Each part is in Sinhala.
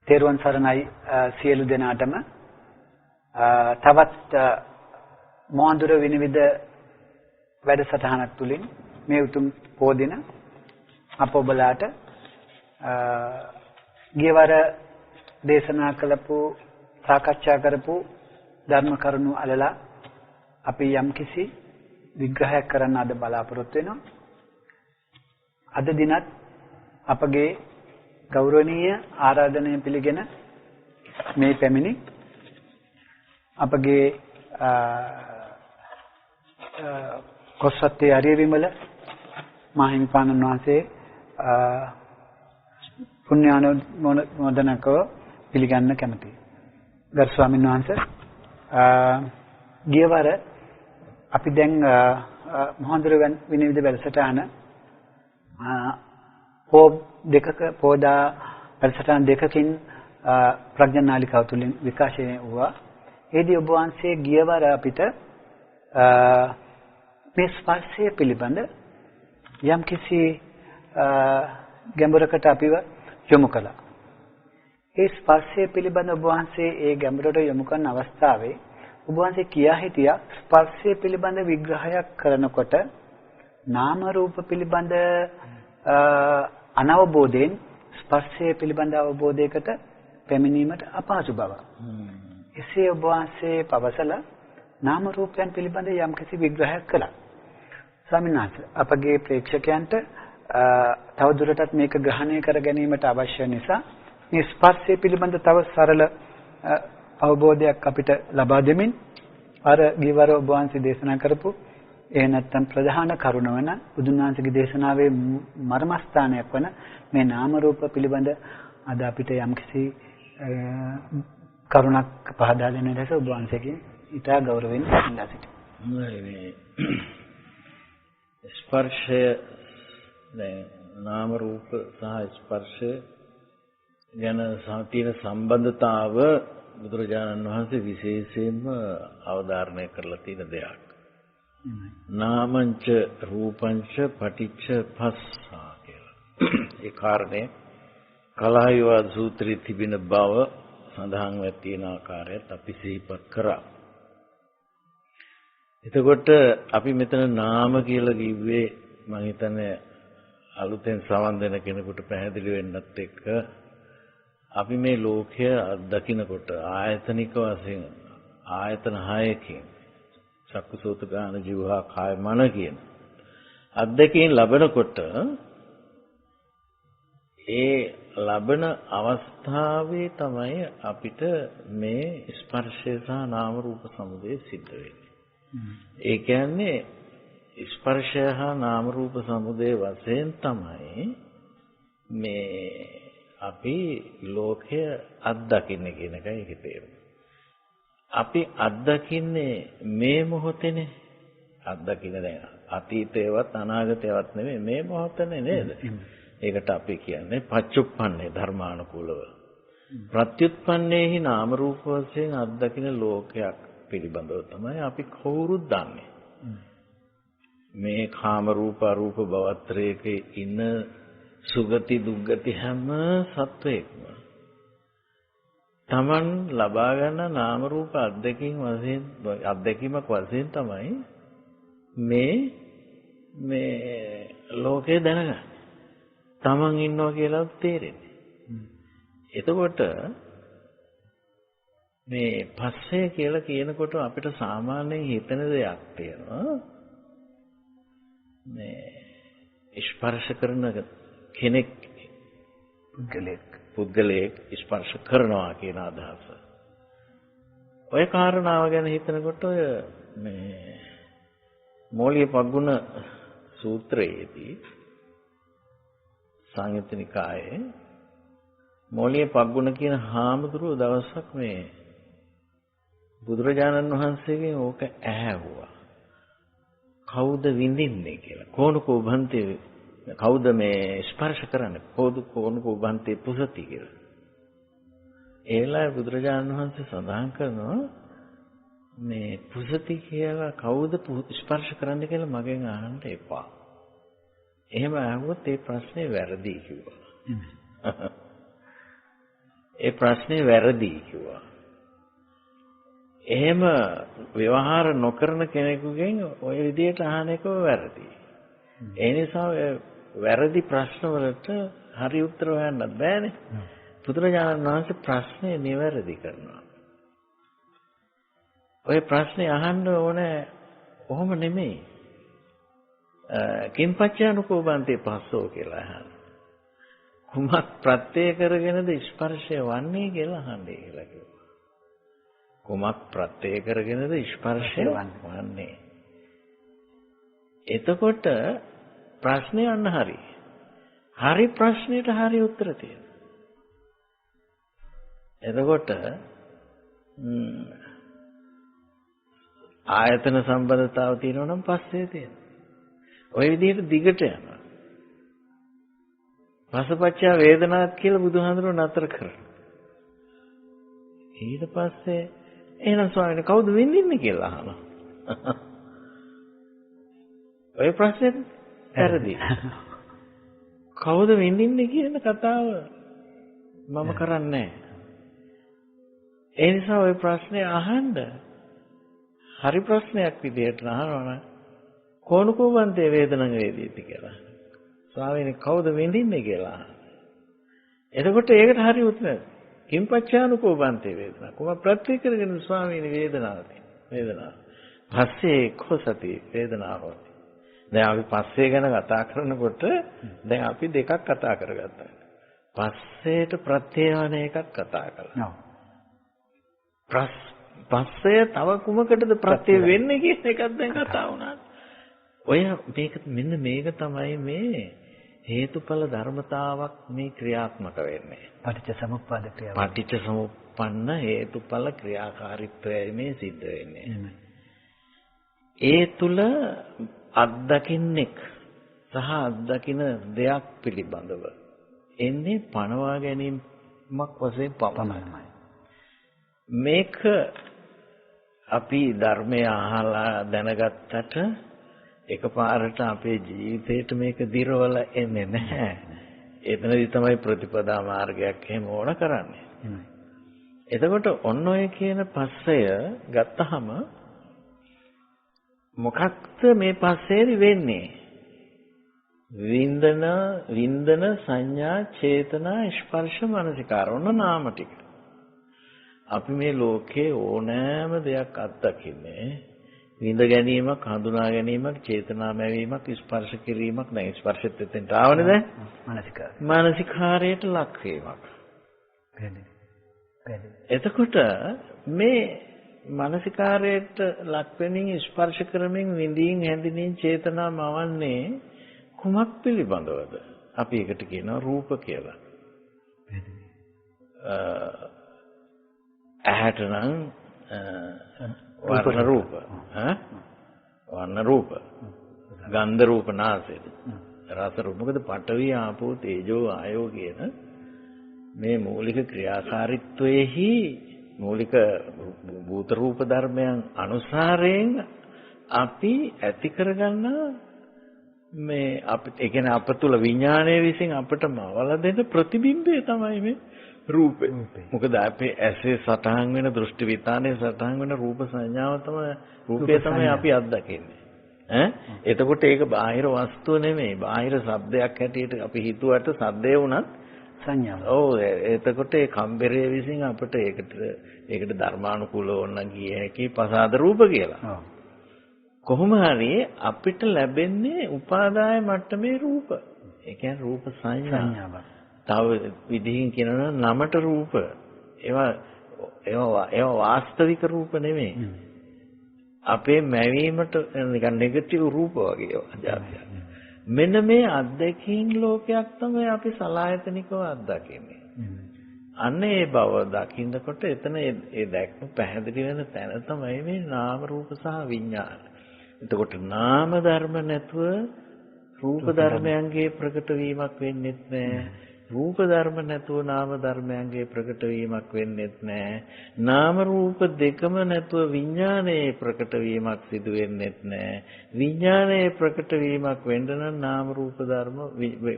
තෙරුවන් සරණයි සියලු දෙනාටම. තවත් මොහඳුර විනිවිද වැඩසටහනක් තුලින් මේ උතුම් පොදින අප ඔබලාට ගියවර දේශනා කළපු සාකච්ඡා කරපු ධර්ම කරුණු අලලා අපි යම්කිසි විග්‍රහයක් කරන්න අද බලාපොරොත්තු වෙනවා. අද දිනත් අපගේ ගෞරවනීය ආරාධනය පිළිගෙන මේ පැමිණි අපගේ කොස්සත්තේ අරියවිමල මහින්පාණන් වහන්සේ පුණ්‍යානුමෝදනකව පිළිගන්න කැමතියි. ගරු ස්වාමීන් වහන්සේ ගියවර අපි දැන් මොහොඳුර විනිවිද වැඩසටහන පෝදා වැඩසටහන් දෙකකින් ප්‍රඥානාලිකාව තුළින් විකාශනය වුණා. ඒදී ඔබ වහන්සේ ගියවර අපිට මේ ස්පර්ශය පිළිබඳ යම්කිසි ගැඹුරකට අපිව යොමු කළා. ඒ ස්පර්ශය පිළිබඳ ඔබ වහන්සේ ඒ ගැඹුරට යොමු කරන අවස්ථාවේ ඔබ වහන්සේ කියා හිටියා ස්පර්ශය පිළිබඳ විග්‍රහයක් කරනකොට නාම රූප පිළිබඳ අනවබෝධයෙන් ස්පර්ශය පිළිබඳ අවබෝධයකට පැමිණීමට අපහසු බව. එසේ ඔබ වහන්සේ පවසලා නාම රූපයන් පිළිබඳ යම්කිසි විග්‍රහයක් කළා. ස්වාමීන් වහන්සේ අපගේ ප්‍රේක්ෂකයන්ට තවදුරටත් මේක ග්‍රහණය කර ගැනීමට අවශ්‍ය නිසා මේ ස්පර්ශය පිළිබඳ තව සරල අවබෝධයක් අපිට ලබා දෙමින් අර ගියවර ඔබ වහන්සේ දේශනා කරපු ඒ නැත්තම් ප්‍රධාන කරුණ වන බුදුන් වහන්සේගේ දේශනාවේ මර්මස්ථානයක් වන මේ නාම රූප පිළිබඳ අද අපිට යම්කිසි කරුණක් පහදා දෙන ලෙස ඔබ වහන්සේගෙන් ඉතා ගෞරවයෙන් ඉල්ලා සිටිනවා. මේ ස්පර්ශය නාම රූප සහ ස්පර්ශය ගැන තියෙන සම්බන්ධතාව බුදුරජාණන් වහන්සේ විශේෂයෙන්ම අවධාරණය කරලා තියෙන දෙයක්. නාමංච රූපංච පටිච්ච පස්සා කියලා. ඒ කාරණේ කලහයවා සූත්‍රයේ තිබෙන බව සඳහන් වෙ තියෙන ආකාරයත් අපි සිහිපත් කරා. එතකොට අපි මෙතන නාම කියලා කිව්වේ මම හිතන්නේ අලුතෙන් සවන් දෙන කෙනෙකුට පැහැදිලි වෙන්නත් එක්ක අපි මේ ලෝකය දකිනකොට ආයතනික වශයෙන් ආයතන 6කින් චක්කුසෝත ගාන ජීවහා කාය මන කියන අද්දකින් ලබනකොට ඒ ලබන අවස්ථාවේ තමයි අපිට මේ ස්පර්ශය සහ නාම රූප සමුදය සිද්ධ වෙන්නේ. ඒ කියන්නේ ස්පර්ශය හා නාම රූප සමුදය වශයෙන් තමයි මේ අපි ලෝකය අත්දකින්නේ කියන එකයි ඒකේ තේරුම. අපි අත්දකින්නේ මේ මොහොතේනේ. අත්දකින්න දැන් අතීතේවත් අනාගතේවත් නෙමෙයි මේ මොහොතනේ නේද? ඒකට අපි කියන්නේ පච්චුප්පන්නේ ධර්මානුකූලව. ප්‍රත්‍යুৎපන්නේහි නාම රූප වශයෙන් අත්දකින්න ලෝකයක් පිළිබඳව තමයි අපි කවුරුත් දන්නේ. මේ කාම රූප අරූප භවත්‍රයක ඉන්න සුගති දුග්ගති හැම සත්වයක්ම තමන් ලබා ගන්න නාම රූප අත්දැකීමක් වශයෙන් තමයි මේ ලෝකේ දැනගන්නේ. තමන් ඉන්නවා කියලා තේරෙන්නේ. එතකොට මේ පස්සේ කියලා කියනකොට අපිට සාමාන්‍යයෙන් හිතෙන දෙයක් තියෙනවා. මේ ස්පර්ශ කරන කෙනෙක් පුද්ගලයෙක් ස්පර්ශ කරනවා කියන අදහස. ඔය කාරණාව ගැන හිතනකොට ඔය මේ මෝලිය පග්ගුණ සූත්‍රයේදී සංයුත්ත නිකායේ මෝලිය පග්ගුණ කියන හාමුදුරුවෝ දවසක් මේ බුදුරජාණන් වහන්සේගෙන් ඕක ඇහැවුවා. කවුද විඳින්නේ කියලා. කෝණකෝ භන්තේ කවුද මේ ස්පර්ශ කරන්නේ? කෝණකෝ භන්තේ පුසති කියලා. ඒලා බුදුරජාණන් වහන්සේ සඳහන් කරනවා මේ පුසති කියලා කවුද ස්පර්ශ කරන්නේ කියලා මගෙන් අහන්න එපා. එහෙම අහුවොත් ඒ ප්‍රශ්නේ වැරදි කිව්වා. ඒ ප්‍රශ්නේ වැරදි කිව්වා. එහෙම ව්‍යවහාර නොකරන කෙනෙකුගෙන් ওই විදියට අහන එක වැරදි. ඒ නිසා වැරදි ප්‍රශ්න වලට හරි උත්තර හොයන්නත් බෑනේ. බුදුරජාණන් වහන්සේ ප්‍රශ්නේ නිවැරදි කරනවා. ඔය ප්‍රශ්නේ අහන්න ඕනේ ඔහොම නෙමෙයි. කිම්පච්චානුකෝ බන්තේ පස්සෝ කියලා අහන්න. කුමක් ප්‍රත්‍ය කරගෙනද ස්පර්ශය වන්නේ කියලා අහන්නේ කියලා කිව්වා. කුමක් ප්‍රත්‍ය කරගෙනද ස්පර්ශය වන්නේ. එතකොට ප්‍රශ්නේ අන්න හරි. හරි ප්‍රශ්නෙට හරි උත්තර තියෙනවා. එතකොට ආයතන සම්බන්ධතාව තියෙනවා නම් පස්සේ තියෙනවා. ওই විදිහට දිගට යනවා. පසපච්චා වේදනාත් කියලා බුදුහාඳුනන නතර කරනවා. ඊට පස්සේ එහෙනම් ස්වාමීන් කවුද විඳින්නේ කියලා අහනවා. ඔය ප්‍රශ්නේ වැරදි. කවුද විඳින්නේ කියන කතාව මම කරන්නේ නැහැ. ඒ නිසා ওই ප්‍රශ්නේ අහන්න හරි ප්‍රශ්නයක් විදිහට අහනවා. කොණකෝ වන්තේ වේදනං වේදීති කියලා. ස්වාමීනි කවුද විඳින්නේ කියලා. එතකොට ඒකට හරි උත්තරය. කිම්පච්චානුකෝ බන්තේ වේදනා. කොහොම ප්‍රත්‍ය කරගෙන ස්වාමීනි වේදනාව වේදනාව. පස්සේ කොසති වේදනාව. දැන් අපි පස්සේ ගැන කතා කරනකොට දැන් අපි දෙකක් කතා කරගත්තා. පස්සේට ප්‍රත්‍යවන එකක් කතා කළා. පස්සේ තව කුමකටද ප්‍රත්‍ය වෙන්නේ කියන එකක් දැන් කතා වුණා. ඔය මෙන්න මේක තමයි මේ හේතුඵල ධර්මතාවක් මේ ක්‍රියාත්මක වෙන්නේ. පටිච්ච සමුප්පාද ක්‍රියාව. පටිච්ච සමුප්පන්න හේතුඵල ක්‍රියාකාරීත්වය මේ සිද්ධ වෙන්නේ. ඒ තුල අත්දකින්නෙක් සහ අත්දකින දෙයක් පිළිබඳව එන්නේ පණවා ගැනීමක් වශයෙන් පමණයි. මේක අපි ධර්මය අහලා දැනගත්තට එකපාරට අපේ ජීවිතේට මේක දිරවල එන්නේ නැහැ. එතනදී තමයි ප්‍රතිපදා මාර්ගයක් එහෙම ඕන කරන්නේ. එතකොට ඔන්න ඔය කියන පස්සය ගත්තහම මොකක්ද මේ පස්සේදී වෙන්නේ? වින්දන සංඥා චේතනා ස්පර්ශ මනසිකාර ඔන්න නාම ටික. අපි මේ ලෝකේ ඕනෑම දෙයක් අත්දකින්නේ විඳ ගැනීමක්, හඳුනා ගැනීමක්, චේතනා මැවීමක්, ස්පර්ශ කිරීමක්, නැයි ස්පර්ශෙත් එතෙන්ට ආවනේ දැන්. මානසිකාරයට ලක් වීමක්. එතකොට මේ මානසිකාරයට ලක් වෙමින් ස්පර්ශ කරමින් විඳින් හැඳිනින් චේතනා මවන්නේ කුමක් පිළිබඳවද? අපි ඒකට කියනවා රූප කියලා. ඇහැට නම් වර්ණ රූප, වර්ණ රූප, ගන්ධ රූප නාසයට, රස රූප. මොකද පඨවි ආපෝ තේජෝ ආයෝ කියන මේ මූලික ක්‍රියාකාරීත්වයේහි මූලික භූත රූප ධර්මයන් අනුසාරයෙන් අපි ඇති කරගන්න මේ අපිට ඒ කියන්නේ අප තුළ විඥානයේ විසින් අපිට මවල දෙන ප්‍රතිබිම්බය තමයි මේ රූපේ. මොකද අපේ ඇසේ සටහන් වෙන දෘෂ්ටි විතානේ සටහන් වෙන රූප සංඥාව තමයි රූපය තමයි අපි අත්දකින්නේ. එතකොට ඒක බාහිර වස්තුව නෙමෙයි. බාහිර ශබ්දයක් හැටියට අපි හිතුවට ශබ්දේ වුණත් සංඥාව. ඔව් එතකොට ඒ කම්බරයේ විසින් අපිට ඒකට ධර්මානුකූලව ඕන ගිය හැකි පසාද රූප කියලා. කොහොම හරි අපිට ලැබෙන්නේ උපාදාය මට්ටමේ රූප. ඒ කියන්නේ රූප සංඥාව. තව විදිහින් කියනවා නමට රූප. ඒවා වාස්තවික රූප නෙමෙයි. අපේ මැවීමට නිකන් නෙගටිව් රූප වගේ. මෙන්න මේ අත්දැකීම් ලෝකයක් තමයි අපි සලායතනිකව අත්දකින්නේ. අන්න ඒ බව දකින්නකොට එතන ඒ දැක්ම පැහැදිලි වෙන තැන තමයි මේ නාම රූප සහ විඥාන. එතකොට නාම ධර්ම නැතුව රූප ධර්මයන්ගේ ප්‍රකට වීමක් වෙන්නේ නැහැ. රූප ධර්ම නැතුව නාම ධර්මයන්ගේ ප්‍රකට වීමක් වෙන්නේත් නැහැ. නාම රූප දෙකම නැතුව විඥානයේ ප්‍රකට වීමක් සිදු වෙන්නේත් නැහැ. විඥානයේ ප්‍රකට වීමක් වෙන්න නම් නාම රූප ධර්ම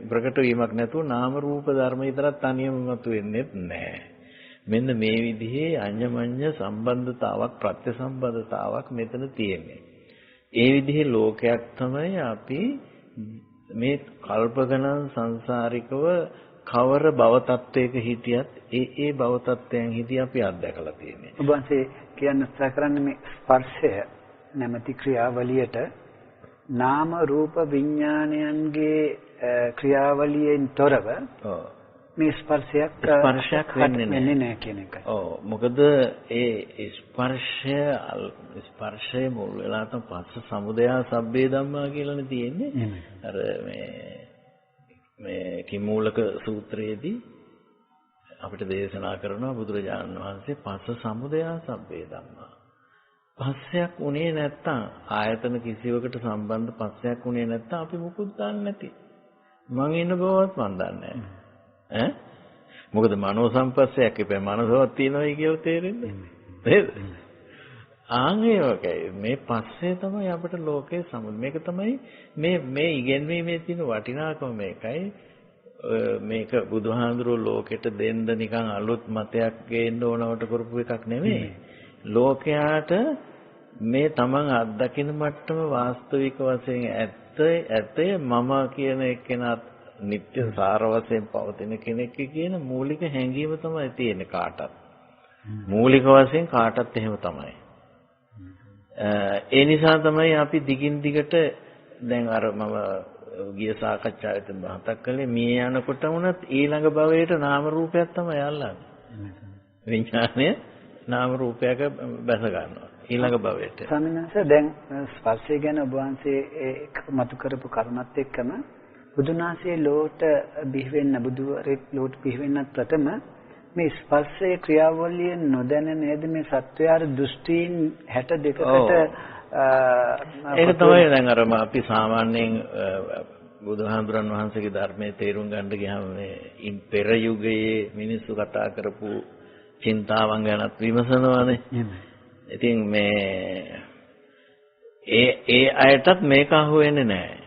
ප්‍රකට වීමක් නැතුව නාම රූප ධර්ම විතරක් තනියම මතු වෙන්නේත් නැහැ. මෙන්න මේ විදිහේ අඤ්ඤමඤ්ඤ සම්බන්ධතාවක් ප්‍රත්‍යසම්බන්ධතාවක් මෙතන තියෙන්නේ. ඒ විදිහේ ලෝකයක් තමයි අපි මේ කල්ප ගණන් සංසාරිකව කවර භව තත්වයක හිටියත් ඒ භව තත්වයන් හිදී අපි අත්දැකලා තියෙන්නේ. ඔබ වහන්සේ කියන්න උත්සාහ කරන්නේ මේ ස්පර්ශය නැමැති ක්‍රියාවලියට නාම රූප විඥානයන්ගේ ක්‍රියාවලියෙන් තොරව මේ ස්පර්ශයක් වෙන්නේ නැහැ කියන එකයි. ඔව් මොකද ඒ ස්පර්ශය මුල් වෙලා තම පස්ස සමුදය සබ්බේ ධම්මා කියලානේ තියෙන්නේ. අර මේ කිමූලක සූත්‍රයේදී අපිට දේශනා කරනවා බුදුරජාණන් වහන්සේ පස්ස සමුදය සබ්බේ ධම්මා. පස්සයක් උනේ නැත්තම් ආයතන කිසිවකට සම්බන්ධ පස්සයක් උනේ නැත්තම් අපි මුකුත් දන්නේ නැති. මං ඉන්න බවවත් මන් දන්නේ නැහැ. මොකද මනෝ සංපස්සයක් ඉපේ මනසවත් තියෙනවයි කියලා තේරෙන්නේ. නේද? ආන්ගේවකයි මේ පස්සේ තමයි අපිට ලෝකේ සමුද මේක තමයි මේ ඉගෙනීමේ තියෙන වටිනාකම මේකයි. මේක බුදුහාඳුරෝ ලෝකෙට දෙන්න නිකන් අලුත් මතයක් ගේන්න ඕනවට කරපු එකක් නෙමෙයි. ලෝකයාට මේ තමන් අත්දකින මට්ටම වාස්තවික වශයෙන් ඇත්තේ මම කියන එක්කෙනාත් නිත්‍ය සාර වශයෙන් පවතින කෙනෙක් කියන මූලික හැඟීම තමයි තියෙන්නේ කාටත්. මූලික වශයෙන් කාටත් එහෙම තමයි. ඒ නිසා තමයි අපි දිගින් දිගට දැන් අර මම ගිය සාකච්ඡාවෙත් මතක් කළේ මේ යනකොට වුණත් ඊළඟ භවයට නාම රූපයක් තමයි අල්ලන්නේ. විඥානය නාම රූපයක බැස ගන්නවා ඊළඟ භවයට. ස්වාමීන් වහන්සේ දැන් ස්පර්ශය ගැන ඔබ වහන්සේ මතු කරපු කරුණත් එක්කම බුදුන් වහන්සේ ලෝට බිහි වෙන්න බුදුරෙක් ලෝට බිහි වෙන්නත් ප්‍රථම මේ ස්පර්ශයේ ක්‍රියාවලිය නොදැන නේද මේ සත්වයාර දෘෂ්ටීන් 62කට ඒක තමයි දැන් අර අපි සාමාන්‍යයෙන් බුදුහාමුදුරන් වහන්සේගේ ධර්මයේ තේරුම් ගන්න ගියාම මේ ඉන් පෙර යුගයේ මිනිස්සු කතා කරපු චින්තාවන් ගැනත් විමසනවානේ. ඉතින් මේ ඒ අයටත් මේක අහු වෙන්නේ නැහැ.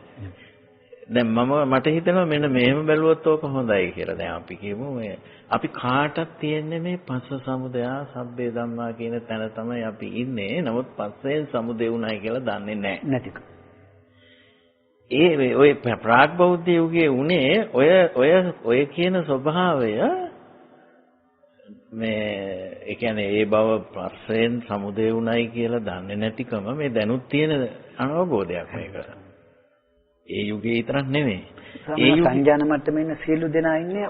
දැන් මට හිතෙනවා මෙන්න මෙහෙම බැලුවොත් ඕක හොඳයි කියලා. දැන් අපි කියමු මේ අපි කාටත් තියෙන්නේ මේ පස්ස සමුදය සබ්බේ ධම්මා කියන තැන තමයි අපි ඉන්නේ. නමුත් පස්සෙන් සමුදේ උනායි කියලා දන්නේ නැහැ. නැතික. ඔය ප්‍රාග් බෞද්ධ යුගයේ උනේ ඔය කියන ස්වභාවය මේ ඒ කියන්නේ ඒ බව පස්සෙන් සමුදේ උනායි කියලා දන්නේ නැතිකම මේ දැනුත් තියෙන අනවබෝධයක් මේක. ඒ යුගයේ විතරක් නෙමෙයි. ඒ සංජාන මට්ටමේ ඉන්න සියලු දෙනා ඉන්නේ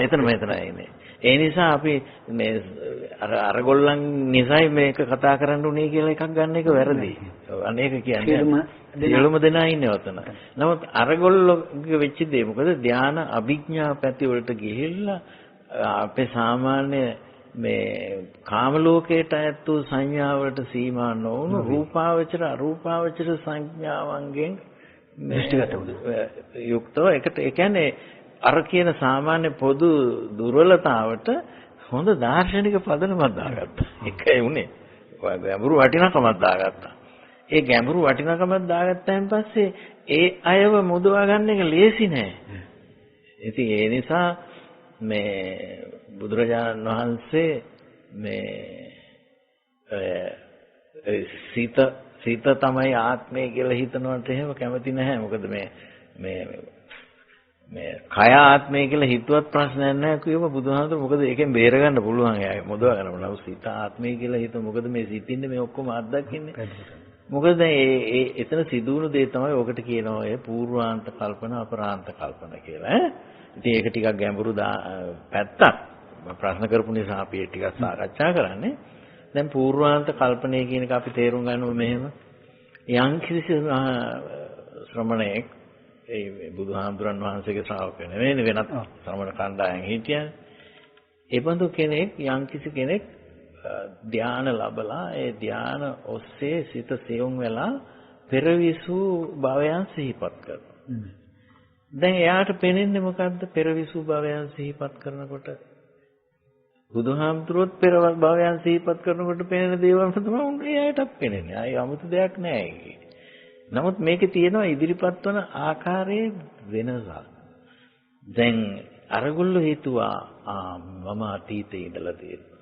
එතනම ඉන්නේ. ඒ නිසා අපි මේ අරගොල්ලන් නිසයි මේක කතා කරන්න උනේ කියලා එකක් ගන්න එක වැරදි. අනේක කියන්නේ සියලුම දෙනා ඉන්නේ ඔතන. නමුත් අරගොල්ලෝගේ වෙච්ච දේ මොකද ධානා අභිඥා පැති වලට ගිහිල්ලා අපේ සාමාන්‍ය මේ කාම ලෝකයට ඇත්තු සංඥාවලට සීමා නොවුණු රූපාවචර අරූපාවචර සංඥාවන්ගෙන් දෘෂ්ටිගත වුණා. යුක්තව ඒකට ඒ කියන්නේ අර කියන සාමාන්‍ය පොදු දුර්වලතාවට හොඳ දාර්ශනික පදනමක් දාගත්තා. ඒකයි උනේ. ගැඹුරු වටිනාකමක් දාගත්තා. ඒ ගැඹුරු වටිනාකමක් දාගත්තාන් පස්සේ ඒ අයව මුදවා ගන්න එක ලේසි නෑ. ඉතින් ඒ නිසා මේ බුදුරජාණන් වහන්සේ මේ සිත තමයි ආත්මය කියලා හිතනවට එහෙම කැමති නැහැ. මොකද මේ කය ආත්මය කියලා හිතුවත් ප්‍රශ්නයක් නැහැ කියව බුදුහාමුදුරුවෝ. මොකද ඒකෙන් බේර ගන්න පුළුවන්. එයා මොදවා ගන්න පුළුවන්. සිත ආත්මය කියලා හිතුව. මොකද මේ සිතින්නේ මේ ඔක්කොම අත්දකින්නේ. මොකද දැන් එතන සිදුවුණු දේ තමයි ඔකට කියනවා ඔය පූර්වාන්ත කල්පන අපරාන්ත කල්පන කියලා. ඉතින් ඒක ටිකක් ගැඹුරු පැත්තක්. ප්‍රශ්න කරපු නිසා අපි ඒක ටිකක් සාකච්ඡා කරන්නේ. දැන් පූර්වාන්ත කල්පනය කියන එක අපි තේරුම් ගන්නවා මෙහෙම. යම් කිසි ශ්‍රමණයෙක් ඒ බුදුහාමුදුරන් වහන්සේගේ ශ්‍රාවකයෙක් නෙවෙයි වෙනත් ශ්‍රමණ කණ්ඩායම් හිටියනේ. ඒ බඳු කෙනෙක් යම් කිසි කෙනෙක් ධානය ලැබලා ඒ ධාන ඔස්සේ සිත සියුම් වෙලා පෙරවිසු භවයන් සිහිපත් කරනවා. දැන් එයාට පේන්නේ මොකද්ද පෙරවිසු භවයන් සිහිපත් කරනකොට? බුදුහාමුදුරුවොත් පෙර භවයන් සිහිපත් කරනකොට පේන දේවල් තමයි උන්ගේ ඇයටත් පේන්නේ. ආයි 아무තු දෙයක් නැහැ ඒකේ. නමුත් මේකේ තියෙනවා ඉදිරිපත් වන ආකාරයේ වෙනසක්. දැන් අරගොල්ලෝ හිතුවා මම අතීතේ ඉඳලා තියෙනවා.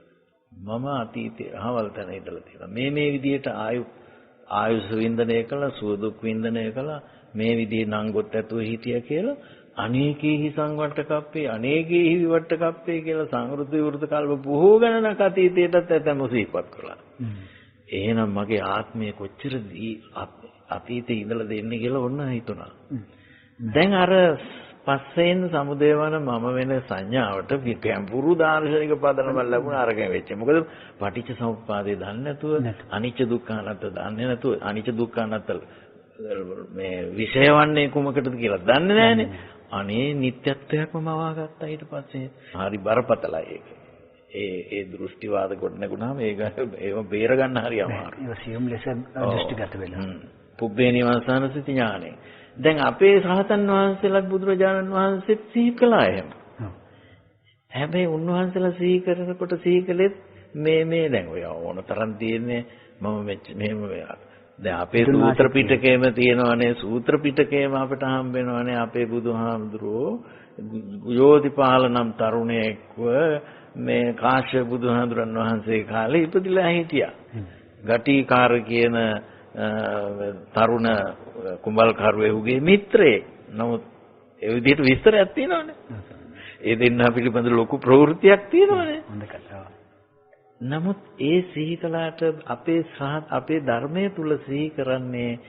මම අතීතේ අහවල් තැන ඉඳලා තියෙනවා. මේ විදියට ආයුෂ වින්දනය කළා, සුව දුක් වින්දනය කළා, මේ විදිහේ නංගොත් ඇතුව හිටියා කියලා අනේකේහි සංවට්ටකප්පේ අනේකේහි විවට්ටකප්පේ කියලා සංවෘත විවෘත කල්ප බොහෝ ගණනක් අතීතයටත් ඇතම සිහිපත් කළා. එහෙනම් මගේ ආත්මය කොච්චර අතීතේ ඉඳලා දෙන්නේ කියලා ඔන්න හිතුණා. දැන් අර පස්සෙන් සමුදේවන මම වෙන සංඥාවට ගැඹුරු දාර්ශනික පදනම ලැබුණ අරගෙන වෙච්ච. මොකද පටිච්ච සමුප්පාදේ දන්නේ නැතුව අනිච්ච දුක්ඛ අනාත්ම දන්නේ නැතුව අනිච්ච දුක්ඛ අනාත්ම මේ විෂයවන්නේ කුමකටද කියලා දන්නේ නැහනේ. අනේ නිත්‍යත්වයක්ම මවාගත්තා ඊට පස්සේ. හරි බරපතලයි ඒක. ඒ දෘෂ්ටිවාද කොට නැගුණාම ඒව බේර ගන්න හරි අමාරුයි. ඒක සියුම් ලෙස දෘෂ්ටිගත වෙලා. පුබ්බේ නිවාසානසති ඥානෙ. දැන් අපේ සහතන් වහන්සේලාත් බුදුරජාණන් වහන්සේත් සිහි කළා එහෙම. හැබැයි උන්වහන්සේලා සිහි කරනකොට සිහි කළෙත් මේ දැන් ඔය ඕන තරම් තියෙන්නේ මම මෙහෙම දැන් අපේ සූත්‍ර පිටකේම තියෙනවානේ සූත්‍ර පිටකේම අපිට හම්බ වෙනවානේ අපේ බුදුහාමුදුරුවෝ යෝධිපාල නම් තරුණයෙක්ව මේ කාශ්‍යප බුදුහාමුදුරන් වහන්සේ කාලේ ඉපදිලා හිටියා. ගටිකාර කියන තරුණ කුඹල්කරුවෙකුගේ මිත්‍රයෙක්. නමුත් ඒ විදිහට විස්තරයක් තියෙනවානේ. ඒ දෙන්නා පිළිබඳ ලොකු ප්‍රවෘත්තියක් තියෙනවානේ. හොඳ කතාවක්. නමුත් ඒ සිහි කළාට අපේ ධර්මයේ තුල සිහි කරන්නේ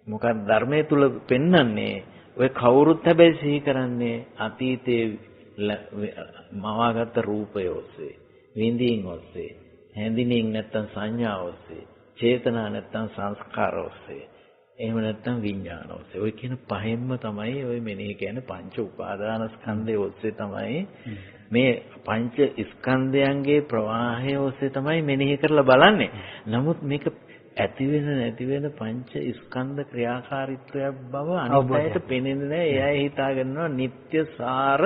මොකක්ද ධර්මයේ තුල පෙන්වන්නේ ඔය කවුරුත් හැබැයි සිහි කරන්නේ අතීතයේ මවාගත්ත රූපය ඔස්සේ විඳින් ඔස්සේ හැඳින්ින් නැත්තම් සංඥා ඔස්සේ චේතනා නැත්තම් සංස්කාර ඔස්සේ එහෙම නැත්තම් විඥාන ඔස්සේ ඔය කියන පහෙන්ම තමයි ඔය මෙනෙහි කියන්නේ පංච උපාදාන ස්කන්ධය ඔස්සේ තමයි මේ පංච ස්කන්ධයන්ගේ ප්‍රවාහය ඔස්සේ තමයි මෙනෙහි කරලා බලන්නේ. නමුත් මේක ඇති වෙන නැති වෙන පංච ස්කන්ධ ක්‍රියාකාරීත්වයක් බව අනිත්‍යයට පෙනෙන්නේ නැහැ. එයයි හිතාගන්නවා නিত্য සාර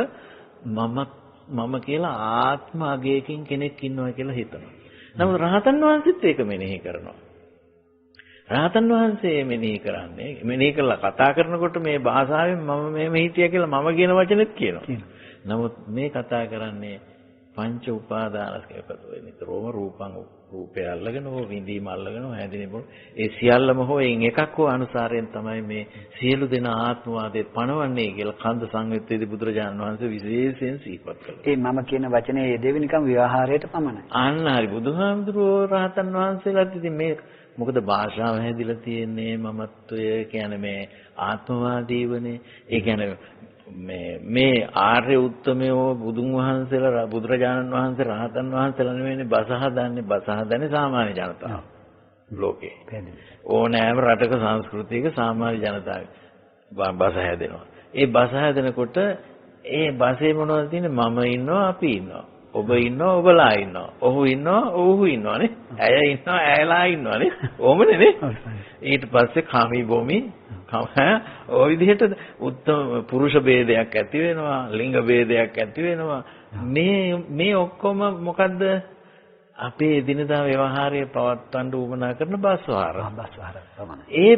මම කියලා ආත්ම අගයකින් කෙනෙක් ඉන්නවා කියලා හිතනවා. නමුත් රහතන් වහන්සේත් ඒක මෙනෙහි කරනවා. රහතන් වහන්සේ මෙනෙහි කරන්නේ මෙනෙහි කරලා කතා කරනකොට මේ භාෂාවෙන් මම මෙහෙම හිටියා කියලා මම කියන වචනෙත් කියනවා. නමුත් මේ කතා කරන්නේ පංච උපාදානස්කේපතෝ නිතරම රූපය අල්ලගෙන හෝ විඳීම අල්ලගෙන හැදෙනකොට ඒ සියල්ලම හෝ එයින් එකක් හෝ අනුසාරයෙන් තමයි මේ සියලු දෙනා ආත්මවාදයේ පණවන්නේ කියලා කන්ද සංයුත්තේදී බුදුරජාණන් වහන්සේ විශේෂයෙන් සිහිපත් කළා. ඒ මම කියන වචනේ යෙදෙවි නිකම් ව්‍යවහාරයට පමණයි. අන්න හරි බුදුහාමුදුරුවෝ රහතන් වහන්සේලාත් ඉතින් මේ මොකද භාෂාව හැදිලා තියෙන්නේ මමත්වය කියන්නේ මේ ආත්මවාදීවනේ. ඒ කියන්නේ මේ ආර්ය උත්තමයෝ බුදුන් වහන්සේලා බුදුරජාණන් වහන්සේ රහතන් වහන්සේලා නෙවෙයිනේ බස හදන්නේ සාමාන්‍ය ජනතාව ලෝකේ. ඕනෑම රටක සංස්කෘතියක සාමාන්‍ය ජනතාව බස හැදෙනවා. ඒ බස හැදෙනකොට ඒ බසේ මොනවද තියෙන්නේ මම ඉන්නවා අපි ඉන්නවා. ඔබ ඉන්නවා ඔබලා ඉන්නවා. ඔහු ඉන්නවා ඔහු ඉන්නවානේ. ඇය ඉන්නවා ඇයලා ඉන්නවානේ. ඕමනේ නේ. ඊට පස්සේ කාමී භූමි ඔය විදිහට උත්තම පුරුෂ ભેදයක් ඇති වෙනවා ලිංග ભેදයක් ඇති වෙනවා මේ ඔක්කොම මොකද්ද අපේ එදිනදා ව්‍යවහාරයේ පවත්වන්න උවමනා කරන බස්වහර තමයි. ඒ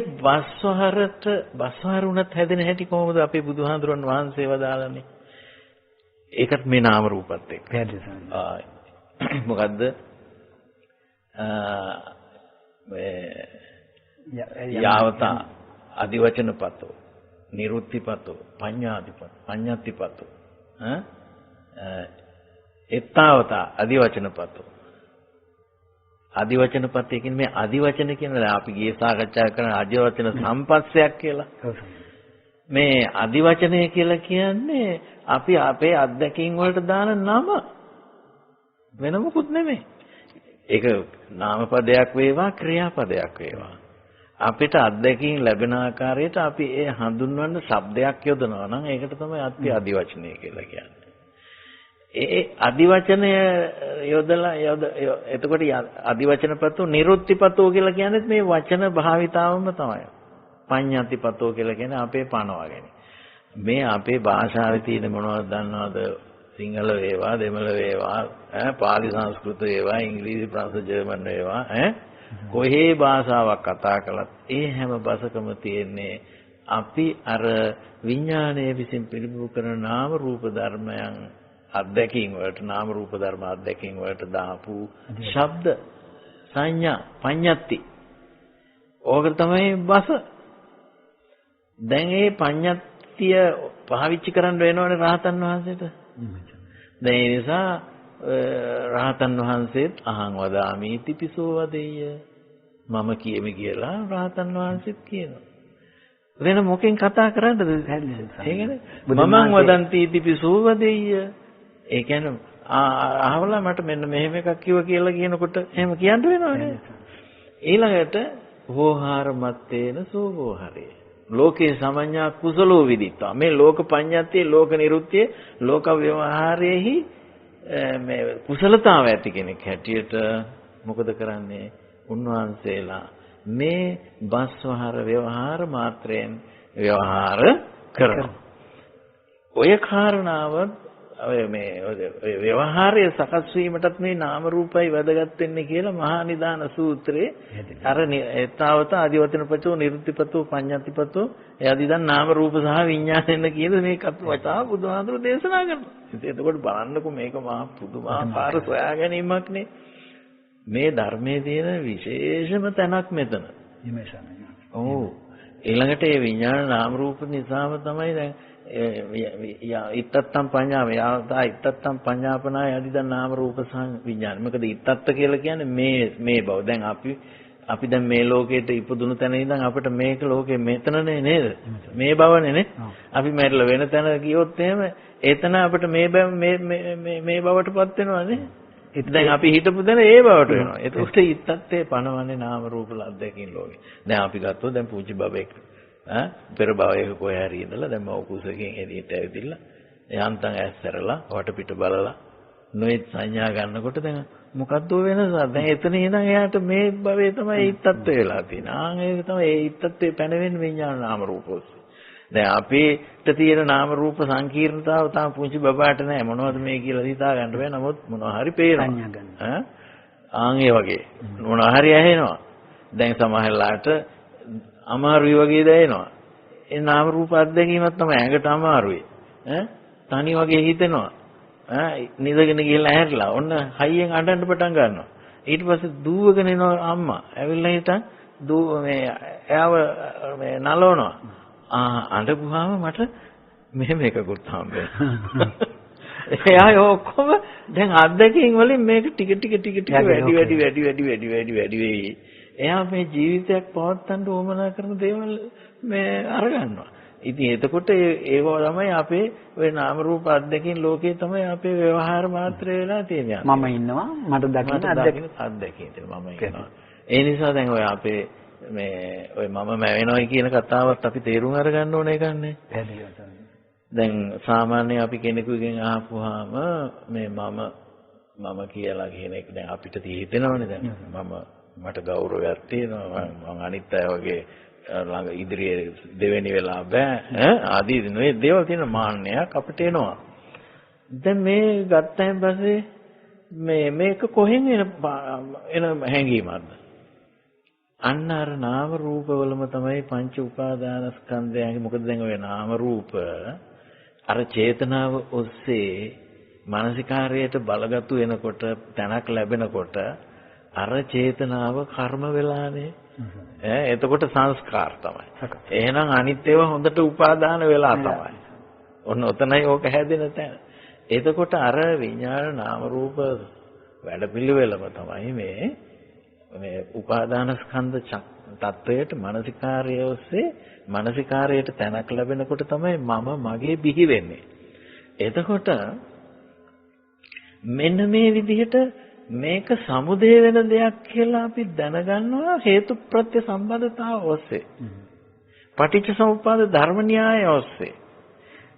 බස්වහර උනත් හැදෙන හැටි කොහොමද අපේ බුදුහාඳුරන් වහන්සේ වදාළන්නේ ඒකත් මේ නාම රූපත් එක්ක මොකද්ද යාවතා අදිවචනපතෝ නිරුත්තිපතෝ පඤ්ඤාතිපතෝ එත්තාවත අදිවචනපතේ කියන්නේ මේ අදිවචන කියන්නේ අපි ගියේ සාකච්ඡා කරන අදිවචන සම්පස්සයක් කියලා. මේ අදිවචනය කියලා කියන්නේ අපි අපේ අත්දැකීම් වලට දාන නම වෙන මොකුත් නෙමෙයි. ඒක නාමපදයක් වේවා ක්‍රියාපදයක් වේවා. අපිට අත්දැකීම් ලැබෙන ආකාරයට අපි ඒ හඳුන්වන්න શબ્දයක් යොදනවා නම් ඒකට තමයි අත්‍ය අදිවචනය කියලා කියන්නේ. ඒ අදිවචනය යොදලා එතකොට අදිවචනපතෝ නිරුත්තිපතෝ කියලා කියන්නේ මේ වචන භාවිතාවම තමයි. පඤ්ඤාතිපතෝ කියලා කියන්නේ අපේ පණවගෙන. මේ අපේ භාෂාවේ තියෙන මොනවද දන්නවද? සිංහල වේවා, දෙමළ වේවා, පාලි සංස්කෘත වේවා, ඉංග්‍රීසි ප්‍රංශ ජර්මන් වේවා, කොහේ භාෂාවක් කතා කළත් ඒ හැම බසකම තියෙන්නේ අපි අර විඥානයේ විසින් පිළිබිඹු කරන නාම රූප ධර්මයන් අධ්‍යක්ීම් වලට නාම රූප ධර්ම අධ්‍යක්ීම් වලට දාපු ශබ්ද සංඥා පඤ්ඤත්ති ඕක තමයි බස. දැන් මේ පඤ්ඤත්තිය පාවිච්චි කරන්න වෙනවනේ රහතන් වහන්සේට. දැන් ඒ නිසා රහතන් වහන්සේත් අහං වදාමි තිපිසෝ වදෙය්‍ය මම කියමි කියලා රහතන් වහන්සේත් කියනවා. වෙන මොකෙන් කතා කරන්නද? ඒකනේ මමං වදන්ති තිපිසෝ වදෙය්‍ය. ඒ කියන්නේ අහවලා මට මෙන්න මෙහෙම එකක් කිව්වා කියලා කියනකොට එහෙම කියන්න වෙනවනේ. ඊළඟට වෝහාර මත්තේන සෝවෝහරේ ලෝකේ සමඤ්ඤා කුසලෝ විදිත්වා. මේ ලෝක පඤ්ඤාතිය ලෝක නිරුත්තිය ලෝක ව්‍යවහාරයේහි මේ කුසලතාව ඇති කෙනෙක් හැටියට මොකද කරන්නේ? උන්වහන්සේලා මේ බස්වහර ව්‍යවහාර මාත්‍රයෙන් ව්‍යවහාර කරනවා. ඔය කාරණාව මේ ව්‍යවහාරයේ සකස් වීමටත් මේ නාම රූපයි වැදගත් වෙන්නේ කියලා මහා නිදාන සූත්‍රයේ අර ඒතාවත ආදිවචනපතෝ නිරුත්තිපතෝ පඤ්ඤාතිපතෝ එයාදිදන් නාම රූප සහ විඥානෙන්න කියන මේ වචා බුදුහාමුදුරු දේශනා කරනවා. එතකොට බලන්නකො මේක මහා පුදුමාකාර සොයා ගැනීමක්නේ. මේ ධර්මයේ තියෙන විශේෂම තැනක් මෙතන. ඔව්. ඊළඟට මේ විඥාන නාම රූප නිසාම තමයි දැන් ඉත්තත්තම් පඤ්ඤාව යාතා ඉත්තත්තම් පඤ්ඤාපනාය අදිදන් නාම රූප සහ විඥාන. මොකද ඉත්තත්ත කියලා කියන්නේ මේ බව. දැන් අපි දැන් මේ ලෝකෙට ඉපදුණු තැන ඉඳන් අපිට මේක ලෝකෙ මෙතනනේ නේද? මේ බවනේ නේ. අපි මැරිලා වෙන තැන ගියොත් එහෙම එතන අපිට මේ බවටපත් වෙනවානේ. දැන් අපි හිතපු දැන ඒ බවට වෙනවා. ඒකට ඉත්තත්තේ පණවන්නේ නාම රූප ලද්දකින් ලෝකෙ. දැන් අපි ගත්තොත් දැන් පුංචි බබෙක් පෙර භවයක කොහේ හරි ඉඳලා දැන් මව කුසකින් එළියට ඇවිදilla යන්තම් ඇස්සරලා වටපිට බලලා නොයෙක් සංඥා ගන්නකොට දැන් මොකද්ද වෙනස? දැන් එතන ඉඳන් එයාට මේ භවයේ තමයි ඉත්තත්ව වෙලා තියෙන්නේ. ආන් ඒක තමයි ඒ ඉත්තත්වේ පැනවෙන්නේ විඥාන නාම රූප ඔස්සේ. දැන් අපිට තියෙන නාම රූප සංකීර්ණතාව තාම පුංචි බබාට නැහැ. මොනවද මේ කියලා හිතා ගන්න බෑ. නමුත් මොනවා හරි පේනවා. ආන් ඒ වගේ මොනවා හරි ඇහෙනවා. දැන් සමහරලාට අමාරුයි වගේ දැනෙනවා. ඒ නාම රූප අත්දැකීමක් තමයි ඇඟට අමාරුයි. තනි වගේ හිතෙනවා. නිදගෙන ගිහලා ඇහැරලා ඔන්න හයියෙන් අඬන්න පටන් ගන්නවා. ඊට පස්සේ දූවගෙන එනවා අම්මා. ඇවිල්ලා හිටන් මේ එයාව මේ නලවනවා. අඬපුවාම මට මෙහෙම එකකුත් හම්බෙනවා. එයා ඔක්කොම දැන් අත්දැකීම් වලින් මේක ටික වැඩි වෙයි. එයා මේ ජීවිතයක් පවත්වන්න උවමනා කරන දේවල් මේ අරගන්නවා. ඉතින් එතකොට ඒව තමයි අපේ ওই නාම රූප අධ්‍යක්ෂින් ලෝකේ තමයි අපේ ව්‍යවහාර මාත්‍රය වෙලා තියෙන්නේ. මම ඉන්නවා මට දකින්න අධ්‍යක්ෂින් මම ඉන්නවා. ඒ නිසා දැන් ඔය අපේ මේ ඔය මම මැවෙනවයි කියන කතාවත් අපි තේරුම් අරගන්න ඕනේ එකන්නේ. දැන් සාමාන්‍ය අපි කෙනෙකුගෙන් අහපුවාම මේ මම කියලා කියන එක දැන් අපිට හිතෙනවනේ දැන් මට ගෞරවයක් තියෙනවා මම අනිත් අය වගේ ළඟ ඉදිරියේ දෙවෙනි වෙලා බෑ ආදී නෙවෙයි දේවල් තියෙන මාන්නයක් අපිට එනවා. දැන් මේ ගත්තයින් පස්සේ මේක කොහෙන් එන හැඟීමක්ද? අන්න අර නාම රූප වලම තමයි පංච උපාදානස්කන්ධයන්ගේ. මොකද දැන් ඔය නාම රූප අර චේතනාව ඔස්සේ මානසිකාරයට බලගතු වෙනකොට තැනක් ලැබෙනකොට අර චේතනාව කර්ම වෙලානේ. එතකොට සංස්කාර තමයි. එහෙනම් අනිත් ඒවා හොඳට උපාදාන වෙලා තමයි. ඔන්න ඔතනයි ඕක හැදෙන තැන. එතකොට අර විඥාන නාම රූප වැඩපිළිවෙලම තමයි මේ උපාදාන ස්කන්ධ තත්වයට මානසිකාරය ඔස්සේ මානසිකාරයට තැනක් ලැබෙනකොට තමයි මම මගේ බිහි වෙන්නේ. එතකොට මෙන්න මේ විදිහට මේක සමුදය වෙන දෙයක් කියලා අපි දැනගන්නවා හේතු ප්‍රත්‍ය සම්බන්ධතාව ඔස්සේ. පටිච්ච සමුප්පාද ධර්ම න්‍යාය ඔස්සේ.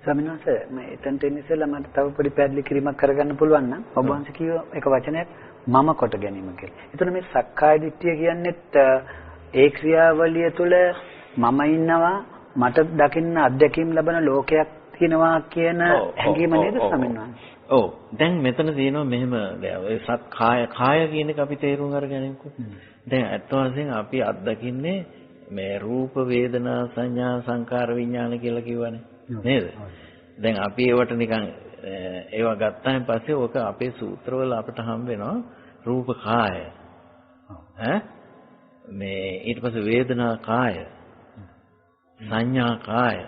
ස්වාමීන් වහන්සේ මම එතනට එන්න ඉස්සෙල්ලා මට තව පොඩි පැහැදිලි කිරීමක් කරගන්න පුළුවන් නම් ඔබ වහන්සේ කියව එක වචනයක් මම කොට ගැනීම කියලා. එතන මේ සක්කාය දිට්ඨිය කියන්නේත් ඒ ක්‍රියාවලිය තුළ මම ඉන්නවා මට දකින්න අත්දැකීම් ලබන ලෝකයක් තියෙනවා කියන හැඟීම නේද ස්වාමීන් වහන්සේ? ඔව්. දැන් මෙතන තියෙනවා මෙහෙම ඔය කාය කියන එක අපි තේරුම් අරගෙනකෝ. දැන් අත් වශයෙන් අපි අත්දකින්නේ මේ රූප වේදනා සංඥා සංකාර විඥාන කියලා කිව්වනේ නේද? දැන් අපි ඒවට නිකන් ඒවා ගත්තාන් පස්සේ ඕක අපේ සූත්‍රවල අපිට හම්බ වෙනවා රූප කාය. මේ ඊට පස්සේ වේදනා කාය, සංඥා කාය,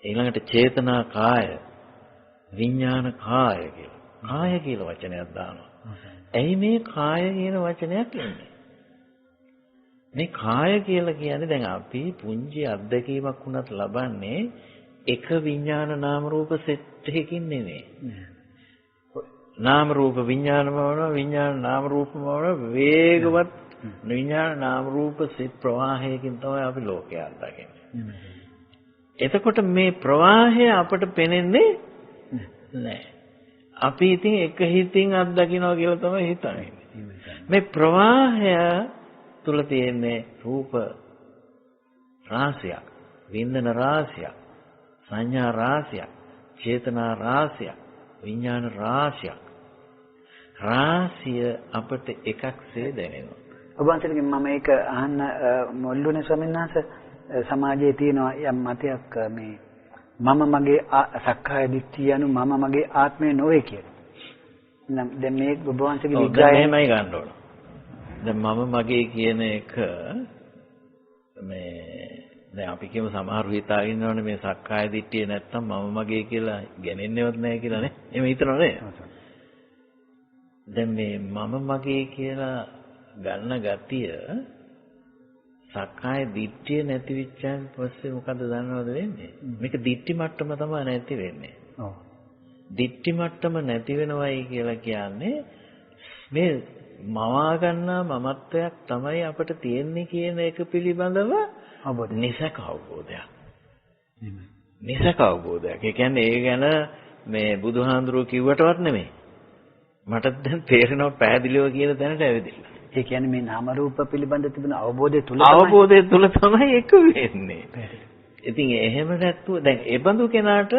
ඊළඟට චේතනා කාය, විඥාන කාය කියලා. කාය කියලා වචනයක් දානවා. ඇයි මේ කාය කියන වචනයක් එන්නේ? මේ කාය කියලා කියන්නේ දැන් අපි පුංචි අත්දැකීමක් වුණත් ලබන්නේ එක විඥාන නාම රූප සෙට් එකකින් නෙමෙයි. නාම රූප විඥානම වුණා විඥාන නාම රූපම වුණා වේගවත් විඥාන නාම රූප සෙට් ප්‍රවාහයකින් තමයි අපි ලෝකය අත්දකින්නේ. එතකොට මේ ප්‍රවාහය අපට පේන්නේ නැහැ. අපි ඉතින් එක හිතින් අත්දකින්නවා කියලා තමයි හිතන්නේ. මේ ප්‍රවාහය තුල තියෙන්නේ රූප රාශියක්, වින්දන රාශියක්, සංඥා රාශියක්, චේතනා රාශියක්, විඥාන රාශියක්. රාශිය අපට එකක්සේ දැනෙනවා. ඔබ වහන්සේගෙන් මම ඒක අහන්න මොල්ලුනේ ස්වාමීන් වහන්සේ සමාජයේ තියෙනවා යම් මතයක් මේ මම මගේ සක්කාය දිට්ඨිය anu මම මගේ ආත්මය නොවේ කියලා. දැන් මේ ඔබ වහන්සේගේ විග්‍රහය එහෙමයි ගන්න ඕන. දැන් මම මගේ කියන එක මේ දැන් අපි කියමු සමහර හිතාගෙන ඉන්නවනේ මේ සක්කාය දිට්ඨිය නැත්තම් මම මගේ කියලා ගණනෙවත් නැහැ කියලා නේ. එහෙම හිතනවා නේද? දැන් මේ මම මගේ කියලා ගන්න ගතිය සක්කාය දිට්ඨිය නැති වෙච්චාන් පස්සේ මොකද දන්නවද වෙන්නේ? මේක දිට්ඨි මට්ටම තමයි නැති වෙන්නේ. ඔව්. දිට්ඨි මට්ටම නැති වෙනවයි කියලා කියන්නේ මේ මවා ගන්නා මමත්වයක් තමයි අපිට තියෙන්නේ කියන එක පිළිබඳව නිසක අවබෝධයක්. නිසක අවබෝධයක්. ඒ කියන්නේ ඒ ගැන මේ බුදුහාඳුරුවෝ කිව්වටවත් නෙමෙයි. මට දැන් තේරෙනවා පැහැදිලිව කියන තැනට ඇවිදින්න. ඒ කියන්නේ මේ නාම රූප පිළිබඳ තිබෙන අවබෝධය තුල තමයි එක වෙන්නේ. ඉතින් එහෙම නැත්නම් දැන් ඒ බඳු කෙනාට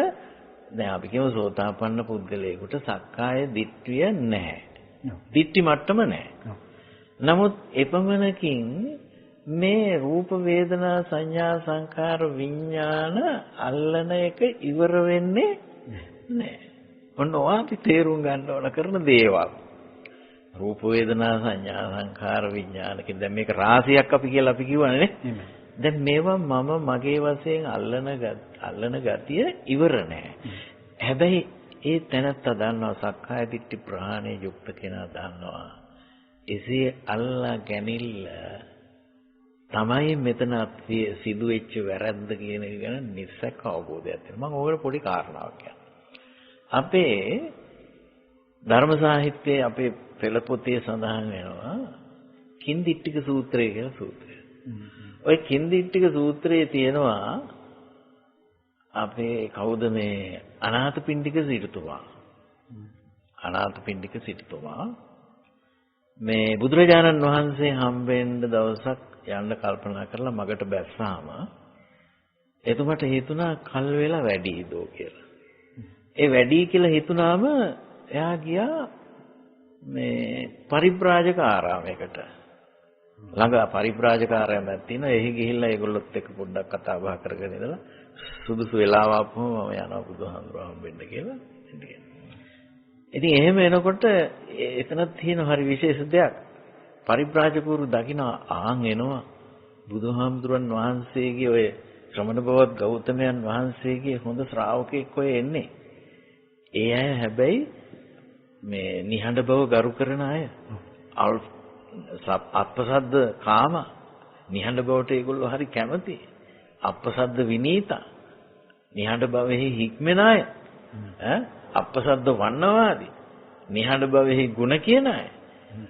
දැන් අපි කියමු සෝතාපන්න පුද්ගලයෙකුට සක්කාය දිට්ඨිය නැහැ. දිට්ඨි මට්ටම නැහැ. නමුත් එපමණකින් මේ රූප වේදනා සංඥා සංකාර විඥාන අල්ලන එක ඉවර වෙන්නේ නැහැ. ඔන්න ඔයා අපි තේරුම් ගන්න ඕන කරන දේවල්. රූප වේදනා සංඥා සංකාර විඥාන කියන දැන් මේක රාශියක් අපි කියලා අපි කියවනේ නේ. දැන් මේවා මම මගේ වශයෙන් අල්ලන ගතිය ඉවර නැහැ. හැබැයි ඒ තැනත්තා දන්නවා සක්කාය දිට්ඨි ප්‍රහාණය යුක්ත කෙනා දන්නවා. එසේ අල්ලා ගැනීම තමයි මෙතන සිදු වෙච්ච වැරද්ද කියන එක ගැන නිස්සක අවබෝධයක් තියෙනවා. මම ඕකට පොඩි කාරණාවක් කියන්නම්. අපේ ධර්ම සාහිත්‍යයේ අපේ පෙළ පොතේ සඳහන් වෙනවා කින්දිට්ඨික සූත්‍රය කියලා සූත්‍රය. ওই කින්දිට්ඨික සූත්‍රයේ තියෙනවා අපේ කවුද මේ අනාථපිණ්ඩික සිටුතුමා. අනාථපිණ්ඩික සිටුතුමා මේ බුදුරජාණන් වහන්සේ හම්බෙන්න දවසක් යන්න කල්පනා කරලා මගට බැස්සාම එතුමට හිතුණා කල් වේලා වැඩි දෝ කියලා. ඒ වැඩි කියලා හිතුණාම එයා ගියා මේ පරිබ්‍රාජක ආරාමයකට. ළඟ පරිබ්‍රාජක ආරාමයක් තියෙනවා. එහි ගිහිල්ලා ඒගොල්ලොත් එක්ක පොඩ්ඩක් කතා බහ කරගෙන ඉඳලා සුදුසු වෙලාව ආපුවම මම යනවා බුදුහාමුදුරුවෝ හම්බෙන්න කියලා. ඉතින් එහෙම එනකොට එතන තියෙන හරි විශේෂ දෙයක්. පරිබ්‍රාජකවරු දකින්න ආන් එනවා බුදුහාමුදුරන් වහන්සේගේ ඔය ශ්‍රමණ බවත් ගෞතමයන් වහන්සේගේ හොඳ ශ්‍රාවකෙක් ඔය එන්නේ. ඒ අය හැබැයි මේ නිහඬ බව ගරු කරන අය. අප්පසද්ද කාම නිහඬ බවට ඒගොල්ලෝ හරි කැමති. අප්පසද්ද විනීත නිහඬ බවෙහි හික්මෙන අය. අප්පසද්ද වන්නවාදී නිහඬ බවෙහි ಗುಣ කියන අය.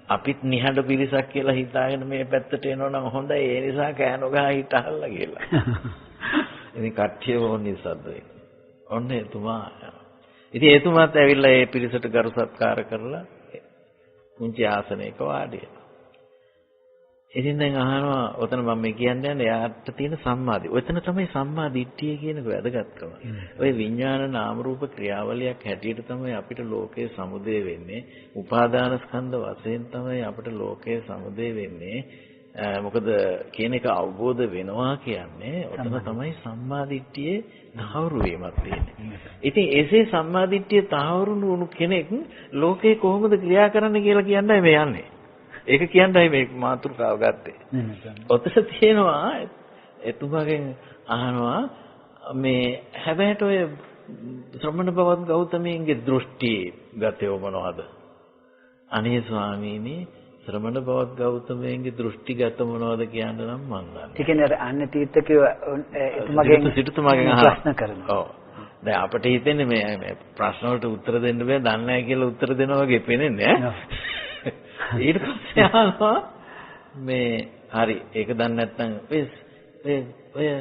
අපිත් නිහඬ පිරිසක් කියලා හිතාගෙන මේ පැත්තට එනවා නම් හොඳයි. ඒ නිසා කෑනෝ ගහ හිටහල්ලා කියලා. ඉතින් කට්ටිය වොන් නිසද්ද වෙන්නේ. ඔන්න එතුමා. ඉතින් එතුමාත් ඇවිල්ලා ඒ පිරිසට ගරු සත්කාර කරලා කුංචි ආසනයක වාඩි වෙනවා. ඉතින් දැන් අහනවා ඔතන මම කියන්නේ එයාට තියෙන සම්මාදිය. ඔතන තමයි සම්මා දිට්ඨිය කියන වැදගත්කම. ඔය විඥාන නාම රූප ක්‍රියාවලියක් හැටියට තමයි අපිට ලෝකයේ සමුදය වෙන්නේ. උපාදාන ස්කන්ධ වශයෙන් තමයි අපිට ලෝකයේ සමුදය වෙන්නේ. මොකද කියන එක අවබෝධ වෙනවා කියන්නේ ඔතන තමයි සම්මාදිට්ඨියේ තහවුරු වීමක් තියෙන්නේ. ඉතින් එසේ සම්මාදිට්ඨිය තහවුරු වුණු කෙනෙක් ලෝකේ කොහොමද ක්‍රියා කරන්න කියලා කියන්නයි මේ යන්නේ. ඒක කියන්නයි මේ මාතෘකාව ගත්තේ. ඔතන තියෙනවා එතුමාගෙන් අහනවා මේ හැබැයිට ඔය ශ්‍රමණ බවත් ගෞතමයන්ගේ දෘෂ්ටි ගතේ මොනවද? අනේ ස්වාමීනි ශ්‍රමණ බවත් ගෞතමයන්ගේ දෘෂ්ටිගත මොනවද කියන්න නම් මම දන්නේ. ඒ කියන්නේ අර අන්න තීර්ථකව එතුමාගෙන් සිටුතුමාගෙන් ප්‍රශ්න කරනවා. ඔව්. දැන් අපිට හිතෙන්නේ මේ ප්‍රශ්න වලට උත්තර දෙන්න බෑ දන්නේ නැහැ කියලා උත්තර දෙනවා වගේ පේන්නේ ඈ. ඊට පස්සේ අහනවා මේ හරි ඒක දන්නේ නැත්නම් ඔය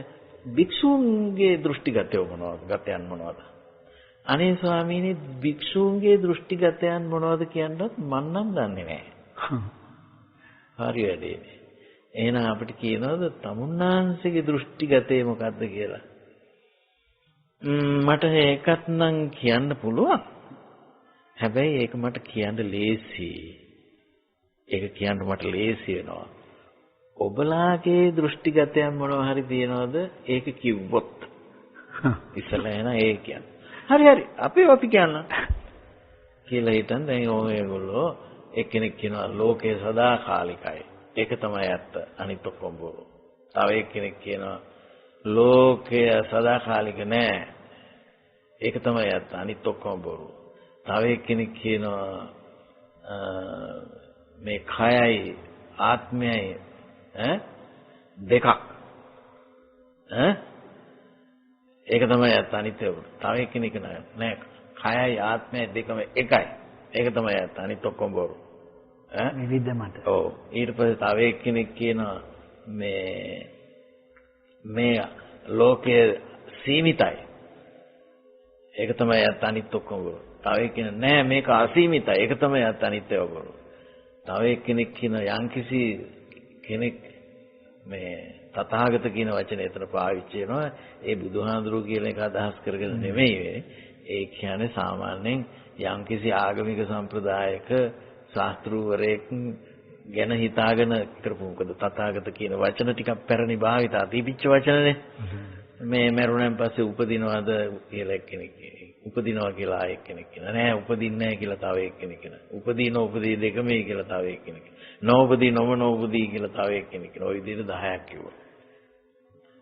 භික්ෂුන්ගේ දෘෂ්ටිගතය මොනවද? ගතයන් මොනවද? අනේ ස්වාමීනි භික්ෂුන්ගේ දෘෂ්ටිගතයන් මොනවද කියන්නත් මම නම් දන්නේ නැහැ. හරි වැඩේ. එහෙනම් අපිට කියනවාද තමුන්නාන්සේගේ දෘෂ්ටිගතේ මොකද්ද කියලා? මට ඒකත් නම් කියන්න පුළුවන්. හැබැයි ඒක මට කියන්න ලේසි. ඒක කියන්න මට ලේසි වෙනවා. ඔබලාගේ දෘෂ්ටිගතයන් මොනවා හරි තියනවද? ඒක කිව්වොත්. ඉස්සලා එන ඒ කියන්නේ. හරි අපි කියන්න. කියලා හිතන් දැන් ඔයගොල්ලෝ එක්කෙනෙක් කියනවා ලෝකේ සදාකාලිකයි. ඒක තමයි ඇත්ත. අනිත් ඔක්කොම බොරු. තව එක්කෙනෙක් කියනවා ලෝකය සදාකාලික නෑ. ඒක තමයි ඇත්ත. අනිත් ඔක්කොම බොරු. තව එක්කෙනෙක් කියනවා මේ කයයි ආත්මයයි දෙකක්. ඒක තමයි ඇත්ත. අනිත් ඒවා. තව එක්කෙනෙක් නෑ කයයි ආත්මයයි දෙකම එකයි. ඒක තමයි ඇත්ත. අනිත් ඔක්කොම බොරු. විවිධ මත. ඔව්. ඊට පස්සේ තව එක්කෙනෙක් කියනවා මේ ලෝකය සීමිතයි. ඒක තමයි ඇත්ත. අනිත් ඔක්කොම බොරු. තව එක්කෙනෙක් නෑ මේක අසීමිතයි. ඒක තමයි ඇත්ත. අනිත් ඒවා බොරු. තව එක්කෙනෙක් කියන යම්කිසි කෙනෙක් මේ තථාගත කියන වචනේ එතන පාවිච්චි වෙනවා. ඒ බුදුහාඳුරු කියන එක අදහස් කරගෙන නෙමෙයි. ඒ කියන්නේ සාමාන්‍යයෙන් යම්කිසි ආගමික සම්ප්‍රදායක ශාස්ත්‍රූවරයෙක් ගැන හිතාගෙන කරපු මොකද තථාගත කියන වචන ටිකක් පැරණි භාවිතා තිබිච්ච වචනනේ. මේ මරුණන් පස්සේ උපදිනවද කියලා එක්කෙනෙක් උපදිනවා කියලා ආයෙ කෙනෙක් කියනවා. නෑ උපදින්නේ නැහැ කියලා තව එක්කෙනෙක් කියනවා. උපදී දෙකමයි කියලා තව එක්කෙනෙක්. නෝපදී නොපදී කියලා තව එක්කෙනෙක් කියනවා. ওই විදිහට 10ක් කිව්වා.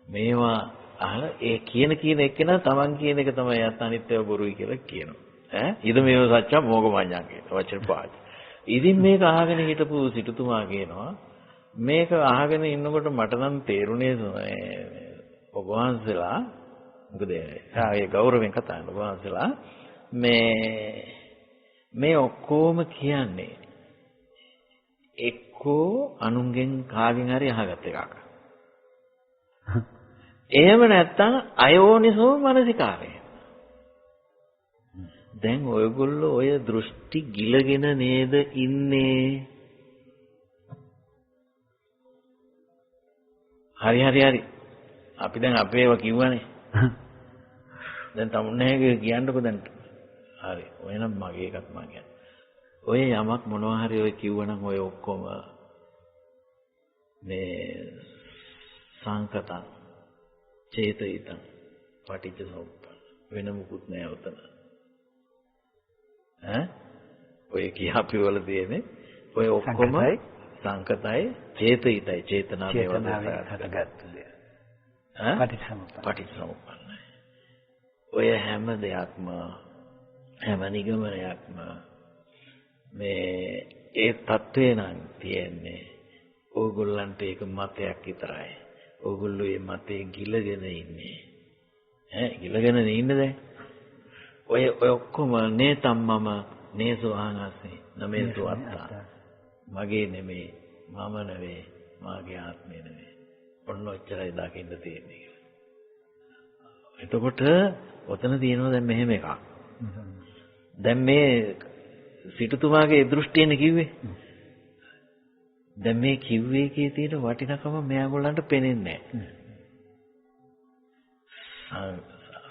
මේවා අහලා ඒ කියන එක්කෙනා Taman කියන එක තමයි යත් අනිත්‍යව බොරුයි කියලා කියනවා. ඉද මේව සත්‍යම් මොගමඤ්ඤං කියන වචන පාඩි. ඉතින් මේක අහගෙන හිටපු සිටුතුමා කියනවා මේක අහගෙන ඉන්නකොට මට නම් තේරුණේ ඔබ වහන්සේලා මොකද ඒ ගෞරවයෙන් කතා කරන ඔබ වහන්සේලා මේ ඔක්කොම කියන්නේ එක්කෝ අනුන්ගෙන් කාගෙන් හරි අහගත් එකක්. එහෙම නැත්නම් අයෝනිසෝ මනසිකාරය. දැන් ඔයගොල්ලෝ ඔය දෘෂ්ටි ගිලගෙන නේද ඉන්නේ? හරි. අපි දැන් අපේව කිව්වනේ. දැන් තමුන්නේගේ කියන්නකො දැන්. හරි. ඔය නම් මගේ එකක් මම කියන්නේ. ඔය යමක් මොනවා හරි ඔය කිව්වනම් ඔය ඔක්කොම මේ සංකතං චේතිතං පටිච්ච සමුප්පාද වෙන මුකුත් නෑ උතන. ඔය කියාපි වල තියෙන්නේ ඔය ඔක්කොම සංකතයි චේතිතයි චේතනාවේ හටගත්තු දේ. පටිච්චසමුප්පන්නයි. ඔය හැම දෙයක්ම හැම නිගමනයක්ම මේ ඒ தත්වේ නම් තියෙන්නේ ඕගොල්ලන්ට ඒක මතයක් විතරයි. ඕගොල්ලෝ මේ මතේ ගිලගෙන ඉන්නේ. ගිලගෙන ඉන්නේ දැන්. ඔය ඔක්කොම නේතම්මම නේසෝහානස්සේ නමේසෝ අත්තා. මගේ නෙමෙයි, මම නෙවෙයි, මාගේ ආත්මය නෙවෙයි. ඔන්න ඔච්චරයි දකින්න තියෙන්නේ. එතකොට ඔතන තියෙනවා දැන් මෙහෙම එකක්. දැන් මේ සිටුතුමාගේ දෘෂ්ටියනේ කිව්වේ. දැන් මේ කිව්වේ එකේ තියෙන වටිනකම මෙයාගොල්ලන්ට පේන්නේ නැහැ.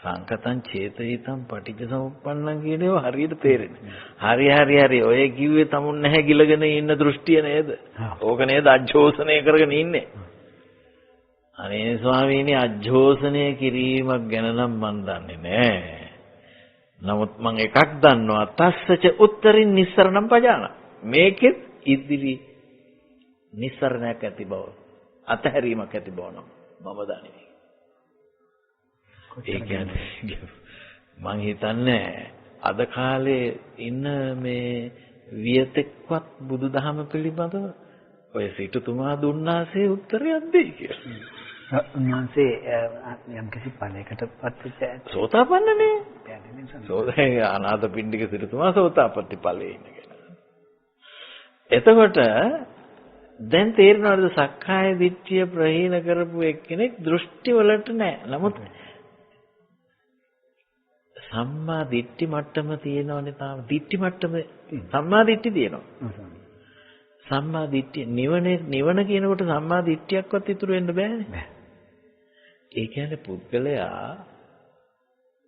සංකතං චේතයිතං පටිච්චසමුප්පන්නං කියන ඒවා හරියට තේරෙන්නේ. හරි ඔය කිව්වේ තමුන් නැහැ ගිලගෙන ඉන්න දෘෂ්ටිය නේද? ඕක නේද අජෝසනය කරගෙන ඉන්නේ. අනේ ස්වාමීනි අජෝසනය කිරීමක් ගැන නම් මන් දන්නේ නැහැ. නමුත් මම එකක් දන්නවා තස්සච උත්තරින් නිස්සරණම් පජාන. මේකෙත් ඉදිරි නිස්සරණයක් ඇති බව අතහැරීමක් ඇති බව නම් මම දන්නේ. ඒ කියන්නේ මං හිතන්නේ අද කාලේ ඉන්න මේ වියතෙක්වත් බුදුදහම පිළිබඳව ඔය සිටුතුමා දුන්නාසේ උත්තරයක් දෙයි කියලා. උන්වහන්සේ යම් කිසි ඵලයකටපත් වෙච්ච සෝතාපන්නනේ. සෝතේ අනාථපිණ්ඩික සිටුතුමා සෝතාපට්ටි ඵලයේ ඉන්න කෙනා. එතකොට දැන් තේරෙනවද සක්කාය දිට්ඨිය ප්‍රහීන කරපු එක්කෙනෙක් දෘෂ්ටි වලට නැහැ. නමුත් සම්මා දිට්ඨි මට්ටම තියෙනවනේ තාම. දිට්ඨි මට්ටම සම්මා දිට්ඨි තියෙනවා. සම්මා දිට්ඨිය නිවන කියනකොට සම්මා දිට්ඨියක්වත් ඉතුරු වෙන්න බෑනේ. ඒ කියන්නේ පුද්ගලයා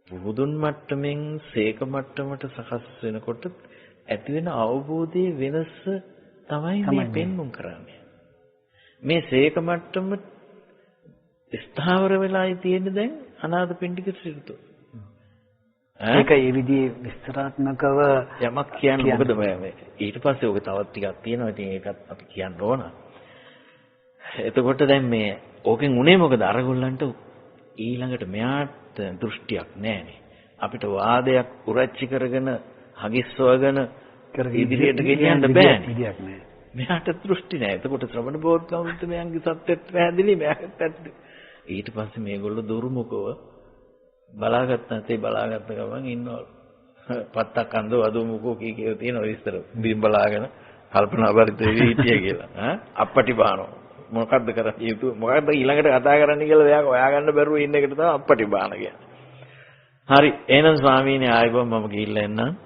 පුදුන් මට්ටමින් සීක මට්ටමට සකස් වෙනකොට ඇති වෙන අවබෝධයේ වෙනස තමයි මේ පෙන්වුම් කරන්නේ. මේ සීක මට්ටම ස්ථාවර වෙලායි තියෙන්නේ දැන් අනාථපිණ්ඩික සිටු. ඒක ඒ විදිහේ විස්තරාත්මකව යමක් කියන්නේ මොකද මේ ඊට පස්සේ ඔක තවත් ටිකක් තියෙනවා. ඉතින් ඒකත් අපි කියන්න ඕන. එතකොට දැන් මේ ඕකෙන් උනේ මොකද? අරගොල්ලන්ට ඊළඟට මෙයාට දෘෂ්ටියක් නැහැනේ. අපිට වාදයක් උරච්චි කරගෙන හගිස්සවගෙන ඉදිරියට ගෙනියන්න බෑනේ. මෙයාට දෘෂ්ටි නැහැ. එතකොට ශ්‍රවණ බෝධිසත්වයන්ගේ සත්‍යත් පැහැදිලි මෙයාට. ඊට පස්සේ මේගොල්ලෝ දුරුමුකව බලාගත්තා බලාගත්ත ගමන් ඉන්නවලු. පත්තක් අඳ වදුමුකෝ කී තියෙන විස්තර. බිම් බලාගෙන කල්පනා බරිත වෙවි හිටිය කියලා. අප්පටි බානවා. මොකද්ද කරන්නේ යුතු මොකද්ද ඊළඟට කතා කරන්න කියලා එයා හොයාගන්න බැරුව ඉන්න එකට තමයි අප්පටි බාන කියන්නේ. හරි එහෙනම් ස්වාමීනි ආයෙත් මම ගිහිල්ලා එන්නම්.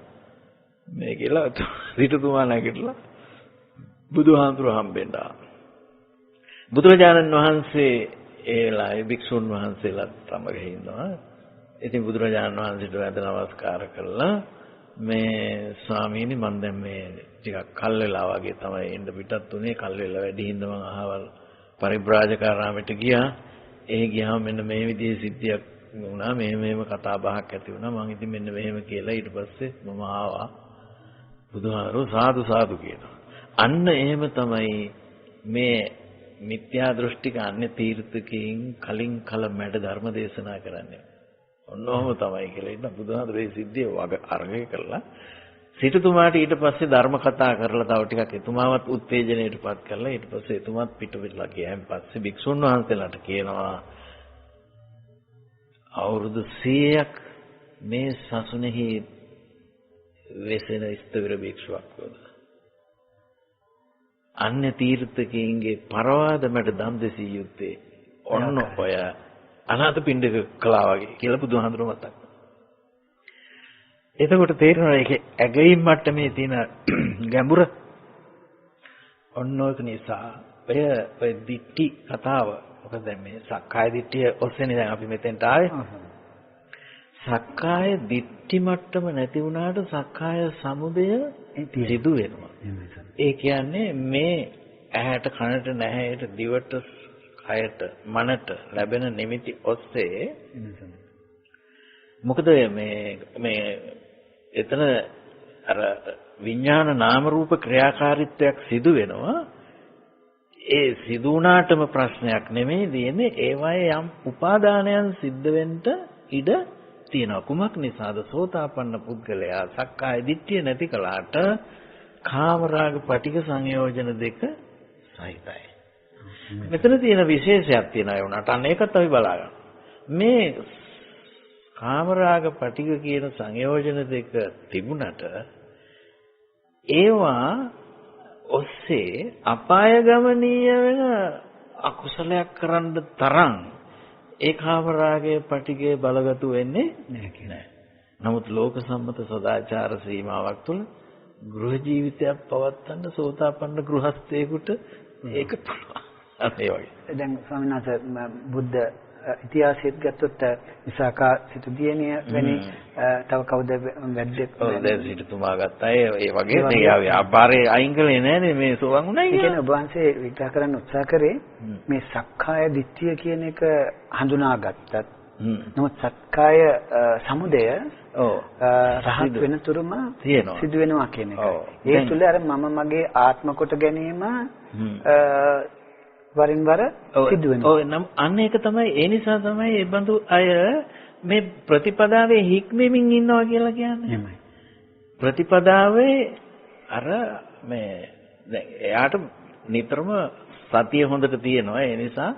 මේ කියලා සිටුතුමා නැගිටලා බුදුහාමුදුරුවෝ හම්බෙන්න ආවා. බුදුරජාණන් වහන්සේ ඒලායි භික්ෂුන් වහන්සේලාත් සමග ඉන්නවා. ඉතින් බුදුරජාණන් වහන්සේට වැඳ නමස්කාර කළා මේ ස්වාමීනි මම දැන් මේ ටිකක් කල් වෙලා වගේ තමයි එන්න පිටත් උනේ. කල් වෙලා වැඩි හින්දා මම අහවල් පරිබ්‍රාජකාරාමයට ගියා. ඒ ගියාම මෙන්න මේ විදිහේ සිද්ධියක් වුණා. මෙහෙම කතා බහක් ඇති වුණා. මම ඉතින් මෙන්න මෙහෙම කියලා ඊට පස්සේ මම ආවා. බුදුහාරෝ සාදු සාදු කියනවා. අන්න එහෙම තමයි මේ මිත්‍යා දෘෂ්ටික අන්‍ය තීර්ථකයන් කලින් කල මැඩ ධර්ම දේශනා කරන්නේ. ඔන්නෝම තමයි කියලා ඉන්න බුදුහාමුදුරේ සිද්ධිය වග අරගෙන කරලා සිටුතුමාට ඊට පස්සේ ධර්ම කතා කරලා තව ටිකක් එතුමාවත් උත්තේජනයටපත් කරලා ඊට පස්සේ එතුමාත් පිටවෙලා ගියාන් පස්සේ භික්ෂුන් වහන්සේලාට කියනවා අවුරුදු 100ක් මේ සසුනේහි වෙසෙන ස්ථවිර භික්ෂුවක් වුණ. අන්‍ය තීර්ථකයන්ගේ පරවාද මැඩ දම් දෙසිය යුත්තේ ඔන්න ඔය අනාථපිණ්ඩික කලා වගේ කියලා බුදුහාමුදුරුවෝ මතක් කරනවා. එතකොට තේරෙනවා ඒකේ ඇගීම් මට්ටමේ තියෙන ගැඹුර. ඔන්න ඔක නිසා ඔය දිට්ඨි කතාව මොකද දැන් මේ සක්කාය දිට්ඨිය ඔස්සේනේ දැන් අපි මෙතෙන්ට ආවේ. සක්කාය දිට්ඨි මට්ටම නැති වුණාට සක්කාය සමුදය සිදු වෙනවා. ඒ කියන්නේ මේ ඇහැට කනට නැහැට දිවට කයට මනට ලැබෙන නිමිති ඔස්සේ මොකද මේ එතන අර විඥාන නාම රූප ක්‍රියාකාරීත්වයක් සිදු වෙනවා. ඒ සිදු වුණාටම ප්‍රශ්නයක් නෙමෙයි තියෙන්නේ ඒවායේ යම් උපාදානයන් සිද්ධ වෙන්න ඉඩ තියෙනවා. කුමක් නිසාද? සෝතාපන්න පුද්ගලයා සක්කාය දිට්ඨිය නැති කලාට කාමරාග පටිඝ සංයෝජන දෙක සහිතයි. මෙතන තියෙන විශේෂයක් තියෙනවා ඒ වුණාට අන්න ඒකත් අපි බලාගන්න. මේ කාමරාග පටිඝ කියන සංයෝජන දෙක තිබුණට ඒවා ඔස්සේ අපායගමනීය වෙන අකුසලයක් කරන්න තරම් ඒ කාමරාගයේ පටිඝය බලගතු වෙන්නේ නැහැ. නමුත් ලෝක සම්මත සදාචාර සීමාවක් තුළ ගෘහ ජීවිතයක් පවත්වන්න සෝතාපන්න ගෘහස්ථයෙකුට ඒක පුළුවන්. ඒ වගේ. දැන් ස්වාමීන් වහන්සේ බුද්ධ ඉතිහාසයත් ගත්තොත් විසාකා සිටු දියණිය වැනි තව කවුද වැඩක් දැන් සිටුතුමා ගත්තා ඒ වගේ මේ ව්‍යාපාරේ අයින් කළේ නෑනේ මේ සෝවන් උනායි කියන්නේ. ඒ කියන්නේ ඔබ වහන්සේ විග්‍රහ කරන්න උත්සාහ කරේ මේ සක්කාය දිට්ඨිය කියන එක හඳුනාගත්තත් නමුත් සක්කාය සමුදය රහත් වෙනතුරුම සිදු වෙනවා කියන එක. ඒ තුල අර මම මගේ ආත්ම කොට ගැනීම වරින් වර සිදු වෙනවා. ඔව් නම් අන්න ඒක තමයි ඒ නිසා තමයි මේ බඳු අය මේ ප්‍රතිපදාවේ හික්මෙමින් ඉන්නවා කියලා කියන්නේ. එහෙමයි. ප්‍රතිපදාවේ අර මේ දැන් එයාට නිතරම සතිය හොඳට තියෙනවා. ඒ නිසා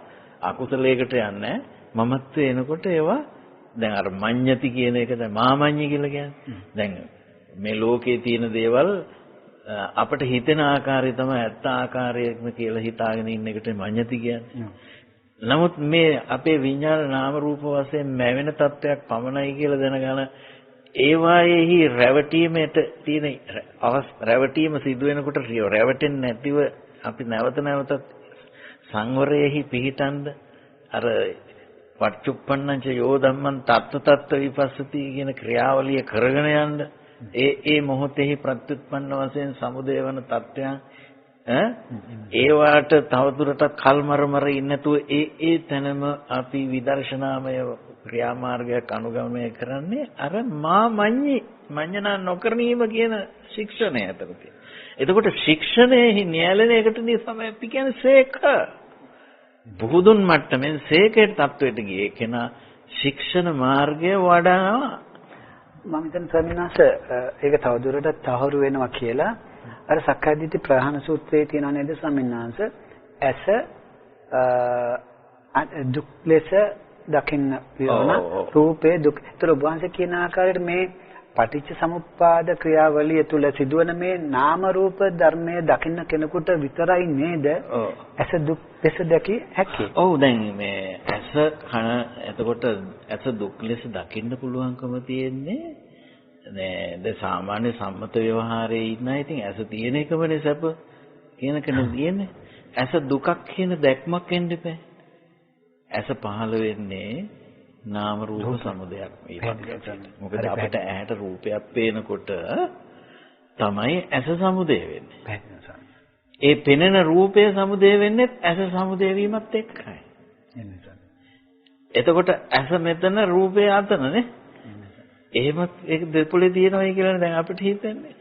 අකුසලයකට යන්නේ මමත්වයේ එනකොට ඒවා දැන් අර මඤ්ඤති කියන එක දැන් මාමඤ්ඤි කියලා කියන්නේ. දැන් මේ ලෝකේ තියෙන දේවල් අපිට හිතෙන ආකාරය තමයි ඇත්ත ආකාරයක්ම කියලා හිතාගෙන ඉන්න එකට මඤ්ඤති කියන්නේ. නමුත් මේ අපේ විඤ්ඤාණ නාම රූප වශයෙන් මැවෙන තත්වයක් පමණයි කියලා දැනගන ඒවායෙහි රැවටීමට තියෙන රැවටීම සිදු වෙනකොට රැවටෙන්නේ නැතිව අපි නැවත නැවතත් සංවරයෙහි පිහිටන්ද අර පච්චුප්පන්නංච යෝ ධම්මං තත්ත විපස්සති කියන ක්‍රියාවලිය කරගෙන යන්න ඒ මොහොතෙහි ප්‍රත්‍යুৎපන්න වශයෙන් සමුදය වන තත්ත්වයන් ඒවාට තවදුරටත් කල්මරමර ඉන්නතුව ඒ තැනම අපි විදර්ශනාමය ක්‍රියාමාර්ගයක් අනුගමනය කරන්නේ අර මඤ්ඤණා නොකරණීම කියන ශික්ෂණය ඇතුළත. එතකොට ශික්ෂණයෙහි න්‍යායලන එකට තමයි අපි කියන්නේ සේක. බුදුන් මට්ටමින් සේකේට තත්වයට ගියේ කෙනා ශික්ෂණ මාර්ගය වඩනවා. මම හිතන ස්වාමීනාස ඒක තවදුරටත් තහවුරු වෙනවා කියලා අර සක්කායදිට්ඨි ප්‍රහාණ සූත්‍රයේ තියෙනවා නේද ස්වාමීනාස ඇස දුක් ලෙස දකින්න පියවන රූපේ දුක්. ඒතර ඔබ වහන්සේ කියන ආකාරයට මේ පටිච්ච සමුප්පාද ක්‍රියාවලිය තුල සිදුවන මේ නාම රූප ධර්මයේ දකින්න කෙනෙකුට විතරයි නේද ඇස දුක් ලෙස දැකිය හැකි. ඔව් දැන් මේ ඇස කන එතකොට ඇස දුක් ලෙස දකින්න පුළුවන්කම තියෙන්නේ නේ සාමාන්‍ය සම්මත ව්‍යවහාරයේ ඉන්න අය ඉතින් ඇස තියෙන එකමනේ සැප කියන කෙනෙක් තියෙන්නේ. ඇස දුකක් කියන දැක්මක් එන්න එපා. ඇස පහළ වෙන්නේ නාම රූප සමුදයක් මේවත්. මොකද අපිට ඇහැට රූපයක් පේනකොට තමයි ඇස සමුදය වෙන්නේ. ඒ පෙනෙන රූපය සමුදය වෙන්නේ ඇස සමුදය වීමත් එක්කයි. එතකොට ඇස මෙතන රූපය අතනනේ. එහෙමත් ඒක දෙපොලේ තියෙනවයි කියලා දැන් අපිට හිතෙන්නේ.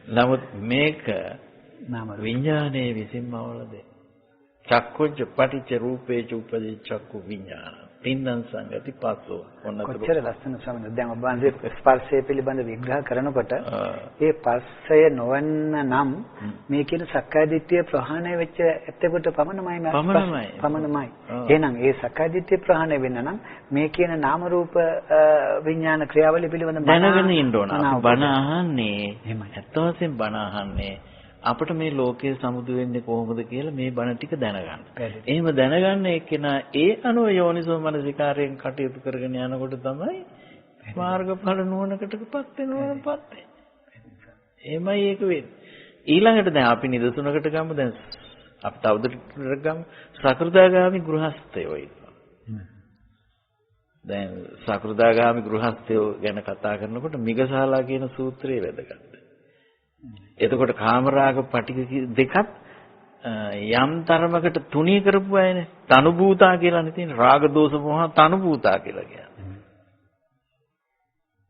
නමුත් මේක විඥානයේ විසින්ම අවලද. චක්කුච්ච පටිච්ච රූපේච උපදී චක්කු විඥාන. පින්දං සංගති පස්සෝ. කොච්චර ලස්සන සමන. දැන් ඔබ වහන්සේ ස්පර්ශය පිළිබඳ විග්‍රහ කරනකොට ඒ ස්පර්ශය නොවන්න නම් මේ කියන සක්කාය දිට්ඨිය ප්‍රහාණය වෙච්ච ඇත්තකට පමණමයි. එහෙනම් ඒ සක්කාය දිට්ඨිය ප්‍රහාණය වෙන්න නම් මේ කියන නාම රූප විඥාන ක්‍රියාවලිය පිළිබඳ දැනගෙන ඉන්න ඕන. බණ අහන්නේ ඇත්ත වශයෙන් බණ අහන්නේ අපිට මේ ලෝකයේ සමුදු වෙන්නේ කොහොමද කියලා මේ බණ ටික දැනගන්න. එහෙම දැනගන්න එක්කෙනා ඒ අනුව යෝනිසෝ මනසිකාරයෙන් කටයුතු කරගෙන යනකොට තමයි මාර්ගඵල නුවණකටපත් වෙනවපත්. එහෙමයි ඒක වෙන්නේ. ඊළඟට දැන් අපි නිදසුනකට ගමු දැන් අපි තවදුරටත් ගමු සකෘදාගාමි ගෘහස්තයෝ ඉන්නවා. දැන් සකෘදාගාමි ගෘහස්තයෝ ගැන කතා කරනකොට මිගසාලා කියන සූත්‍රය වැදගත්. එතකොට කාමරාග පටික දෙකත් යම් තරමකට තුනී කරපු අයනේ. තනුභූතා කියලානේ තියෙන්නේ. රාග දෝෂ මොහ තනුභූතා කියලා කියන්නේ.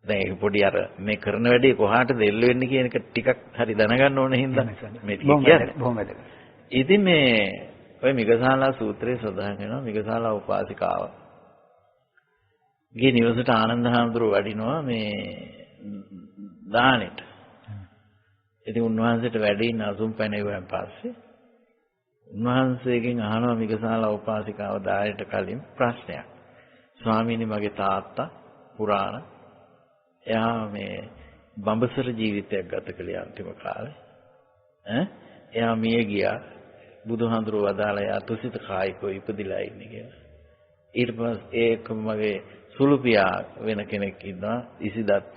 දැන් ඒක පොඩි අර මේ කරන වැඩේ කොහාටද එල්ල වෙන්නේ කියන එක ටිකක් හරි දැනගන්න ඕනේ හින්දා මේ කියන්නේ. බොහොම වැදගත්. ඉතින් මේ ඔය මිගසාලා සූත්‍රයේ සඳහන් වෙනවා මිගසාලා උපාසිකාව. ගේ නිවසට ආනන්ද හාමුදුරුවෝ වඩිනවා මේ දානෙට. ඉතින් උන්වහන්සේට වැඩි ඉන්න අසුම් පැනෙවුවන් පස්සේ උන්වහන්සේගෙන් අහනවා මිගසාලා උපාසිකාව දායට කලින් ප්‍රශ්නයක්. ස්වාමීනි මගේ තාත්තා පුරාණ එයා මේ බඹසර ජීවිතයක් ගත කළේ අන්තිම කාලේ. එයා මිය ගියා. බුදුහාඳුරෝ වදාලා එයා තුසිත කායිකව ඉපදිලා ඉන්නේ කියලා. ඊට පස්සේ ඒකම මගේ සුළු පියා වෙන කෙනෙක් ඉන්නවා ඉසිදත්ත.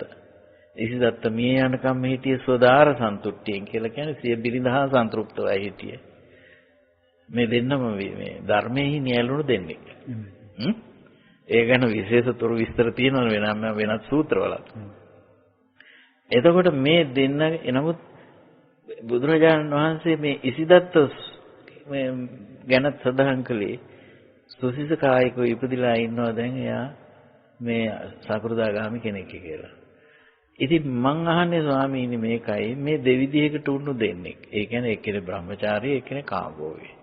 ඉසිදත්ත මිය යනකම් හිටියේ සෝදාර සන්තුට්ටියෙන් කියලා කියන්නේ සිය බිරිඳ හා සන්තුෂ්ටවයි හිටියේ. මේ දෙන්නම මේ ධර්මයේ නියැලුණු දෙන්නේ. ඒ ගැන විශේෂතර විස්තර තියෙනවා වෙනත් සූත්‍රවල. එතකොට මේ දෙන්න එනමුත් බුදුරජාණන් වහන්සේ මේ ඉසිදත්ත මේ ගැන සඳහන් කළේ සුසිස කායිකව ඉපදිලා ඉන්නවා දැන් එයා මේ සකෘදාගාමි කෙනෙක් කියලා. ඉතින් මං අහන්නේ ස්වාමීනි මේකයි මේ දෙවිදිහකට උණු දෙන්නේ. ඒ කියන්නේ එක්කෙනෙක් බ්‍රහ්මචාරී එක්කෙනෙක් කාමභෝගී.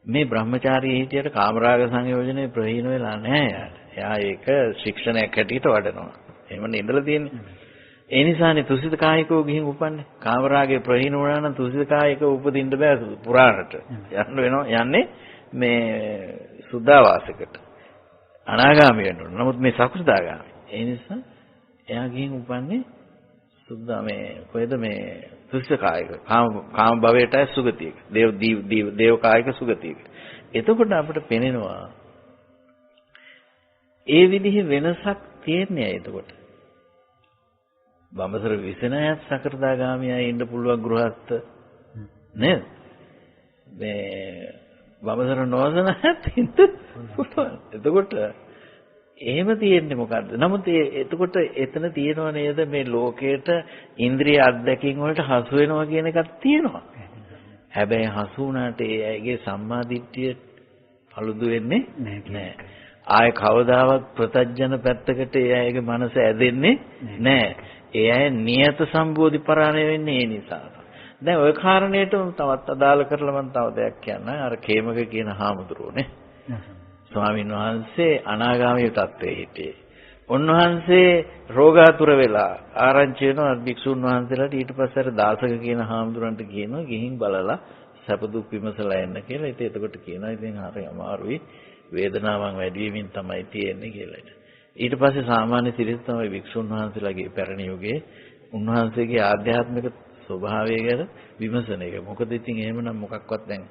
මේ බ්‍රහ්මචාරී හිටියට කාමරාග සංයෝජනේ ප්‍රහීන වෙලා නැහැ යාට. එයා ඒක ශික්ෂණයක් හැටියට වඩනවා. එහෙමනේ ඉඳලා තියෙන්නේ. ඒ නිසානේ තුසිත කායිකව ගිහින් උපන්නේ. කාමරාගේ ප්‍රහීන වුණා නම් තුසිත කායිකව උපදින්න බෑ පුරාණට. යන්න වෙනවා යන්නේ මේ සුද්ධාවාසයකට. අනාගාමී වෙන්න ඕන. නමුත් මේ සකෘදාගාමී. ඒ නිසා එයා ගිහින් උපන්නේ සුද්ධා මේ කොහෙද මේ තුසිත කායික කාම භවයටයි සුගතියක. දේව කායික සුගතියක. එතකොට අපිට පේනවා ඒ විදිහේ වෙනසක් තියෙන්නේ එතකොට. බඹසර විසනයත් සකෘදාගාමියයි ඉන්න පුළුවන් ගෘහස්ත නේද? මේ බඹසර නොවසනයත් ඉන්න පුළුවන්. එතකොට එහෙම තියෙන්නේ මොකද්ද? නමුත් එතකොට එතන තියෙනව නේද මේ ලෝකේට ඉන්ද්‍රිය අත්දැකීම් වලට හසු වෙනවා කියන එකක් තියෙනවා. හැබැයි හසු වුණාට ඒ අයගේ සම්මාදිට්ඨිය පළුදු වෙන්නේ නැහැ. ආය කවදාවත් ප්‍රතඥ පැත්තකට ඒ අයගේ මනස ඇදෙන්නේ නැහැ. ඒ අය නියත සම්බෝධි පරාණය වෙන්නේ ඒ නිසා. දැන් ওই කාරණේට තවත් අදාළ කරලා මම තව දෙයක් කියන්න. අර කේමක කියන හාමුදුරුවෝනේ. ස්වාමීන් වහන්සේ අනාගාමී තත්ත්වයේ හිටියේ. උන්වහන්සේ රෝගාතුර වෙලා ආරංචි වෙනවා භික්ෂුන් වහන්සේලාට. ඊට පස්සේ අර දාසක කියන හාමුදුරන්ට කියනවා ගිහින් බලලා සැප දුක් විමසලා එන්න කියලා. ඉතින් එතකොට කියනවා ඉතින් හරි අමාරුයි වේදනාවන් වැඩි වෙමින් තමයි තියෙන්නේ කියලා. ඊට පස්සේ සාමාන්‍ය සිරිත තමයි භික්ෂුන් වහන්සේලාගේ පැරණි යුගයේ උන්වහන්සේගේ ආධ්‍යාත්මික ස්වභාවය ගැන විමසන එක. මොකද ඉතින් එහෙමනම් මොකක්වත් දැන්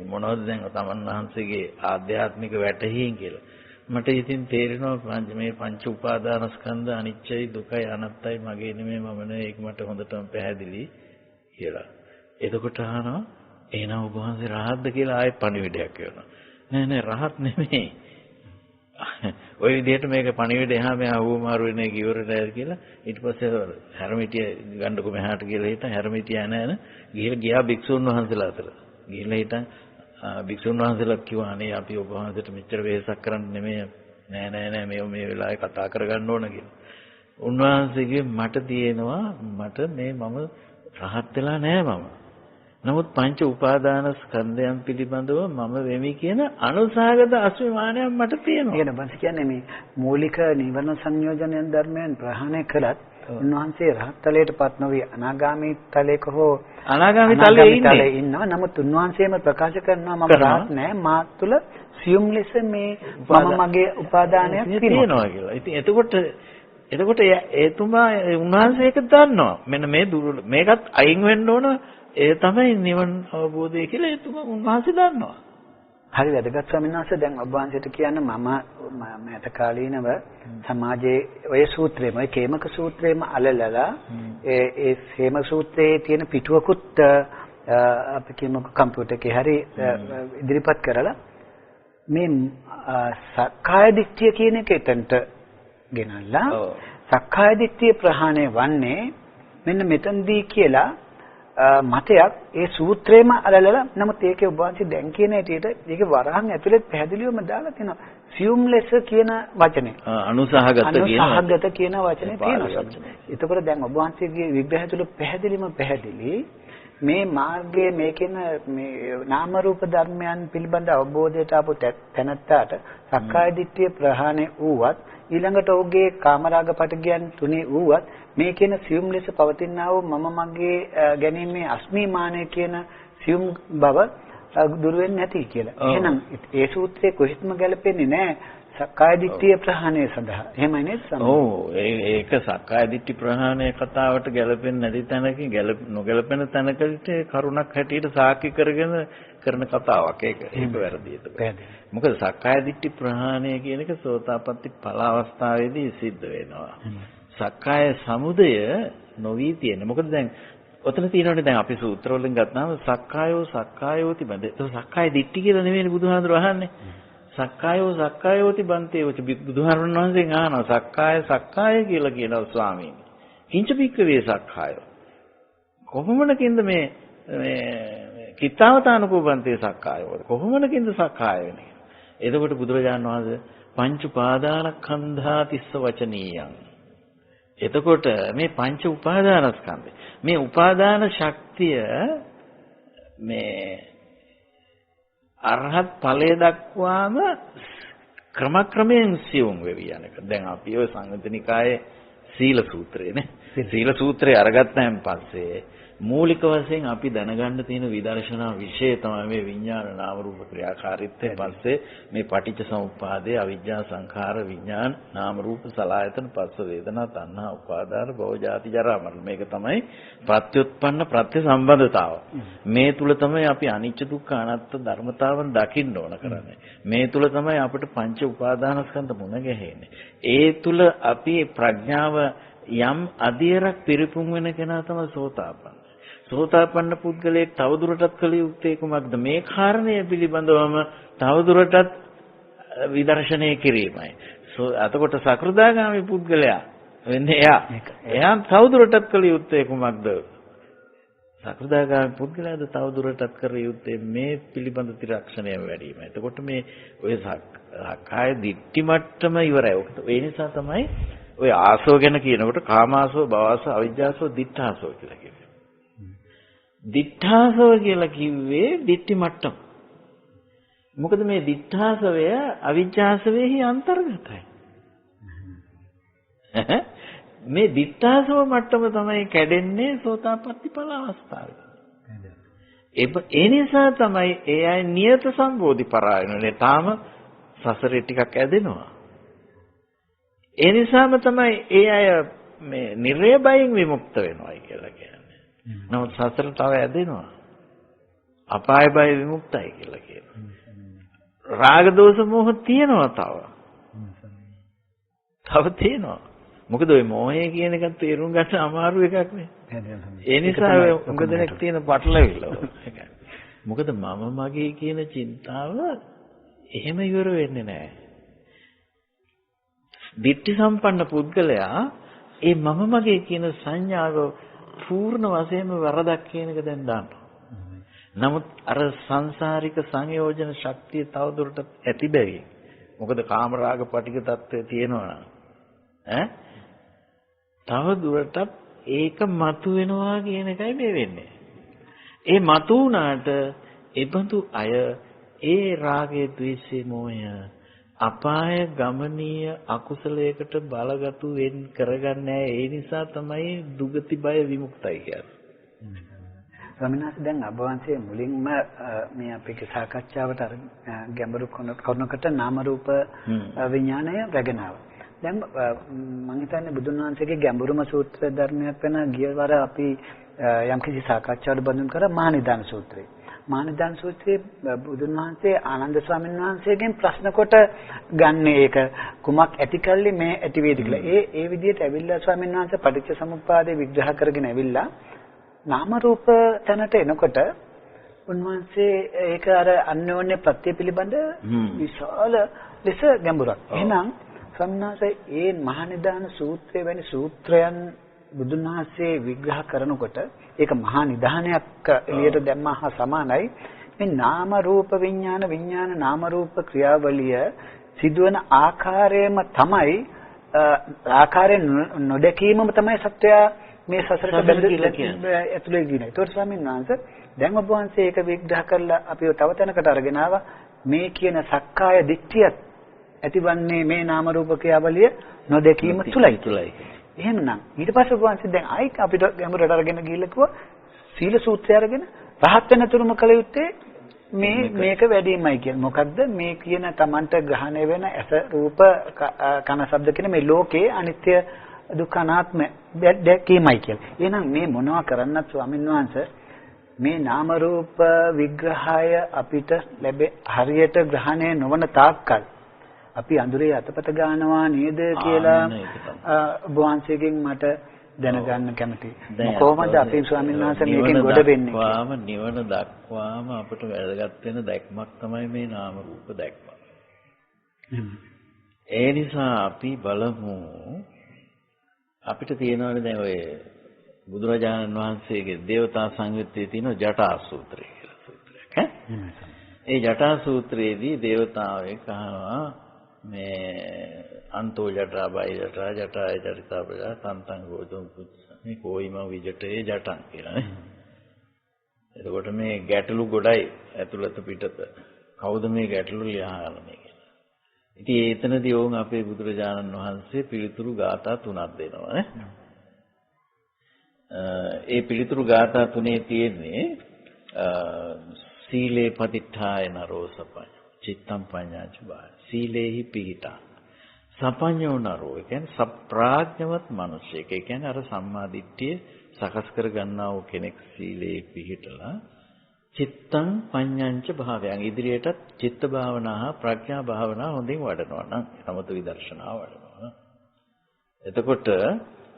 මොනවද දැන් තමන් වහන්සේගේ ආධ්‍යාත්මික වැටහීම් කියලා. මට ඉතින් තේරෙනවා මේ පංච උපාදානස්කන්ධ අනිච්චයි දුකයි අනත්තයි මගේ නෙමෙයි මම නෙවෙයි ඒක මට හොඳටම පැහැදිලි කියලා. එතකොට අහනවා එහෙනම් ඔබ වහන්සේ රහත්ද කියලා ආයෙත් පණිවිඩයක් කරනවා. නෑ රහත් නෙමෙයි. ඔය විදිහට මේක පණිවිඩ එහා මෙහා වුමාරු වෙන එක ඉවර නැහැ කියලා ඊට පස්සේ හැරමිටිය ගන්නකො මෙහාට කියලා හිටන් හැරමිටිය යන ගියා භික්ෂුන් වහන්සේලා අතර. ගිහිල්ලා හිටන් භික්ෂුන් වහන්සේලා කිව්වා අනේ අපි ඔබ වහන්සේට මෙච්චර වෙහෙසක් කරන්න නෙමෙයි නෑ මේ වෙලාවේ කතා කරගන්න ඕන කියලා. උන්වහන්සේගේ මට තියෙනවා මට මම රහත් වෙලා නෑ මම. නමුත් පංච උපාදාන ස්කන්ධයන් පිළිබඳව මම වෙමි කියන අනුසාගත අස්මිමානයක් මට තියෙනවා. කියන බස් කියන්නේ මේ මූලික නිවන සංයෝජනයන් ධර්මයන් ප්‍රහාණය කළත් උන්වහන්සේ රහත් තලයටපත් නොවි අනාගාමී තලයක හෝ අනාගාමී තලයේ ඉන්නවා. නමුත් උන්වහන්සේම ප්‍රකාශ කරනවා මම රහත් නෑ මා තුළ සියුම් ලෙස මේ මම මගේ උපාදානයක් තියෙනවා කියලා. ඉතින් එතකොට එතුමා උන්වහන්සේ ඒක දන්නවා. මෙන්න මේකත් අයින් වෙන්න ඕන. ඒ තමයි නිවන අවබෝධය කියලා එතුමා උන්වහන්සේ දන්නවා. හරි වැදගත් ස්වාමීන් වහන්සේ දැන් ඔබ වහන්සේට කියන්න මම මෑත කාලීනව සමාජයේ ඔය සූත්‍රෙම ඔය කේමක සූත්‍රෙම අලලලා ඒ සේම සූත්‍රයේ තියෙන පිටුවකුත් අපි කියමුකෝ කම්පියුටර් එකේ හරි ඉදිරිපත් කරලා මේ සක්කාය දිට්ඨිය කියන එක එතනට ගෙනල්ලා සක්කාය දිට්ඨිය ප්‍රහාණය වන්නේ මෙන්න මෙතනදී කියලා මතයක් ඒ සූත්‍රේම අලලලා නමුත් ඒකේ ඔබ වහන්සේ දැන් කියන හැටියට ඒකේ වරහන් ඇතුලේ පැහැදිලිවම දාලා තියෙනවා සියුම් ලෙස කියන වචනේ අනුසහගත කියන වචනේ තියෙනවා. එතකොට දැන් ඔබ වහන්සේගේ විග්‍රහය තුළ පැහැදිලි මේ මාර්ගයේ මේකෙන මේ නාම රූප ධර්මයන් පිළිබඳ අවබෝධයට ආපු තැනත්තාට සක්කාය දිට්ඨිය ප්‍රහාණය වූවත් ඊළඟට ඔහුගේ කාමරාග පටගයන් තුනේ වූවත් මේ කියන සියුම් ලෙස පවතිනා වූ මම මගේ ගැනීමේ අස්මිමානය කියන සියුම් බව දුර වෙන්නේ නැති කියලා. එහෙනම් ඒ සූත්‍රයේ කොහෙත්ම ගැලපෙන්නේ නැහැ සක්කාය දිට්ඨිය ප්‍රහාණය සඳහා. එහෙමයි නේද? ඔව් ඒක සක්කාය දිට්ඨි ප්‍රහාණය කතාවට ගැලපෙන්නේ නැති තැනකින් නොගැලපෙන තැනකට කරුණක් හැටියට සාක්ෂි කරගෙන කරන කතාවක්. ඒක වැරදි ඒක. මොකද සක්කාය දිට්ඨි ප්‍රහාණය කියන එක සෝතාපට්ටි ඵල අවස්ථාවේදී සිද්ධ වෙනවා. සක්කාය සමුදය නොවි තියෙන. මොකද දැන් ඔතන තියෙනවනේ දැන් අපි සූත්‍ර වලින් ගත්තාම සක්කායෝති බන්තේ. ඒක සක්කාය දිට්ඨි කියලා නෙමෙයි බුදුහාඳුර අහන්නේ. සක්කායෝති බන්තේ. බුදුහාරුන් වහන්සේගෙන් අහනවා සක්කාය කියලා කියනවා ස්වාමීනි. කිංච පික්කවේ සක්කාය. කොහොමනකින්ද මේ කිත්තාවතානකෝ බන්තේ සක්කාය. කොහොමනකින්ද සක්කාය වෙන්නේ? එතකොට බුදුරජාණන් වහන්සේ පංච උපාදානස්කන්ධා තිස්ස වචනීයං. එතකොට මේ පංච උපාදානස්කන්ධය මේ උපාදාන ශක්තිය මේ අරහත් ඵලයේ දක්වාම ක්‍රමක්‍රමයෙන් සියුම් වෙවි යන එක. දැන් අපි ඔය සංයුතනිකායේ සීල සූත්‍රයනේ. සීල සූත්‍රය අරගත්තාන් පස්සේ මූලික වශයෙන් අපි දැනගන්න තියෙන විදර්ශනා විෂය තමයි මේ විඥාන නාම රූප ක්‍රියාකාරීත්වයෙන් පස්සේ මේ පටිච්ච සමුප්පාදේ අවිජ්ජා සංඛාර විඥාන නාම රූප සලආයතන පස්ස වේදනා තණ්හා උපාදාන භව ජාති ජරා මරණ මේක තමයි ප්‍රත්‍යুৎপন্ন ප්‍රත්‍ය සම්බන්ධතාව. මේ තුල තමයි අපි අනිච්ච දුක්ඛ අනාත්ම ධර්මතාවන් දකින්න ඕන කරන්නේ. මේ තුල තමයි අපිට පංච උපාදානස්කන්ධ මුණ ගැහෙන්නේ. ඒ තුල අපි ප්‍රඥාව යම් අධියරක් පිරිපුන් වෙන කෙනා තමයි සෝතාපන්න. සෝතාපන්න පුද්ගලයෙක් තවදුරටත් කළ යුත්තේ කුමක්ද? මේ කාරණය පිළිබඳවම තවදුරටත් විදර්ශනය කිරීමයි. එතකොට සකෘදාගාමි පුද්ගලයා වෙන්නේ එයා තවදුරටත් කළ යුත්තේ කුමක්ද? සකෘදාගාමි පුද්ගලයාද තවදුරටත් කළ යුත්තේ මේ පිළිබඳ ත්‍රිලක්ෂණය වැඩිමයි. එතකොට මේ ඔය සක්කාය දිට්ඨි මට්ටම ඉවරයි. ඒ නිසා තමයි ඔය ආසෝ ගැන කියනකොට කාමාසෝ භවසෝ අවිජ්ජාසෝ දිඨාසෝ කියලා කියනවා. දිඨාසව කියලා කිව්වේ දිට්ඨි මට්ටම. මොකද මේ දිඨාසවය අවිජ්ජාසවෙහි අන්තර්ගතයි. මේ දිඨාසව මට්ටම තමයි කැඩෙන්නේ සෝතාපට්ටි ඵල අවස්ථාවේ. ඒ නිසා තමයි ඒ අය නියත සම්බෝධි පරායනනේ තාම සසරේ ටිකක් ඇදෙනවා. ඒ නිසාම තමයි ඒ අය මේ නිරය බයෙන් විමුක්ත වෙනවා කියලා කියන්නේ. නමුත් සසර තව ඇදෙනවා. අපාය බය විමුක්තයි කියලා කියනවා. රාග දෝෂ මොහ තියෙනවා තව තියෙනවා. මොකද ওই මොහය කියන එක තේරුම් ගන්න අමාරු එකක් නේ. ඒ නිසා උඟ දෙනෙක් තියෙන පටලවිල්ල. මොකද මම මගේ කියන චින්තාව එහෙම ඉවර වෙන්නේ නැහැ. දිට්ඨි සම්පන්න පුද්ගලයා ඒ මම මගේ කියන සංඥාව පූර්ණ වශයෙන්ම වරදක් කියන එක දැන් දානවා. නමුත් අර සංසාරික සංයෝජන ශක්තිය තවදුරටත් ඇති බැරි. මොකද කාමරාග පටික තත්ත්වය තියෙනවා ඈ තවදුරටත් ඒක මතු වෙනවා කියන එකයි මේ වෙන්නේ. ඒ මතු වුණාට ඒබඳු අය ඒ රාගයේ ද්වේෂයේ මෝහය අපාය ගමනීය අකුසලයකට බලගතු වෙන් කරගන්නේ. ඒ නිසා තමයි දුගති බය විමුක්තයි කියන්නේ. ස්වාමීන් වහන්සේ දැන් ඔබ වහන්සේ මුලින්ම මේ අපේ සාකච්ඡාවට ගැඹුරු කරනකොට නාම රූප විඥානය රැගෙන ආවා. දැන් මම හිතන්නේ බුදුන් වහන්සේගේ ගැඹුරුම සූත්‍ර ධර්මයක් වෙන ගියවර අපි යම්කිසි සාකච්ඡාවකට බඳුන් කරා මහානිදාන සූත්‍රය. මහානිදාන සූත්‍රයේ බුදුන් වහන්සේ ආනන්ද ස්වාමීන් වහන්සේගෙන් ප්‍රශ්න කොට ගන්න ඒක කුමක් ඇතිකල්ලි මේ ඇති වේද කියලා. ඒ විදිහට ඇවිල්ලා ස්වාමීන් වහන්සේ පටිච්ච සමුප්පාදේ විග්‍රහ කරගෙන ඇවිල්ලා නාම රූප තැනට එනකොට උන්වහන්සේ ඒක අර අන්‍යෝන්‍ය ප්‍රත්‍ය පිළිබඳ විශාල ලෙස ගැඹුරක්. එහෙනම් ස්වාමීන් වහන්සේ ඒ මහානිදාන සූත්‍රය වැනි සූත්‍රයන් බුදුන් වහන්සේ විග්‍රහ කරනකොට ඒක මහා නිධානයක් එළියට දැම්මා හා සමානයි. මේ නාම රූප විඥාන විඥාන නාම රූප ක්‍රියාවලිය සිදුවන ආකාරයම තමයි ආකාරයෙන් නොදැකීමම තමයි සත්‍යය මේ සසරට බැඳලා ඇතුලේ දින. ඒතකොට ස්වාමීන් වහන්සේ දැන් ඔබ වහන්සේ ඒක විග්‍රහ කරලා අපිව තව තැනකට අරගෙන ආවා. මේ කියන සක්කාය දිට්ඨියත් ඇතිවන්නේ මේ නාම රූප ක්‍රියාවලිය නොදැකීම තුලයි. එහෙමනම් ඊට පස්සේ ඔබ වහන්සේ දැන් ආයි අපිට ගැඹුරට අරගෙන ගිහිල්ලා කිව්වා සීල සූත්‍රය අරගෙන රහත් වෙන තුරුම කළ යුත්තේ මේක වැඩිමයි කියන්නේ. මොකද්ද මේ කියන Tamanට ග්‍රහණය වෙන ඇස රූප කන ශබ්ද කියන මේ ලෝකේ අනිත්‍ය දුක්ඛ අනාත්ම දැකීමයි කියලා. එහෙනම් මේ මොනවා කරන්නත් ස්වාමීන් වහන්සේ මේ නාම රූප විග්‍රහය අපිට හරියට ග්‍රහණය නොවන තාක්කල් අපි අඳුරේ අතපත ගන්නවා නේද කියලා ඔබ වහන්සේගෙන් මට දැනගන්න කැමතියි. කොහොමද අපේ ස්වාමීන් වහන්සේ මේකෙන් ගොඩ වෙන්නේ? නිවන දක්වාම අපට වැදගත් වෙන දැක්මක් තමයි මේ නාම රූප දැක්ම. ඒ නිසා අපි බලමු අපිට තියෙනවනේ දැන් ඔය බුදුරජාණන් වහන්සේගේ දේවතා සංයුත්තේ තියෙන ජටා සූත්‍රය කියලා සූත්‍රයක් ඒ ජටා සූත්‍රයේදී දේවතාවෙක් අහනවා මේ අන්තෝ ජටා බයි ජටා ජටාය ජටිතා බලා තන්තං ගෝතම් පුච්චනේ කොයිම විජටේ ජටං කියලා නේ. එතකොට මේ ගැටලු ගොඩයි ඇතුළත පිටත. කවුද මේ ගැටලු ලියහන්නේ කියලා. ඉතින් එතනදී ඕන් අපේ බුදුරජාණන් වහන්සේ පිළිතුරු ගාථා 3ක් දෙනවා නේ. ඒ පිළිතුරු ගාථා 3 තියෙන්නේ සීලේ පතිඨාය නරෝ සපඤ්ඤ චිත්තම් පඤ්ඤාච බාය සීලේහි පිහිටා සපඤ්ඤෝ නරෝ ඒ කියන්නේ සප්‍රාඥවත් මිනිසෙක්. ඒ කියන්නේ අර සම්මාදිට්ඨිය සකස් කර ගන්නා වූ කෙනෙක් සීලේ පිහිටලා චිත්තං පඤ්ඤංච භාවයන් ඉදිරියටත් චිත්ත භාවනා හා ප්‍රඥා භාවනා හොඳින් වඩනවා නම් සමත විදර්ශනා වඩනවා. එතකොට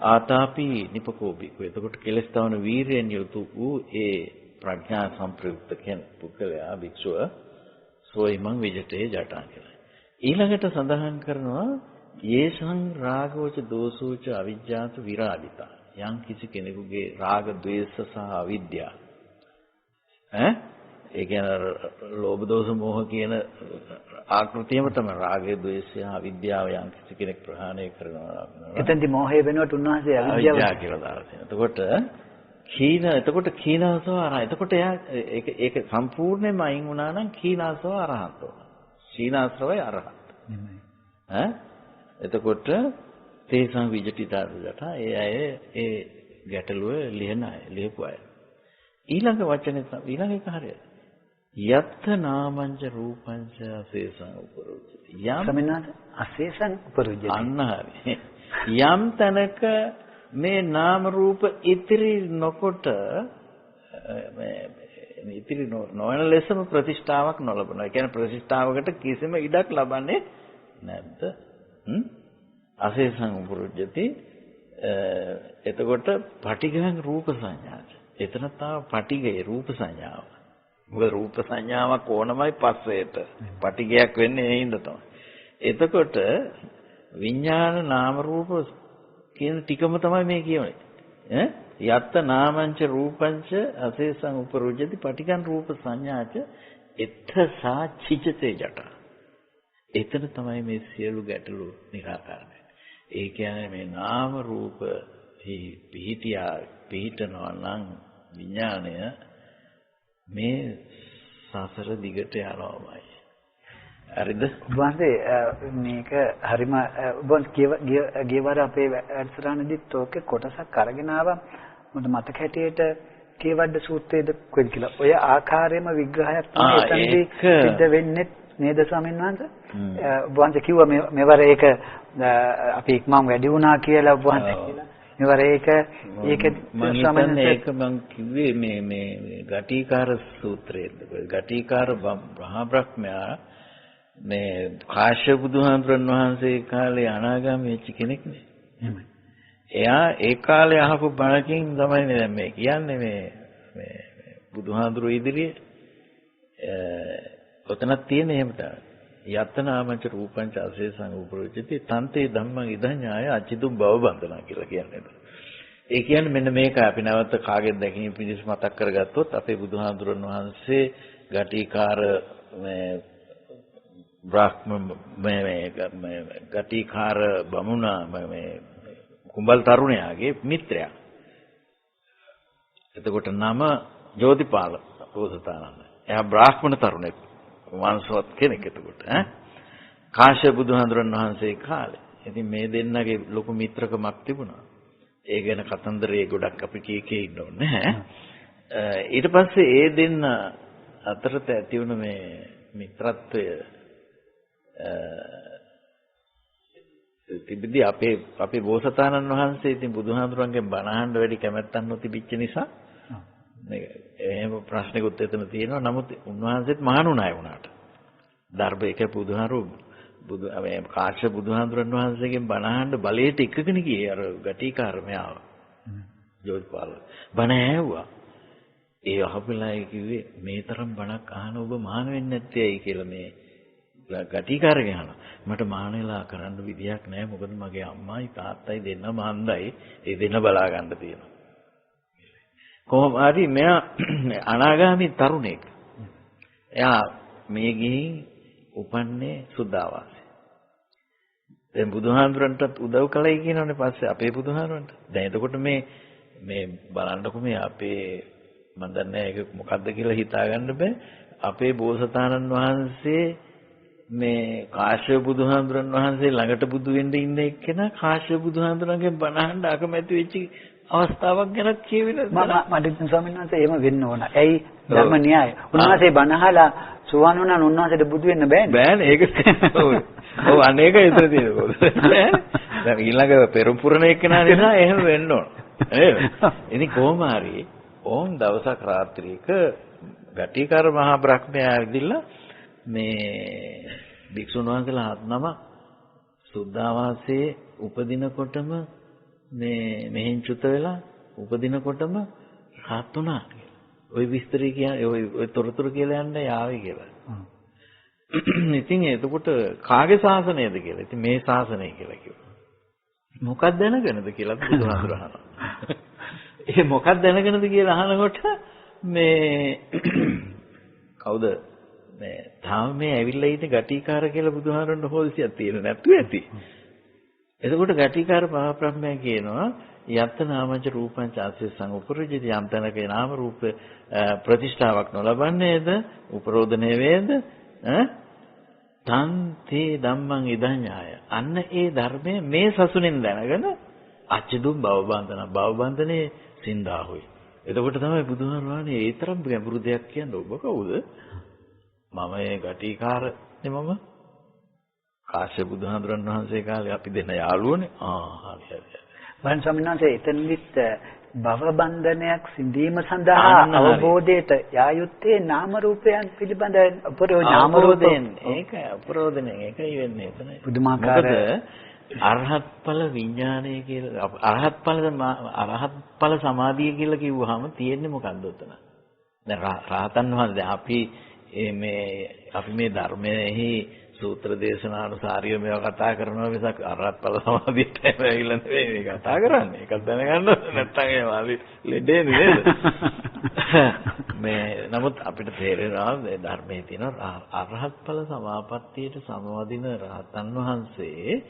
ආතාපි නිපකෝබිකෝ. එතකොට කෙලස් තවන වීරයෙන් යුතු වූ ඒ ප්‍රඥා සම්ප්‍රයුක්ත කෙනෙක් පුද්ගලයා භික්ෂුව සෝයිමං විජිතේ ජටා කියලා. ඊළඟට සඳහන් කරනවා යේසං රාගෝච දෝසෝච අවිජ්ජාත විරාජිතා. යම් කිසි කෙනෙකුගේ රාග ద్వේෂ සහ අවිද්‍යාව ඒ කියන්නේ ලෝභ දෝෂ මෝහ කියන ආකෘතියම තමයි රාගය ద్వේෂය අවිද්‍යාව යම් කිසි කෙනෙක් ප්‍රහාණය කරනවා. එතෙන්දි මෝහය වෙනුවට උන්වහන්සේ අවිද්‍යාව කියලා දාලා තියෙනවා. එතකොට කීනාසව අරහ. එතකොට එයා ඒක සම්පූර්ණයෙන්ම අයින් වුණා නම් කීනාසව අරහත් වෙනවා. සීනාශ්‍රවය අරහත්. එතකොට තේසං විජිතාදට ඒ අය ඒ ගැටලුව ලියන අය ලියපු අය. ඊළඟ වචනේ ඊළඟ එක හරියට. යත්ත නාමංච රූපංච අසේසං උපරුජ්ජති. යම් සමිනාත අසේසං උපරුජ්ජති. අන්න හරි. යම් තැනක මේ නාම රූප ඉතිරි නොකොට මේ ඉතිරි නොවන ලෙසම ප්‍රතිෂ්ඨාවක් නොලබනවා. ඒ කියන්නේ ප්‍රතිෂ්ඨාවකට කිසිම ඉඩක් ලබන්නේ නැද්ද? අසේසං උපරුජ්ජති. එතකොට පටිඝං රූප සංඥාච. එතන තාම පටිඝේ රූප සංඥාව. මොකද රූප සංඥාවක් ඕනමයි පස්සේට. පටිඝයක් වෙන්නේ ඒ හින්දා තමයි. එතකොට විඥාන නාම රූප කියන ටිකම තමයි මේ කියන්නේ. යත්ත නාමංච රූපංච අසේසං උපරුජ්ජති පටිඝං රූප සංඥාච එත්ථසා චිචතේ ජට. එතන තමයි මේ සියලු ගැටලු निराකරණය. ඒ කියන්නේ මේ නාම රූප පිහිටනවා නම් විඥාණය මේ සසර දිගට යනවාමයි. හරිද? වහන්සේ මේක හරිම ඔබ ගියවර අපේ වැඩසටහනදිත් ඔක කොටසක් අරගෙන ආවා. මට මතක හැටියට කේවඩ සූත්‍රයේද කොහෙද කියලා. ඔය ආකාරයෙන්ම විග්‍රහයක් තමයි එතනදී සිද්ධ වෙන්නේ නේද ස්වාමීන් වහන්සේ? ඔබ වහන්සේ කිව්වා මෙවර ඒක අපි ඉක්මන් වැඩි වුණා කියලා ඔබ වහන්සේ කියලා. මෙවර ඒක මම කිව්වේ මේ ගටිකාර සූත්‍රයේද. ගටිකාර මහා බ්‍රහ්මයා මේ කාශ්‍යප බුදුහාමුදුරන් වහන්සේ කාලේ අනාගාමී වෙච්ච කෙනෙක් නේ. එහෙමයි. එයා ඒ කාලේ අහපු බණකින් තමයි දැන් මේ කියන්නේ මේ බුදුහාමුදුරු ඉදිරියේ ඔතනක් තියෙන එහෙම තමයි. යත්තනාමංච රූපංච අසේසං උපරුජ්ජති තන්තේ ධම්මං ඉදඤ්ඤාය අචිතුම් භව බන්ධනා කියලා කියන්නේ. ඒ කියන්නේ මෙන්න මේක අපි නැවත කාගෙන් දැකීම පිණිස මතක් කරගත්තොත් අපේ බුදුහාමුදුරන් වහන්සේ ගටිකාර මේ බ්‍රහ්ම මේ ගටිකාර බමුණා මේ කුඹල් තරුණයාගේ මිත්‍රයා. එතකොට නම ජෝතිපාල බෝසතාණන්. එයා බ්‍රාහ්මණ තරුණෙක්. වංශවත් කෙනෙක් එතකොට කාශ්‍යප බුදුහාමුදුරන් වහන්සේ කාලේ. ඉතින් මේ දෙන්නගේ ලොකු මිත්‍රකමක් තිබුණා. ඒ ගැන කතන්දරේ ගොඩක් අපි කීකේ ඉන්න ඕනේ. ඊට පස්සේ ඒ දෙන්න අතරත ඇති වුණ මේ මිත්‍රත්වය තිබෙද්දී අපේ බෝසතාණන් වහන්සේ ඉතින් බුදුහාමුදුරන්ගෙන් බණ අහන්න වැඩි කැමැත්තක් නොතිබිච්ච නිසා මේක එහෙම ප්‍රශ්නකුත් එතන තියෙනවා. නමුත් උන්වහන්සේත් මහණුණාය වුණාට. දර්භයක කාශ්‍යප බුදුහාමුදුරන් වහන්සේගෙන් බණ අහන්න බලයට එකගෙන ගියේ අර ගටිකාර මෙයාව. ජෝතිපාල බණ ඇහුවා. ඒ අහපෙලායි කිව්වේ මේ තරම් බණක් අහන ඔබ මහාන වෙන්නේ නැත්තේයි කියලා මේ ගටිකාරගෙන අහනවා. මට මහාන වෙලා කරන්න විදියක් නැහැ. මොකද මගේ අම්මයි තාත්තයි දෙන්නම අන්ධයි. ඒ දෙන්න බලා ගන්න තියෙනවා. කොහොම හරි මෙයා අනාගාමී තරුණෙක්. එයා මේ ගිහින් උපන්නේ සුද්ධාවාසයේ. දැන් බුදුහාමුදුරන්ටත් උදව් කළයි කියනවනේ පස්සේ අපේ බුදුහාමුදුරන්ට. දැන් එතකොට මේ බලන්නකො මේ අපේ මම දන්නේ ඒක මොකද්ද කියලා හිතාගන්න බෑ. අපේ බෝසතාණන් වහන්සේ මේ කාශ්‍යප බුදුහාමුදුරන් වහන්සේ ළඟට බුදු වෙන්න ඉන්න එක්කෙනා කාශ්‍යප බුදුහාමුදුරන්ගෙන් බණ අහන්න අකමැති වෙච්ච අවස්ථාවක් ගැන කියවෙනවා. මම ස්වාමීන් වහන්සේ එහෙම වෙන්න ඕන. ඇයි ධර්ම න්‍යාය. උන්වහන්සේ බණ අහලා සුවන් වුණා උන්වහන්සේට බුදු වෙන්න බෑනේ. බෑනේ ඒක. ඔව් අනේක ඉතර තියෙනවා. දැන් ඊළඟ පෙරපුරණ එක්කෙනා නිසා එහෙම වෙන්න ඕන. නේද? ඉතින් කොහොම හරි ඕම් දවසක් රාත්‍රියක ගටිකාර මහා බ්‍රහ්මයා ඇවිදilla මේ භික්ෂුන් වහන්සේලා නම සුද්ධාවාසයේ උපදිනකොටම මේ මෙහෙන් චුත වෙලා උපදිනකොටම රහත් වුණා. ওই විස්තරය කියන්නේ ওই තොරතුරු කියලා යන්න යාවේ කියලා. ඉතින් එතකොට කාගේ ශාසනයද කියලා. ඉතින් මේ ශාසනය කියලා කිව්වා. මොකක්ද දැනගෙනද කියලා බුදුහාමුදුර අහනවා. ඒ මොකක්ද දැනගෙනද කියලා අහනකොට මේ කවුද මේ තාම මේ ඇවිල්ලා ඉන්නේ ගටිකාර කියලා බුදුහාමුදුරන් හොල්සියක් තියෙන නැතු ඇති. එතකොට ගටිකාර මහාප්‍රඥා කියනවා යත්ත නාමච රූපං චාස්සේ සංඋපරජිත යම් තැනක නාම රූප ප්‍රතිෂ්ඨාවක් නොලබන්නේද උපරෝධනේ වේද තන් තේ ධම්මං ඉදඤ්ඤාය අන්න ඒ ධර්මයේ මේ සසුනෙන් දැනගෙන අච්චදුම් භවබන්ධනේ සින්දාහුයි. එතකොට තමයි බුදුහාමුදුරනේ ඒ තරම් ගැඹුරු දෙයක් කියන්නේ. ඔබ කවුද? මම ඒ ගටිකාරනේ මම කාශ්‍යප බුදුහාමුදුරන් වහන්සේ කාලේ අපි දෙන්න යාළුවනේ. හරි. මම සම්මානසේ එතනදිත් භව බන්ධනයක් සිඳීම සඳහා අවබෝධයට යායුත්තේ නාම රූපයන් පිළිබඳ නාම රූපයෙන් ඒක අපරෝධනේ ඒකයි වෙන්නේ එතන. පුදුමාකාර අරහත් ඵල විඥානය කියලා අරහත් ඵල සමාධිය කියලා කිව්වහම තියෙන්නේ මොකක්ද උතන? දැන් රහතන් වහන්සේ අපි මේ ධර්මයේහි සූත්‍ර දේශනානුසාරිය මේවා කතා කරනවා මිසක් අරහත් ඵල සමාධියට ඇවිල්ලා නෙවෙයි මේ කතා කරන්නේ. ඒකත් දැනගන්න නැත්තම් ඒ වාලි ලෙඩේ නේද? මේ නමුත් අපිට තේරෙනවා මේ ධර්මයේ තියෙන අරහත් ඵල සමාපත්තියට සමවදින රහතන් වහන්සේ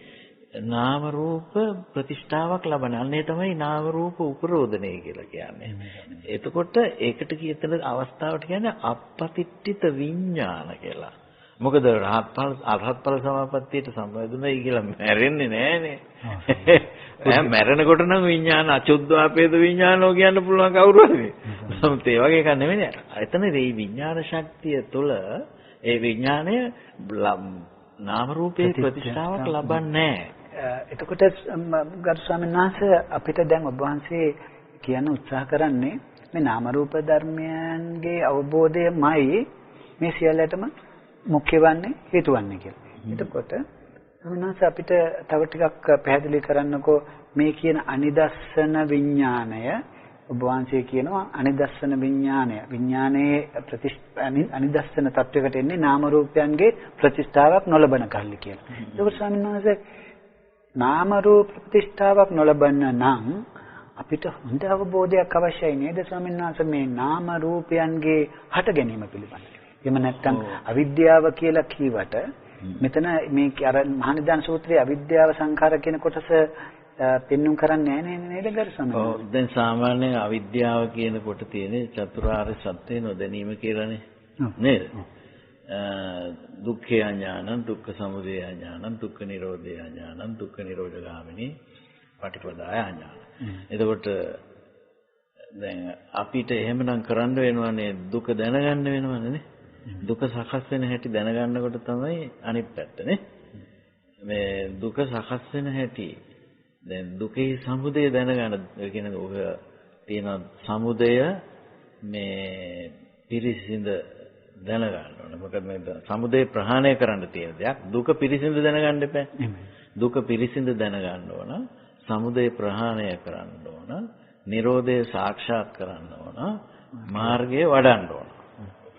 නාම රූප ප්‍රතිෂ්ඨාවක් ලබන. අන්නේ තමයි නාම රූප උපරෝධනය කියලා කියන්නේ. එතකොට ඒකට කියතන අවස්ථාවට කියන්නේ අපපතිට්ඨිත විඥාන කියලා. මොකද අරහත් ඵල සමාපත්තියට සම්බන්ධුනයි කියලා මැරෙන්නේ නෑනේ. මැරෙනකොට නම් විඥාන අචුද්ධාපේද විඥානෝ කියන්න පුළුවන් කවුරු හරි. නමුත් ඒ වගේ එකක් නෙමෙයි. එතන මේ විඥාන ශක්තිය තුළ ඒ විඥානය නාම රූපේ ප්‍රතිෂ්ඨාවක් ලබන්නේ නෑ. එතකොට ගරු ස්වාමීන් වහන්සේ අපිට දැන් ඔබ වහන්සේ කියන්න උත්සාහ කරන්නේ මේ නාම රූප ධර්මයන්ගේ අවබෝධයමයි මේ සියල්ලටම මුඛ්‍ය වන්නේ හේතු වන්නේ කියලා. එතකොට ස්වාමීන් අපිට තව ටිකක් පැහැදිලි කරන්නකෝ මේ කියන අනිදස්සන විඥාණය ඔබ වහන්සේ කියනවා අනිදස්සන විඥානයේ අනිදස්සන තත්වයකට එන්නේ නාම රූපයන්ගේ ප්‍රතිෂ්ඨාවක් නොලබන කල්ලි කියලා. ඒක ස්වාමීන් වහන්සේ නාම රූප ප්‍රතිෂ්ඨාවක් නොලබන්න නම් අපිට හොඳ අවබෝධයක් අවශ්‍යයි නේද ස්වාමීන් වහන්සේ මේ නාම රූපයන්ගේ හට ගැනීම පිළිබඳව. එහෙම නැත්නම් අවිද්‍යාව කියලා කීවට මෙතන මේ අර මහානිදාන සූත්‍රයේ අවිද්‍යාව සංඛාර කියන කොටස පෙන්눔 කරන්නේ නැහැ නේද ගරු ස්වාමීන් වහන්සේ? ඔව් දැන් සාමාන්‍යයෙන් අවිද්‍යාව කියන කොට තියෙන්නේ චතුරාර්ය සත්‍ය නොදැනීම කියලානේ නේද? දුක්ඛය ඥානං දුක්ඛ සමුදය ඥානං දුක්ඛ නිරෝධය ඥානං දුක්ඛ නිරෝධගාමිනී පටිපදාය ඥාන. එතකොට දැන් අපිට එහෙමනම් කරන්න වෙනවනේ දුක දැනගන්න වෙනවනේ නේ. දුක සකස් වෙන හැටි දැනගන්නකොට තමයි අනිත් පැත්ත නේ. මේ දුක සකස් වෙන හැටි දැන් දුකේ සමුදය දැනගන්න කියන්නේ ඔය තියෙන සමුදය මේ පිරිසිඳ දැනගන්න ඕනේ. මොකද මේ සමුදය ප්‍රහාණය කරන්න තියෙන දෙයක්. දුක පිරිසිඳ දැනගන්න එපා. දුක පිරිසිඳ දැනගන්න ඕන. සමුදය ප්‍රහාණය කරන්න ඕන. නිරෝධය සාක්ෂාත් කරන්න ඕන. මාර්ගය වඩන්න ඕන.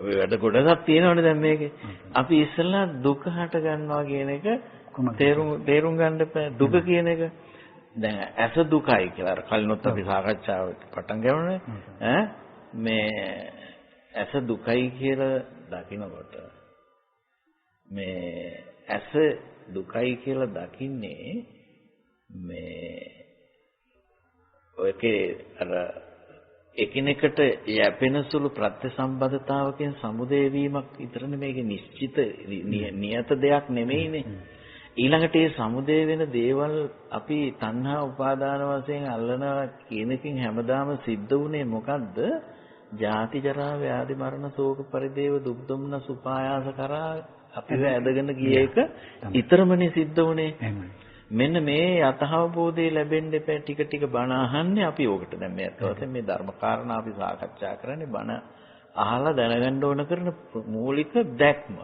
ඔය වැඩ කොටසක් තියෙනවනේ දැන් මේකේ. අපි ඉස්සෙල්ලා දුක හට ගන්නවා කියන එක තේරුම් ගන්න එපා. දුක කියන එක දැන් ඇස දුකයි කියලා අර කලිනුත් අපි සාකච්ඡාව පටන් ගන්නනේ. මේ ඇස දුකයි කියලා දකිනකොට මේ ඇස දුකයි කියලා දකින්නේ මේ ඔයකේ අර එකිනෙකට යැපෙන සුළු ප්‍රත්‍යසම්බන්ධතාවකින් සමුදේ වීමක් විතරනේ මේකේ නිශ්චිත නියත දෙයක් නෙමෙයිනේ. ඊළඟට මේ සමුදේ වෙන දේවල් අපි තණ්හා උපාදාන වශයෙන් අල්ලනවා කියන එකෙන් හැමදාම සිද්ධ වුණේ මොකද්ද? ජාති ජරා ව්‍යාධි මරණ ශෝක පරිදේව දුක් දුම්නස උපායාස කරා අපිව ඇදගෙන ගිය එක ඊතරමනේ සිද්ධ වුණේ. මෙන්න මේ යථාබෝධය ලැබෙන්න එපා. ටික ටික බණ අහන්නේ අපි ඕකට. දැන් මේ අතවසේ මේ ධර්ම කාරණා අපි සාකච්ඡා කරන්නේ බණ අහලා දැනගන්න ඕන කරන මූලික දැක්ම.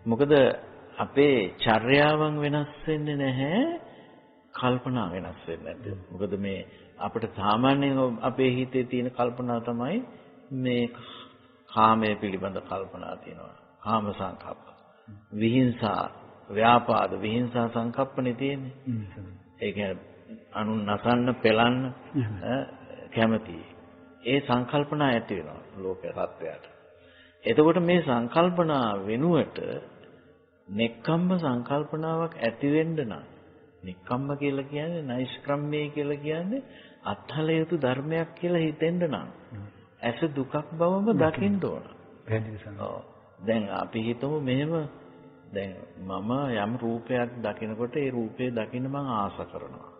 මොකද අපේ චර්යාවන් වෙනස් වෙන්නේ නැහැ, කල්පනා වෙනස් වෙන්නේ නැද්ද? මොකද මේ අපිට සාමාන්‍යයෙන් අපේ හිතේ තියෙන කල්පනා තමයි මේ කාමයේ පිළිබඳ කල්පනා තියෙනවා. කාම සංකප්ප. විහිංසා, ව්‍යාපාද, විහිංසා සංකප්පනේ තියෙන්නේ. ඒ කියන්නේ අනුන් නසන්න, පෙලන්න කැමති. ඒ සංකල්පනා ඇති වෙනවා ලෝකේ සත්‍යයට. එතකොට මේ සංකල්පනා වෙනුවට නෙක්ඛම්ම සංකල්පනාවක් ඇති වෙන්න නම්, නෙක්ඛම්ම කියලා කියන්නේ නෛෂ්ක්‍රම්‍ය කියලා කියන්නේ අත්හල යුතු ධර්මයක් කියලා හිතෙන්න නම් ඇස දුකක් බවම දකින්න ඕන. දැන් අපි හිතමු මෙහෙම, දැන් මම යම් රූපයක් දකිනකොට ඒ රූපේ දකින්න මම ආස කරනවා.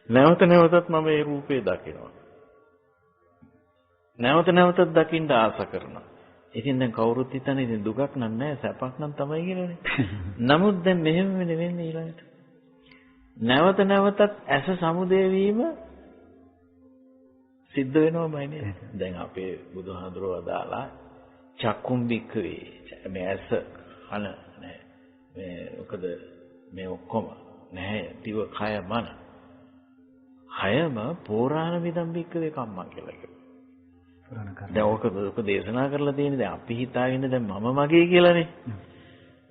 නැවත නැවතත් මම ඒ රූපේ දකිනවා. නැවත නැවතත් දකින්න ආස කරනවා. ඉතින් දැන් කවුරුත් හිතන්නේ ඉතින් දුකක් නෑ සැපක් නම් තමයි කියලානේ. නමුත් දැන් මෙහෙම වෙන්නේ ඊළඟට. නැවත නැවතත් ඇස සමුදේ වීම සිද්ධ වෙනවමයි නේද? දැන් අපේ බුදුහාඳුරෝ අදාලා චක්කුම් බික්කවේ මේ ඇස කන නෑ. මේ මොකද මේ ඔක්කොම නැහැ දිව කය මන. හයම පෝරාණ විදම් බික්කවේ කම්මා කියලා කියනවා. දැන් ඔක දේශනා කරලා තියෙන්නේ දැන් අපි හිතාගෙන දැන් මම මගේ කියලානේ.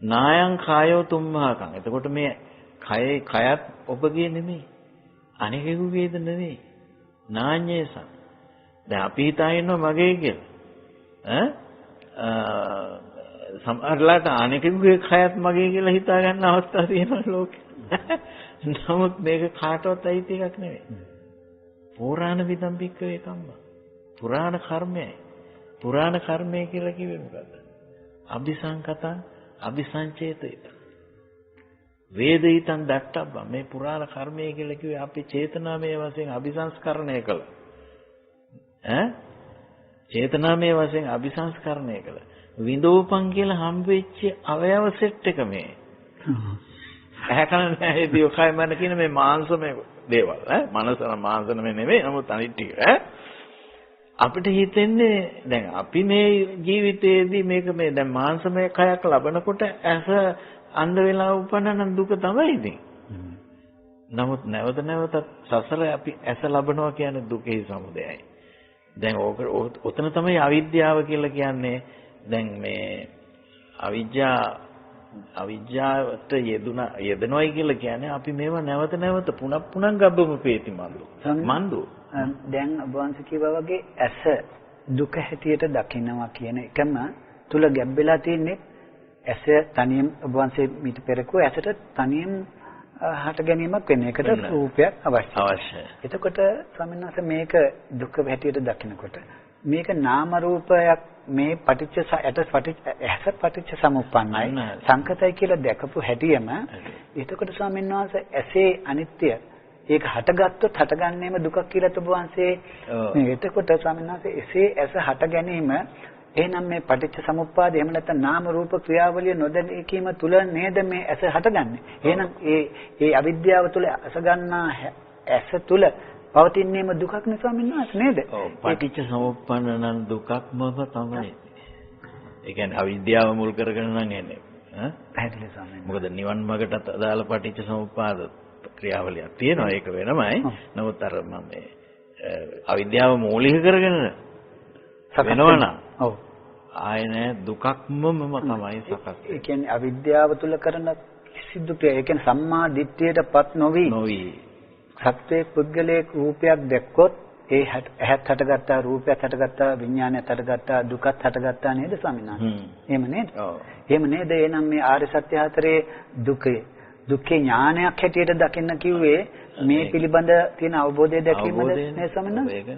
නායං කායෝ තුම්මහකම්. එතකොට මේ කයත් ඔබගේ නෙමෙයි. අනෙකෙකුගේද නෙමෙයි. නාඤ්ඤේසං. දැන් අපි හිතාගෙනව මගේ කියලා. සමහරලාට අනෙකෙකුගේ කයත් මගේ කියලා හිතා ගන්න අවස්ථා තියෙනවා ලෝකේ. නමුත් මේක කාටවත් අයිති එකක් නෙමෙයි. පුරාණ විදම් බික්කවේ කම්මා. පුරාණ කර්මයයි. පුරාණ කර්මය කියලා කිව්වේ මොකද්ද? අபிසංකතං අபிසංචේතිත. වේදිතං දට්ඨබ්බ. මේ පුරාණ කර්මය කියලා කිව්වේ අපි චේතනාමය වශයෙන් අபிසංස්කරණය කළ. චේතනාමය වශයෙන් අபிසංස්කරණය කළ. විඳෝපං කියලා හම්බෙච්ච අවයව සෙට් එක මේ. ඇහැකන නැහැ දිවකය මන කියන මේ මාංශමය දේවල්. මනස මාංශන නෙමෙයි. නමුත් අනිත් ටික අපිට හිතෙන්නේ දැන් අපි මේ ජීවිතයේදී මේක මේ දැන් මාංශමය කයක් ලබනකොට ඇස අන්ධ වෙලා උපන්නන දුක තමයි ඉතින්. නමුත් නැවත නැවතත් සසර අපි ඇස ලබනවා කියන්නේ දුකේ සමුදයයි. දැන් ඔතන තමයි අවිද්‍යාව කියලා කියන්නේ. දැන් මේ අවිජ්ජාවට යෙදෙනවයි කියලා කියන්නේ අපි මේවා නැවත නැවත පුනක් ගබ්බමු පේති මන්දු. දැන් ඔබ වහන්සේ කිව්වා වගේ ඇස දුක හැටියට දකිනවා කියන එකම තුල ගැබ් වෙලා තින්නේ ඇස තනියම ඔබ වහන්සේ මීට පෙරකුව ඇසට තනියම හට ගැනීමක් වෙන එකට රූපයක් අවශ්‍යයි. එතකොට ස්වාමීන් වහන්සේ මේක දුක හැටියට දකිනකොට මේක නාම රූපයක් මේ ඇස පටිච්ච සමුප්පන්නයි සංකතයි කියලා දැකපු හැටියම එතකොට ස්වාමීන් වහන්සේ ඇසේ අනිත්‍ය ඒක හටගත්තොත් හටගන්නේම දුකක් කියලා ඔබ වහන්සේ මේ එතකොට ස්වාමීන් වහන්සේ එසේ ඇස හට ගැනීම එහෙනම් මේ පටිච්ච සමුප්පාද එහෙම නැත්නම් නාම රූප ක්‍රියාවලිය නොදැකීම තුල නේද මේ ඇස හටගන්නේ. එහෙනම් ඒ අවිද්‍යාව තුල ඇස ගන්නා ඇස තුල පවතින්නේම දුකක් නේ ස්වාමීන් වහන්සේ නේද? ඔව් පටිච්ච සමුප්පන්න නම් දුකක්ම තමයි. ඒ කියන්නේ අවිද්‍යාව මුල් කරගෙන නම් එන්නේ. පැහැදිලි ස්වාමීන් වහන්සේ. මොකද නිවන් මාර්ගටත් අදාළ පටිච්ච සමුප්පාද ක්‍රියාවලියක් තියෙනවා ඒක වෙනමයි. නමුත් අර මම මේ අවිද්‍යාව මූලික කරගෙන වෙනවනම් ඔව් ආය නෑ දුකක්ම මම තමයි සකස් වෙන්නේ. ඒ කියන්නේ අවිද්‍යාව තුල කරන කිසිදු ඒ කියන්නේ සම්මා දිට්ඨියටපත් නොවි සත්‍යයේ පුද්ගලයේ රූපයක් දැක්කොත් ඒ ඇහත් හටගත්තා රූපයක් හටගත්තා විඥානයක් හටගත්තා දුකත් හටගත්තා නේද ස්වාමීන් වහන්සේ? එහෙම නේද? ඔව්. එහෙම නේද? එහෙනම් මේ ආර්ය සත්‍ය හතරේ දුකේ ඥානයක් හැටියට දකින්න කිව්වේ මේ පිළිබඳ තියෙන අවබෝධය දැකීමද නේ ස්වාමීන් වහන්සේ?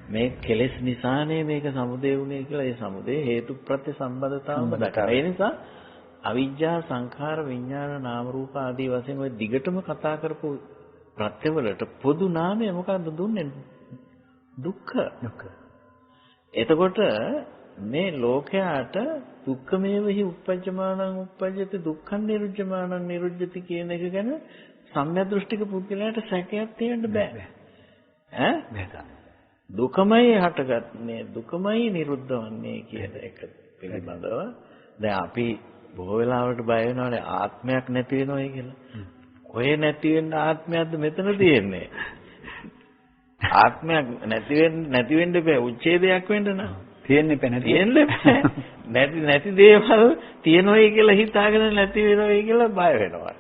මේ කෙලෙස් නිසානේ මේක සමුදේ වුනේ කියලා ඒ සමුදේ හේතු ප්‍රත්‍ය සම්බන්ධතාවම දක්වනවා. ඒ නිසා අවිජ්ජා සංඛාර විඥාන නාම රූප ආදී වශයෙන් ඔය දිගටම කතා කරපු ප්‍රත්‍යවලට පොදු නාමය මොකක්ද දුන්නේ? දුක්ඛ. එතකොට මේ ලෝකයාට දුක්ඛමේවහි උප්පජ්ජමානං උප්පජ්ජති දුක්ඛං නිරුජ්ජමානං නිරුජ්ජති කියන එක ගැන සම්‍යක් දෘෂ්ටික පුද්ගලයාට සැකයක් තියෙන්න බෑ. ඈ? දුකමයි හටගන්නේ දුකමයි නිරුද්ධ වන්නේ කියන එක පිළිබඳව දැන් අපි බොහෝ වෙලාවට බය වෙනවානේ ආත්මයක් නැති වෙනවයි කියලා. ඔය නැති වෙන්න ආත්මයක්ද මෙතන තියෙන්නේ? ආත්මයක් නැති වෙන්න බෑ උච්ඡේදයක් වෙන්න නම් තියෙන්නේ නැති දේවල් තියෙනවයි කියලා හිතාගෙන නැති වෙනවයි කියලා බය වෙනවා.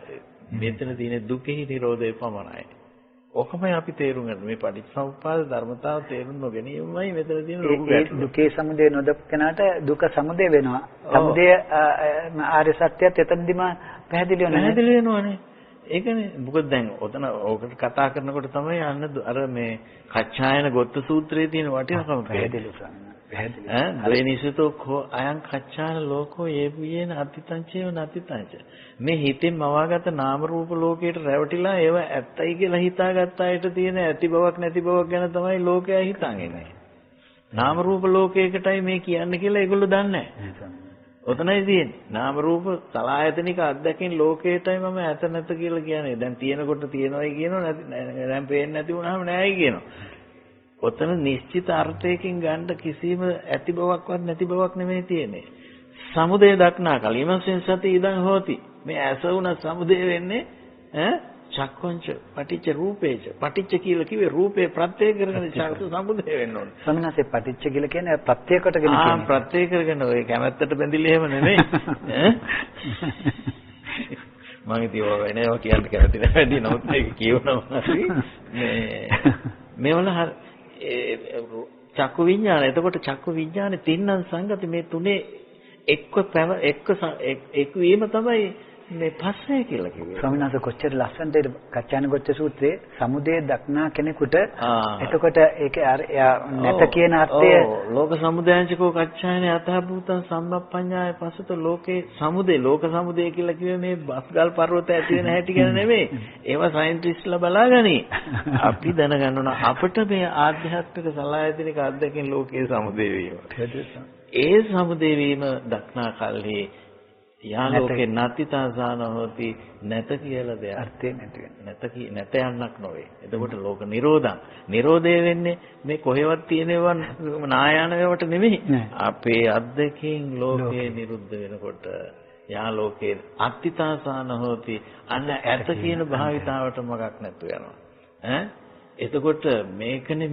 මෙතන තියෙන දුකෙහි නිරෝධය පමණයි. ඔකමයි අපි තේරුම් ගන්න මේ පටිච්චසමුප්පාද ධර්මතාව තේරුම් නොගැනීමයි මෙතන තියෙන ලොකු ගැටලුව. දුකේ සමුදය නොදක්කනට දුක සමුදය වෙනවා. සමුදය ආර්ය සත්‍යයත් එතනදිම පැහැදිලි වෙනවනේ. ඒකනේ මොකද දැන් ඔතන ඕකට කතා කරනකොට තමයි අන්න අර මේ කච්චායන ගොත්ත සූත්‍රයේ තියෙන වටිනාකම පැහැදිලි කරන්නේ. ද්වේනිසතෝ කෝ අයං කච්චාන ලෝකෝ යේබුයේන අතිතංචේව නතිතංච මේ හිතෙන් මවාගත නාම රූප ලෝකයට රැවටිලා ඒව ඇත්තයි කියලා හිතාගත්ත අයට තියෙන ඇති බවක් නැති බවක් ගැන තමයි ලෝකයා හිතන්නේ. නාම රූප ලෝකයකටයි මේ කියන්නේ කියලා ඒගොල්ලෝ දන්නේ නැහැ. ඔතනයි තියෙන්නේ. නාම රූප සලආයතනික අත්දැකීම් ලෝකයටයි මම ඇත නැත කියලා කියන්නේ. දැන් තියෙනකොට තියෙනවයි කියනවා දැන් පේන්නේ නැති වුණාම නෑයි කියනවා. ඔතන නිශ්චිත අර්ථයකින් ගන්න කිසිම ඇති බවක්වත් නැති බවක් නෙමෙයි තියෙන්නේ. සමුදය දක්නා කලිමස්ෙන් සති ඉදන් හෝති. මේ ඇස වුණ සමුදය වෙන්නේ චක්කොංච පටිච්ච රූපේච. පටිච්ච කියලා කිව්වේ රූපේ ප්‍රත්‍ය කරගෙන චක්ක සමුදය වෙන්න ඕනේ. සමනසේ පටිච්ච කියලා කියන්නේ ප්‍රත්‍ය කොටගෙන කියන්නේ. ප්‍රත්‍ය කරගෙන ඔය කැමැත්තට බැඳිලා එහෙම නෙමෙයි. මම ඉතින් ඔය වෙනව කියන්න කැමති නැහැ. නමුත් ඒක කියවනවා හරි. මේවල චක්කු විඥාන. එතකොට චක්කු විඥානේ තින්නම් සංගති මේ තුනේ එක් වීම තමයි මේ පස්සේ කියලා කිව්වේ. ස්වාමීන් වහන්සේ කොච්චර ලස්සනට කච්චායන ගොච්ච සූත්‍රයේ සමුදය දක්නා කෙනෙකුට එතකොට ඒක නැත කියන අර්ථය ලෝක සමුදයංචකෝ කච්චායන අතහභූතං සම්මප්පඤ්ඤාය පසුත ලෝකේ සමුදය ලෝක සමුදය කියලා කිව්වේ මේ බස්ගල් පර්වත ඇති වෙන හැටි ගැන නෙමෙයි. ඒවා සයන්ටිස්ට්ලා බලාගනි. අපි දැනගන්න ඕන අපිට මේ ආධ්‍යාත්මික සලආයතනික අත්දැකීම් ලෝකයේ සමුදය වීම. ඒ සමුදය වීම දක්නා කල්හි යාලෝකේ නතිතාසාන හොති නැත කියලා දෙයක් අර්ථේ නැති වෙන නැත යන්නක් නොවේ. එතකොට ලෝක නිරෝධං නිරෝධය වෙන්නේ මේ කොහෙවත් තියෙනවන් නායන වේවට නෙමෙයි. අපේ අද්දකින් ලෝකේ නිරුද්ධ වෙනකොට යාලෝකේ අත්තිතාසාන හොති අන්න ඇත කියන භාවිතාවට මොකක් නැතු වෙනවා. එතකොට මේකනේ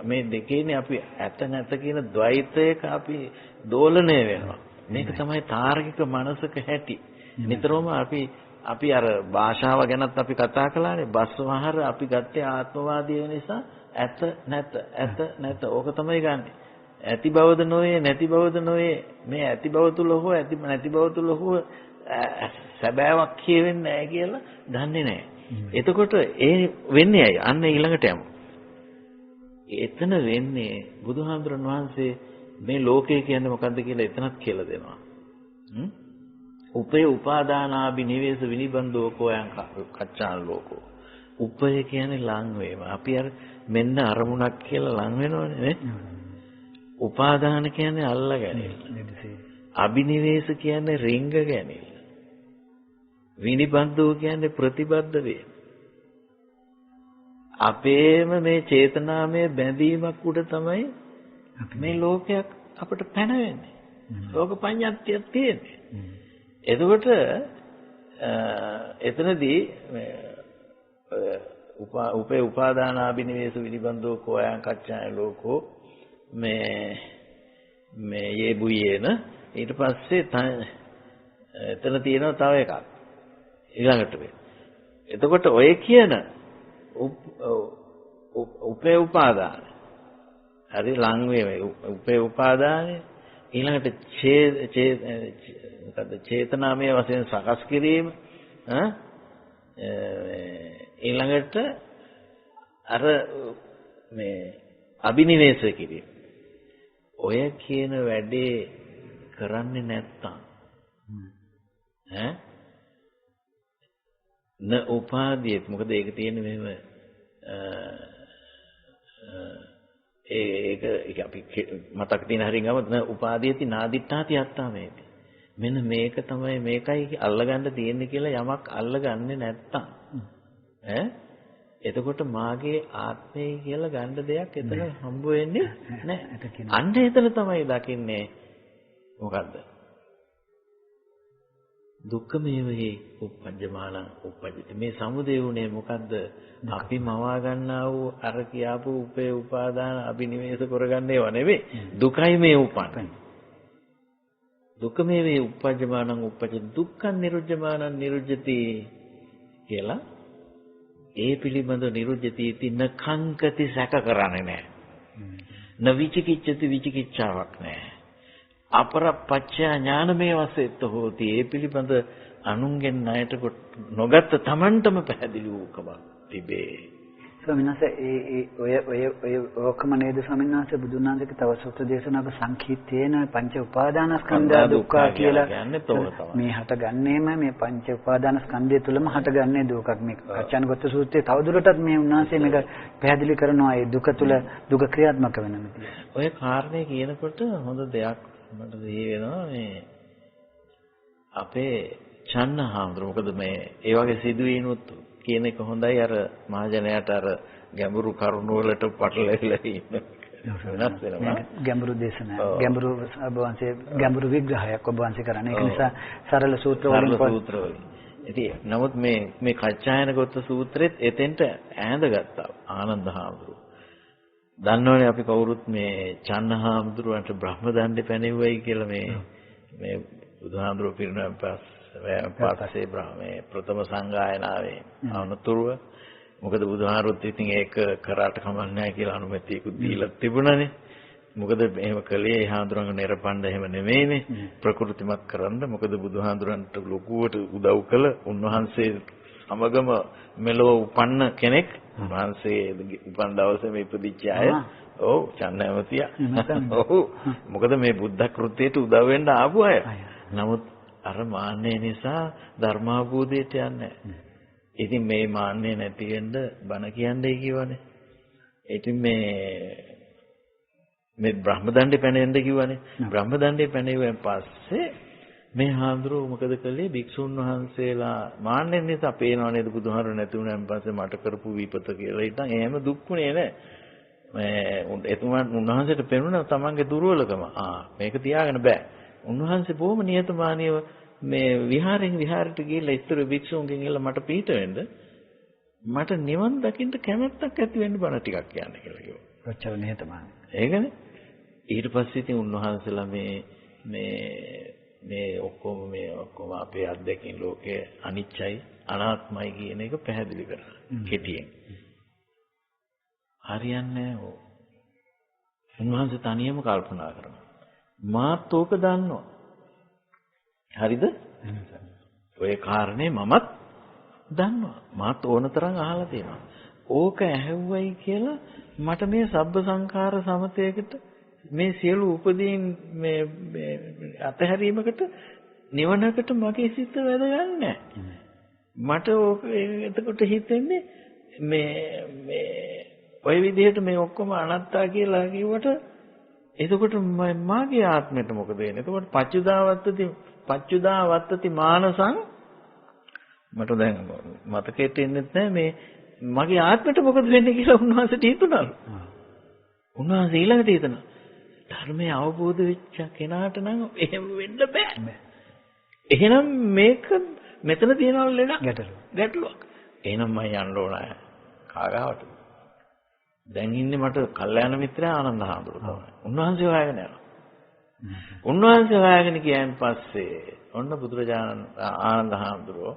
මේ දෙකේනේ අපි ඇත නැත කියන ද්වෛතයක අපි දෝලණය වෙනවා. මේක තමයි තාර්කික මනසක හැටි. නිතරම අපි අර භාෂාව ගැනත් අපි කතා කළානේ. බස්වහර අපි ගත්තේ ආත්මවාදී නිසා ඇත නැත ඕක තමයි ගන්නෙ. ඇති බවද නොවේ නැති බවද නොවේ මේ ඇති බව තුල හෝ නැති බව තුල හෝ සැබෑවක් කියවෙන්නේ නැහැ කියලා දන්නේ නැහැ. එතකොට ඒ වෙන්නේ ඇයි? අන්න ඊළඟට යමු. එතන වෙන්නේ බුදුහාමුදුරන් වහන්සේ මේ ලෝකය කියන්නේ මොකද්ද කියලා එතනත් කියලා දෙනවා. උපය උපාදානාබි නිවේස විනිබන්ධෝ කෝයං කච්චාන ලෝකෝ. උපය කියන්නේ ලං වේම. අපි අර මෙන්න අරමුණක් කියලා ලං වෙනවනේ නේ. උපාදාන කියන්නේ අල්ල ගැනීම. අබිනිවේස කියන්නේ රිංග ගැනීම. විනිබන්ධෝ කියන්නේ ප්‍රතිබද්ධ වීම. අපේම මේ චේතනාමය බැඳීමක් උඩ තමයි මේ ලෝකයක් අපිට පැනවෙන්නේ. ලෝක පඤ්ඤාත්තියක් තියෙන්නේ. එතකොට එතනදී උපේ උපාදානාබිනිවේෂ පිළිබඳව කොයන් කච්චාය ලෝකෝ මේ යෙබුයේන ඊට පස්සේ එතන තියෙනවා තව එකක් ඊළඟට වෙයි. එතකොට ඔය කියන උපේ උපාදාන හරි ලං වේ උපේ උපාදානේ ඊළඟට මොකද්ද චේතනාමය වශයෙන් සකස් කිරීම ඊළඟට අර මේ අබිනිවේෂ කිරීම ඔය කියන වැඩේ කරන්නේ නැත්තම් න උපාදීත් මොකද ඒක තියෙන්නේ මෙහෙම ඒක අපි මතක තියෙන හරින් ගමත් න උපාදීති නාදිත්තාති අත්තාමේති මෙන්න මේක තමයි මේකයි අල්ලගන්න තියෙන්නේ කියලා යමක් අල්ලගන්නේ නැත්තම් එතකොට මාගේ ආත්මය කියලා ගන්න දෙයක් එතන හම්බ වෙන්නේ නැහැ. අන්න එතන තමයි දකින්නේ මොකද්ද? දුක්ඛමේවහි උප්පජ්ජමානං උප්පජ්ජති. මේ සමුදේ උනේ මොකද්ද? අපි මවා ගන්නා වූ අර කියාපු උපේ උපාදාන අබිනිවේෂ කරගන්න ඒවා නෙවෙයි. දුකයි මේ උපන්නේ. දුක්ඛමේවහි උප්පජ්ජමානං උප්පජ්ජති. දුක්ඛං නිරුජ්ජමානං නිරුජ්ජති කියලා ඒ පිළිබඳ නිරුජ්ජති තින කංකති සැක කරන්නේ නැහැ. න විචිකිච්ඡති විචිකිච්ඡාවක් නැහැ. අපරපච්චය ඥානමේ වශයෙන්ත හෝති. ඒ පිළිබඳ අනුන්ගෙන් ණයට නොගත් Tamanටම පැහැදිලි වූකමක් තිබේ. ස්වාමීන් වහන්සේ ඔය ඕකම නේද ස්වාමීන් වහන්සේ බුදුන් වහන්සේගේ තව සූත්‍ර දේශනාවක සංකීර්තේන පංච උපාදානස්කන්ධ දුක්ඛ කියලා කියන්නේ තෝර තමයි. මේ හටගන්නේම මේ පංච උපාදානස්කන්ධය තුලම හටගන්නේ දුකක්. මේ අචානගත සූත්‍රයේ තවදුරටත් මේ උන්වහන්සේ මේක පැහැදිලි කරනවා. ඒ දුක තුල දුක ක්‍රියාත්මක වෙන මිදිය. ඔය කාරණේ කියනකොට හොඳ දෙයක් මට සිහි වෙනවා මේ අපේ චන්නහාමුදුරුවෝ මොකද මේ ඒ වගේ සිදුවීනුත් කියන එක හොඳයි අර මහජනයාට අර ගැඹුරු කරුණු වලට පටලැවිලා ඉන්න වෙනස් වෙනවා ගැඹුරු දේශනා ගැඹුරු වංශයේ ගැඹුරු විග්‍රහයක් ඔබ වංශේ කරන්නේ ඒක නිසා සරල සූත්‍ර වලින් ඉතින් නමුත් මේ කච්චායනගත සූත්‍රෙත් එතෙන්ට ඈඳගත්තා ආනන්ද හාමුදුරුවෝ දන්නවනේ අපි කවුරුත් මේ චන්නහාමුදුරුවන්ට බ්‍රහ්ම දණ්ඩේ පැනෙව්වයි කියලා මේ බුදුහාමුදුරුවෝ පිරිනමන පස්සේ බ්‍රහ්මයේ ප්‍රථම සංගායනාවේ අනුතුරුව මොකද බුදුහාරුත් ඉතින් ඒක කරාට කමක් නැහැ කියලා අනුමැතියකුත් දීලා තිබුණානේ. මොකද එහෙම කළේ හාමුදුරන්ව නිරපණ්ඩ එහෙම නෙමෙයිනේ ප්‍රകൃතිමත් කරන්න. මොකද බුදුහාමුදුරන්ට ලොකුවට උදව් කළ උන්වහන්සේ සමගම මෙලොව උපන්න කෙනෙක්. උන්වහන්සේ උපන් දවසේ මේ ඉපදිච්ච අය. ඔව් චන්නවතිය. ඔව් මොකද මේ බුද්ධ කෘත්‍යයට උදව් වෙන්න ආපු අය. නමුත් අර මාන්නේ නිසා ධර්මාභූතයට යන්නේ නැහැ. ඉතින් මේ මාන්නේ නැති වෙන්න බණ කියන්නේ කියවනේ. ඉතින් මේ බ්‍රහ්ම දණ්ඩේ පැනෙන්න කිව්වනේ. බ්‍රහ්ම දණ්ඩේ පැනෙවුවෙන් පස්සේ මේ හාමුදුරුවෝ මොකද කළේ? භික්ෂුන් වහන්සේලා මාන්නේ නිසා පේනව නේද බුදුහාරු නැති වුණාන් පස්සේ මට කරපු විපත කියලා. ඉතින් එහෙම දුක්ුනේ නැහැ. එතුමන් උන්වහන්සේට පෙනුණා තමන්ගේ දුර්වලකම. මේක තියාගෙන බෑ. උන්වහන්සේ බොහොම නියතමානීව මේ විහාරෙන් විහාරයට ගිහිල්ලා ඉතුරු භික්ෂුන්ගෙන් ඉල්ල මට පිට වෙන්න මට නිවන් දකින්න කැමැත්තක් ඇති වෙන්න බණ ටිකක් කියන්න කියලා කිව්වා. ඔච්චර නියතමානී. ඒකනේ. ඊට පස්සේ ඉතින් උන්වහන්සේලා මේ ඔක්කොම අපේ අත්දැකීම් ලෝකයේ අනිච්චයි අනාත්මයි කියන එක පැහැදිලි කරා. කෙටියෙන්. හරියන්නේ නැහැ. උන්වහන්සේ තනියම කල්පනා කරනවා. මාත් ඕක දන්නවා. හරිද? ඔය කාරණේ මමත් දන්නවා. මාත් ඕනතරම් අහලා තියෙනවා. ඕක ඇහැව්වයි කියලා මට මේ සබ්බ සංඛාර සමතයකට මේ සියලු උපදීන් මේ අතහැරීමකට නිවනකට මගේ සිත වැදගන්නේ මට ඕක එතකොට හිතෙන්නේ මේ ඔය විදිහට මේ ඔක්කොම අනත්තා කියලා කිව්වට එතකොට මාගේ ආත්මයට මොකද වෙන්නේ? එතකොට පච්චුදාවත්තති මානසං මට දැන් මතකෙට එන්නේ නැහැ මේ මගේ ආත්මයට මොකද වෙන්නේ කියලා උන්වහන්සේට හිතුණා. උන්වහන්සේ ඊළඟට හිතනවා ධර්මය අවබෝධ වෙච්ච කෙනාට නම් එහෙම වෙන්න බෑ. එහෙනම් මේක මෙතන තියෙනවා ගැටලුවක්. එහෙනම් මම යන්න ඕන කාගාවට. දැන් ඉන්නේ මට කල්යාණ මිත්‍රයා ආනන්ද හාමුදුරුවෝ තමයි. උන්වහන්සේ හොයාගෙන යනවා. උන්වහන්සේ හොයාගෙන ගියන් පස්සේ ඔන්න බුදුරජාණන් ආනන්ද හාමුදුරුවෝ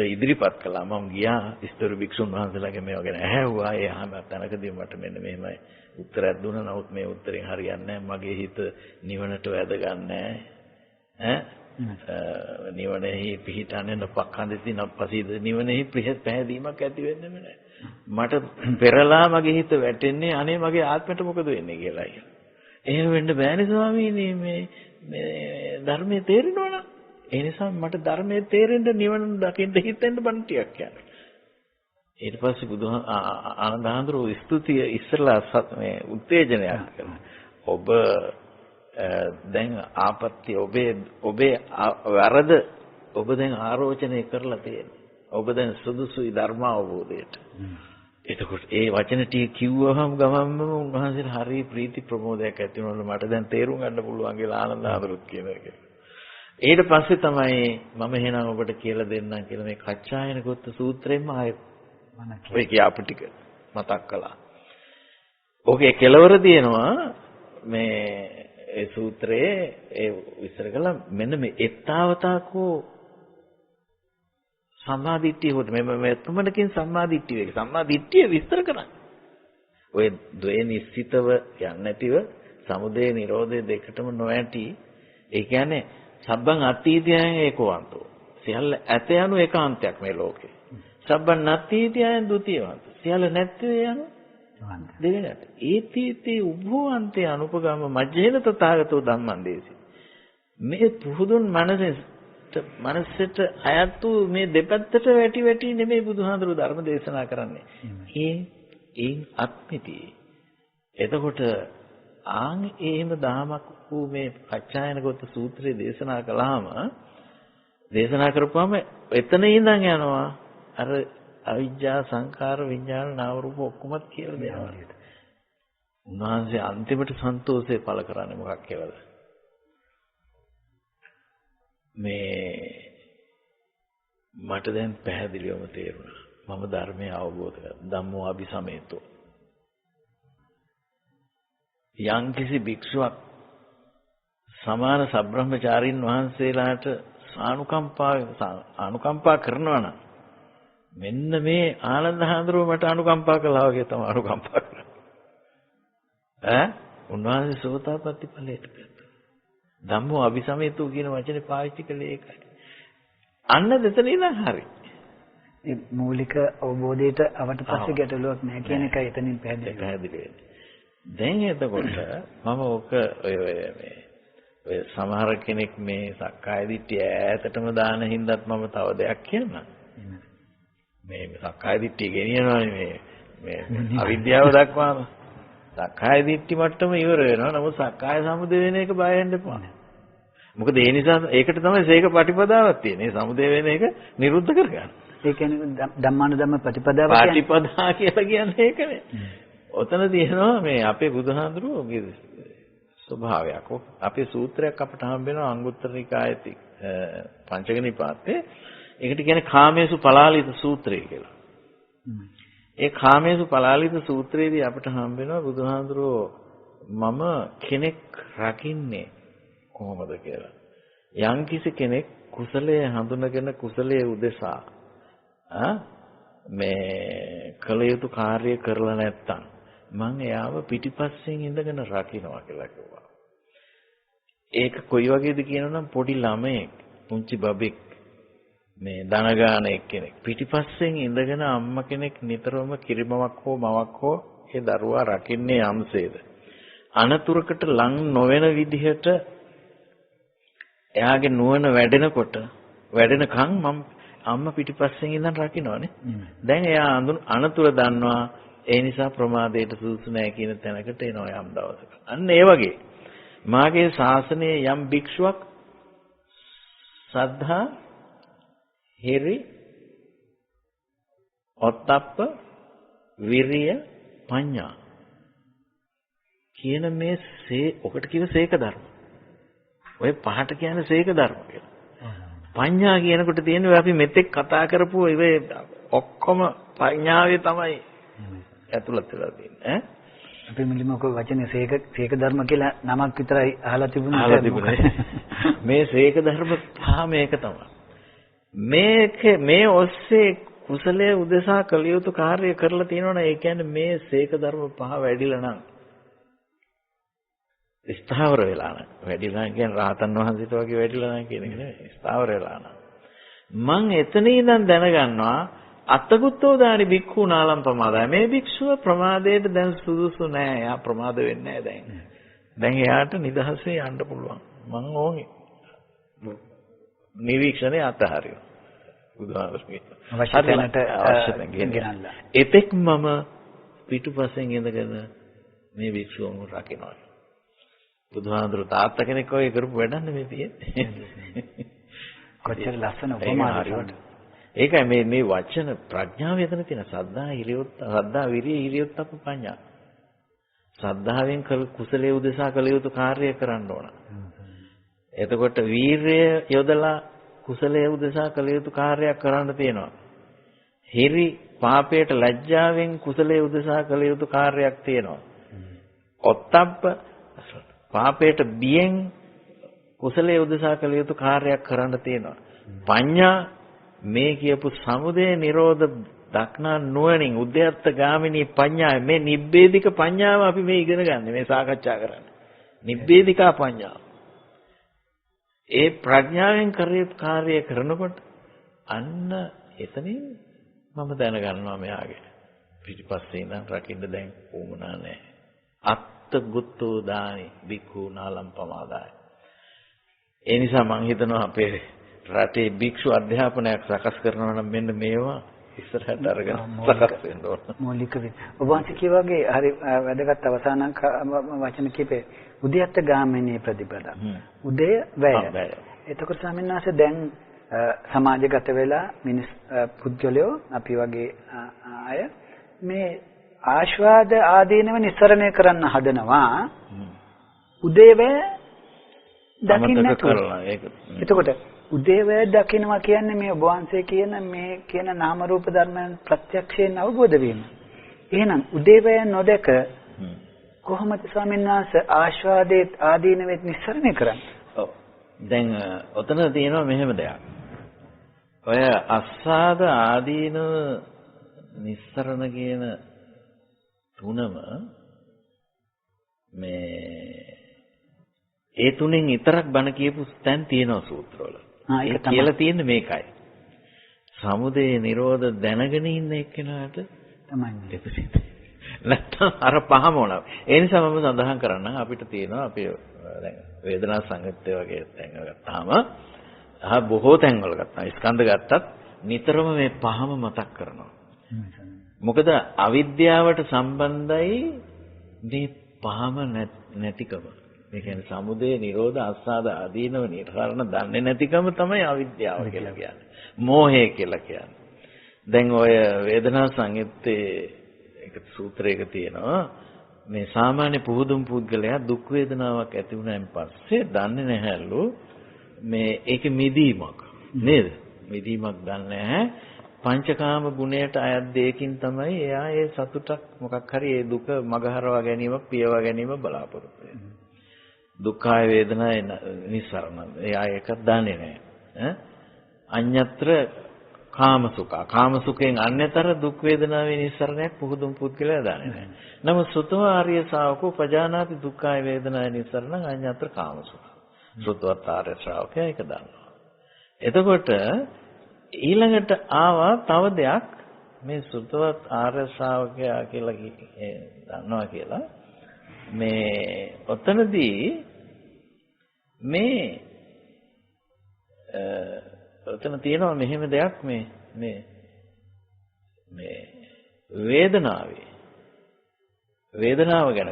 ඉදිරිපත් කළා. මම ගියා ඉස්තර භික්ෂුන් වහන්සේලාගේ මේවා ගැන ඇහුවා. ඒ හැම තැනකදී මට මෙන්න මෙහෙමයි උත්තරයක් දුන්නා. නමුත් මේ උත්තරෙන් හරියන්නේ නැහැ. මගේ හිත නිවනට වැදගන්නේ නැහැ. නිවනෙහි පිහිටන්නේ නොපක්ඛන්දති නොපසීද නිවනෙහි පැහැදීමක් ඇති වෙන්නේ නැහැ. මට පෙරලා මගේ හිත වැටෙන්නේ අනේ මගේ ආත්මයට මොකද වෙන්නේ කියලායි. එහෙම වෙන්න බෑනේ ස්වාමීනි මේ ධර්මයේ තේරෙනවා නම්. ඒ නිසා මට ධර්මයේ තේරෙන්න නිවන දකින්න හිතෙන්න බණ ටිකක් කියන්න. ඊට පස්සේ ආනන්ද හාමුදුරුවෝ ස්තුතිය ඉස්සලා මේ උත්තේජනයක් කරනවා. ඔබ දැන් ආපත්‍ය ඔබේ වරද ඔබ දැන් ආරෝචනය කරලා තියෙනවා. ඔබ දැන් සුදුසුයි ධර්ම අවබෝධයට. එතකොට ඒ වචන ටික කිව්වහම ගමන්ම උන්වහන්සේට හරි ප්‍රීති ප්‍රමෝදයක් ඇති වුණා. මට දැන් තේරුම් ගන්න පුළුවන් කියලා ආනන්ද හාමුදුරුවෝ කියනවා. ඊට පස්සේ තමයි මම එහෙනම් ඔබට කියලා දෙන්නම් කියලා මේ කච්චායනගත සූත්‍රයෙන්ම ආයෙත් ඔය කියාපු ටික මතක් කළා. ඕකේ කෙලවර දිනනවා මේ ඒ සූත්‍රයේ ඒ විස්තර කළා මෙන්න මේ එත්තාවතාකෝ සම්මාදිට්ඨිය කොට මේ තුමනකින් සම්මාදිට්ඨිය වේ. සම්මාදිට්ඨිය විස්තර කරන්නේ. ඔය ද්වේ නිශ්චිතව යන්නේ නැතිව සමුදය නිරෝධය දෙකටම නොඇටි. ඒ කියන්නේ සබ්බං අත්ථීතියං ඒකවන්තෝ. සියල්ල ඇත යනු ඒකාන්තයක් මේ ලෝකේ. සබ්බං නත්ථීතියං ဒ ුතියවන්තෝ. සියල්ල නැත්තේ යනු දෙවෙනිට. ඒතීතේ උභවන්තේ අනුපගම මජ්ජේන තථාගතෝ ධම්මං දේසි. මේ පුහුදුන් මනසට අයත් වූ මේ දෙපැත්තට වැටි නෙමෙයි බුදුහාඳුරු ධර්ම දේශනා කරන්නේ. ඒන් අත්මිති. එතකොට ආන් එහෙම දහමක් වූ මේ කච්චායනගත සූත්‍රය දේශනා කළාම දේශනා කරපුවාම එතන ඉඳන් යනවා අර අවිජ්ජා සංඛාර විඥාන නාම රූප ඔක්කොමත් කියලා දෙනවා. උන්වහන්සේ අන්තිමට සන්තෝෂය පළ කරන්නේ මොකක් කියලාද? මේ මට දැන් පැහැදිලිවම තේරුණා. මම ධර්මය අවබෝධ කරගත්තා. ධම්මෝ අபிසමේතෝ. යම්කිසි භික්ෂුවක් සමාන සබ්‍රහ්මචාරීන් වහන්සේලාට අනුකම්පා කරනවා නම් මෙන්න මේ ආනන්ද හාමුදුරුවෝ මට අනුකම්පා කළා වගේ තමයි අනුකම්පා කරන්නේ. උන්වහන්සේ සෝතාපට්ටි ඵලයට පැත්තා. ධම්මෝ අபிසමේතෝ කියන වචනේ පාවිච්චි කළේ ඒකයි. අන්න දෙතන ඉඳන් හරි. මේ මූලික අවබෝධයට අවට පස්සේ ගැටලුවක් නැහැ කියන එකයි එතනින් පැහැදිලි වෙන්නේ. දැන් එතකොට මම ඔක ඔය සමහර කෙනෙක් මේ සක්කාය දිට්ඨිය ඈතටම දාන හින්දාත් මම තව දෙයක් කියන්නම්. මේ සක්කාය දිට්ඨිය ගෙනියනවානේ මේ අවිද්‍යාව දක්වාම සක්කාය දිට්ඨි මට්ටම ඉවර වෙනවා. නමුත් සක්කාය සමුදය වෙන එක බය වෙන්න එපා. මොකද ඒ නිසා ඒකට තමයි සීක ප්‍රතිපදාවක් තියෙන්නේ. සමුදය වෙන එක නිරුද්ධ කරගන්න. ඒ කියන්නේ ධම්මානුධම්ම ප්‍රතිපදාව ප්‍රතිපදා කියලා කියන්නේ ඒකනේ. ඔතන තියෙනවා මේ අපේ බුදුහාඳුරුවෝගේ ස්වභාවයක්. අපේ සූත්‍රයක් අපට හම්බ වෙනවා අංගුත්තර නිකායේ පංචක නිපාතේ. ඒකට කියන්නේ කාමේසු පලාලිත සූත්‍රය කියලා. ඒ කාමේසු පලාලිත සූත්‍රයේදී අපට හම්බ වෙනවා බුදුහාඳුරුවෝ මම කෙනෙක් රකින්නේ කොහොමද කියලා. යම්කිසි කෙනෙක් කුසලයේ හඳුනගෙන කුසලයේ උදෙසා මේ කළ යුතු කාර්ය කරලා නැත්තම් මම එයාව පිටිපස්සෙන් ඉඳගෙන රකින්නවා කියලා කිව්වා. ඒක කොයි වගේද කියනවනම් පොඩි ළමයෙක්, පුංචි බබෙක් මේ දනගාන එක්කෙනෙක් පිටිපස්සෙන් ඉඳගෙන අම්මා කෙනෙක් නිතරම කිරිමමක් හෝ මවක් හෝ ඒ දරුවා රකින්නේ යම්සේද. අනතුරකට ලං නොවන විදිහට එයාගේ නුවණ වැඩෙනකන් මම අම්මා පිටිපස්සෙන් ඉඳන් රකින්නවනේ. දැන් එයා අනතුර දන්නවා. ඒ නිසා ප්‍රමාදයට සුදුසු නැහැ කියන තැනකට එනවා යම් දවසක. අන්න ඒ වගේ මාගේ ශාසනයේ යම් භික්ෂුවක් සද්ධා, හිරි, ඔත්තප්ප, විරිය, පඤ්ඤා කියන මේ ඔකට කියන සීක ධර්ම. ඔය පහට කියන්නේ සීක ධර්ම කියලා. පඤ්ඤා කියනකොට තියෙනවා අපි මෙතෙක් කතා කරපු ඒ ඔක්කොම පඤ්ඤාවේ තමයි ඇතුළත් වෙලා තියෙන්නේ. අපි මුලින්ම ඔක වචනේ සීක ධර්ම කියලා නමක් විතරයි අහලා තිබුණේ. මේ සීක ධර්ම පහ මේක තමයි. මේ ඔස්සේ කුසලයේ උදෙසා කළ යුතු කාර්ය කරලා තියෙනවනේ ඒ කියන්නේ මේ සීක ධර්ම පහ වැඩිලා නම් ස්ථාවර වෙලා නම් වැඩිලා කියන්නේ රහතන් වහන්සේට වගේ වැඩිලා නම් කියන එක නෙවෙයි ස්ථාවර වෙලා නම් මං එතන ඉඳන් දැනගන්නවා අත්තගුත්තෝ දානි භික්ඛු නාලම් ප්‍රමාදය මේ භික්ෂුව ප්‍රමාදයට දැන් සුදුසු නෑ එයා ප්‍රමාද වෙන්නේ නෑ දැන් එයාට නිදහසේ යන්න පුළුවන් මං ඕනේ නිරීක්ෂණය අතහරිනවා බුදුහාමුදුරුවෝ එතෙක් මම පිටුපසෙන් ඉඳගෙන මේ භික්ෂුවම රකින්නවා බුදුහාමුදුරුවෝ තාත්තා කෙනෙක් වගේ කරපු වැඩක් නෙමෙයි තියෙන්නේ කොච්චර ලස්සන උපමාවක් ඒකයි මේ වචන ප්‍රඥාව එතන තියෙන සද්ධා විරිය හිරියොත් පඤ්ඤා සද්ධාවෙන් කුසලයේ උදෙසා කළ යුතු කාර්යය කරන්න ඕන එතකොට වීරය යොදලා කුසලයේ උදෙසා කළ යුතු කාර්යයක් කරන්න තියෙනවා හිරි පාපයට ලැජ්ජාවෙන් කුසලයේ උදෙසා කළ යුතු කාර්යයක් තියෙනවා ඔත්තප්ප පාපයට බියෙන් කුසලයේ උදෙසා කළ යුතු කාර්යයක් කරන්න තියෙනවා පඤ්ඤා මේ කියපු සමුදය නිරෝධ දක්නා නුවණින් උද්‍යත්ත ගාමිනී පඤ්ඤාව මේ නිබ්බේධික පඤ්ඤාව අපි මේ ඉගෙන ගන්න මේ සාකච්ඡා කරන්නේ නිබ්බේධිකා පඤ්ඤාව ඒ ප්‍රඥාවෙන් කරියුත් කාර්යය කරනකොට අන්න එතනින් මම දැනගන්නවා මෙයාගේ පිටිපස්සේ ඉඳන් රකින්න දැන් උවමනා නැහැ අත්ත ගුත්තෝ දානි බික්ඛු නාලම් පමාදාය ඒ නිසා මම හිතනවා අපේ රටේ භික්ෂු අධ්‍යාපනයක් සකස් කරනවා නම් මෙන්න මේවා ඉස්සරහට අරගෙන සකස් වෙන්න ඕන. මූලික ඔබ වහන්සේ කියවාගේ හරි වැදගත් අවසාන වචන කිපේ උද්‍යත්ත ගාමිනී ප්‍රතිපදා. උදය වැය. එතකොට ස්වාමීන් වහන්සේ දැන් සමාජගත වෙලා මිනිස් පුද්ගලයෝ අපි වගේ අය මේ ආශාද ආදීනව නිස්සරණය කරන්න හදනවා. උදේ වැය දකින්න නැතුව. එතකොට උදේවැය දකින්නවා කියන්නේ මේ ඔබ වහන්සේ කියන මේ කියන නාම රූප ධර්මයන් ප්‍රත්‍යක්ෂයෙන් අවබෝධ වීම. එහෙනම් උදේවැය නොදක කොහොමද ස්වාමීන් වහන්සේ ආස්වාදයේ ආදීනවෙත් නිස්සරණය කරන්නේ? ඔව්. දැන් ඔතන තියෙනවා මෙහෙම දෙයක්. ඔය අස්සාද ආදීන නිස්සරණ කියන තුනම ඒ තුනෙන් විතරක් බණ කියපු තැන් තියෙනවා සූත්‍රවල. ඒක කියලා තියෙන්නේ මේකයි. සමුදය නිරෝධ දැනගෙන ඉන්න එක්කෙනාට තමයි දෙපසිත. නැත්තම් අර පහම වුණා. ඒ නිසා මම සඳහන් කරන්න අපිට තියෙනවා අපි දැන් වේදනා සංයුත්තය වගේ තැන් ගත්තාම බොහෝ තැන්වල ගත්තා. ස්කන්ධ ගත්තත් නිතරම මේ පහම මතක් කරනවා. මොකද අවිද්‍යාවට සම්බන්ධයි මේ පහම නැතිකම. ඒ කියන්නේ සමුදය නිරෝධ අස්සාද ආදීනව නිර්හරණ දන්නේ නැතිකම තමයි අවිද්‍යාව කියලා කියන්නේ. මෝහය කියලා කියන්නේ. දැන් ඔය වේදනා සංයුත්තේ එක සූත්‍රයක තියෙනවා මේ සාමාන්‍ය පුහුදුම් පුද්ගලයා දුක් වේදනාවක් ඇති වුණාන් පස්සේ දන්නේ නැහැලු මේ ඒකේ මිදීමක් නේද? මිදීමක් දන්නේ නැහැ. පංචකාම ගුණයට අයත් දෙයකින් තමයි එයා ඒ සතුටක් මොකක් හරි ඒ දුක මගහරවා ගැනීමක් පියවා ගැනීම බලාපොරොත්තු වෙන්නේ. දුක්ඛාය වේදනාය නිස්සරණ. එයා ඒක දන්නේ නැහැ. අඤ්ඤත්‍ර කාමසුඛා. කාමසුඛයෙන් අන්‍යතර දුක් වේදනාවේ නිස්සරණයක් පුහුදුම් පුද්ගලයා දන්නේ නැහැ. නමුත් සුතව ආර්ය ශාවකෝ පජානාති දුක්ඛාය වේදනාය නිස්සරණ අඤ්ඤත්‍ර කාමසුඛා. සුතවත් ආර්ය ශ්‍රාවකයා ඒක දන්නවා. එතකොට ඊළඟට ආවා තව දෙයක් මේ සුතවත් ආර්ය ශ්‍රාවකයා කියලා දන්නවා කියලා මේ ඔතනදී මේ ඔතන තියෙනවා මෙහෙම දෙයක් මේ වේදනාව ගැන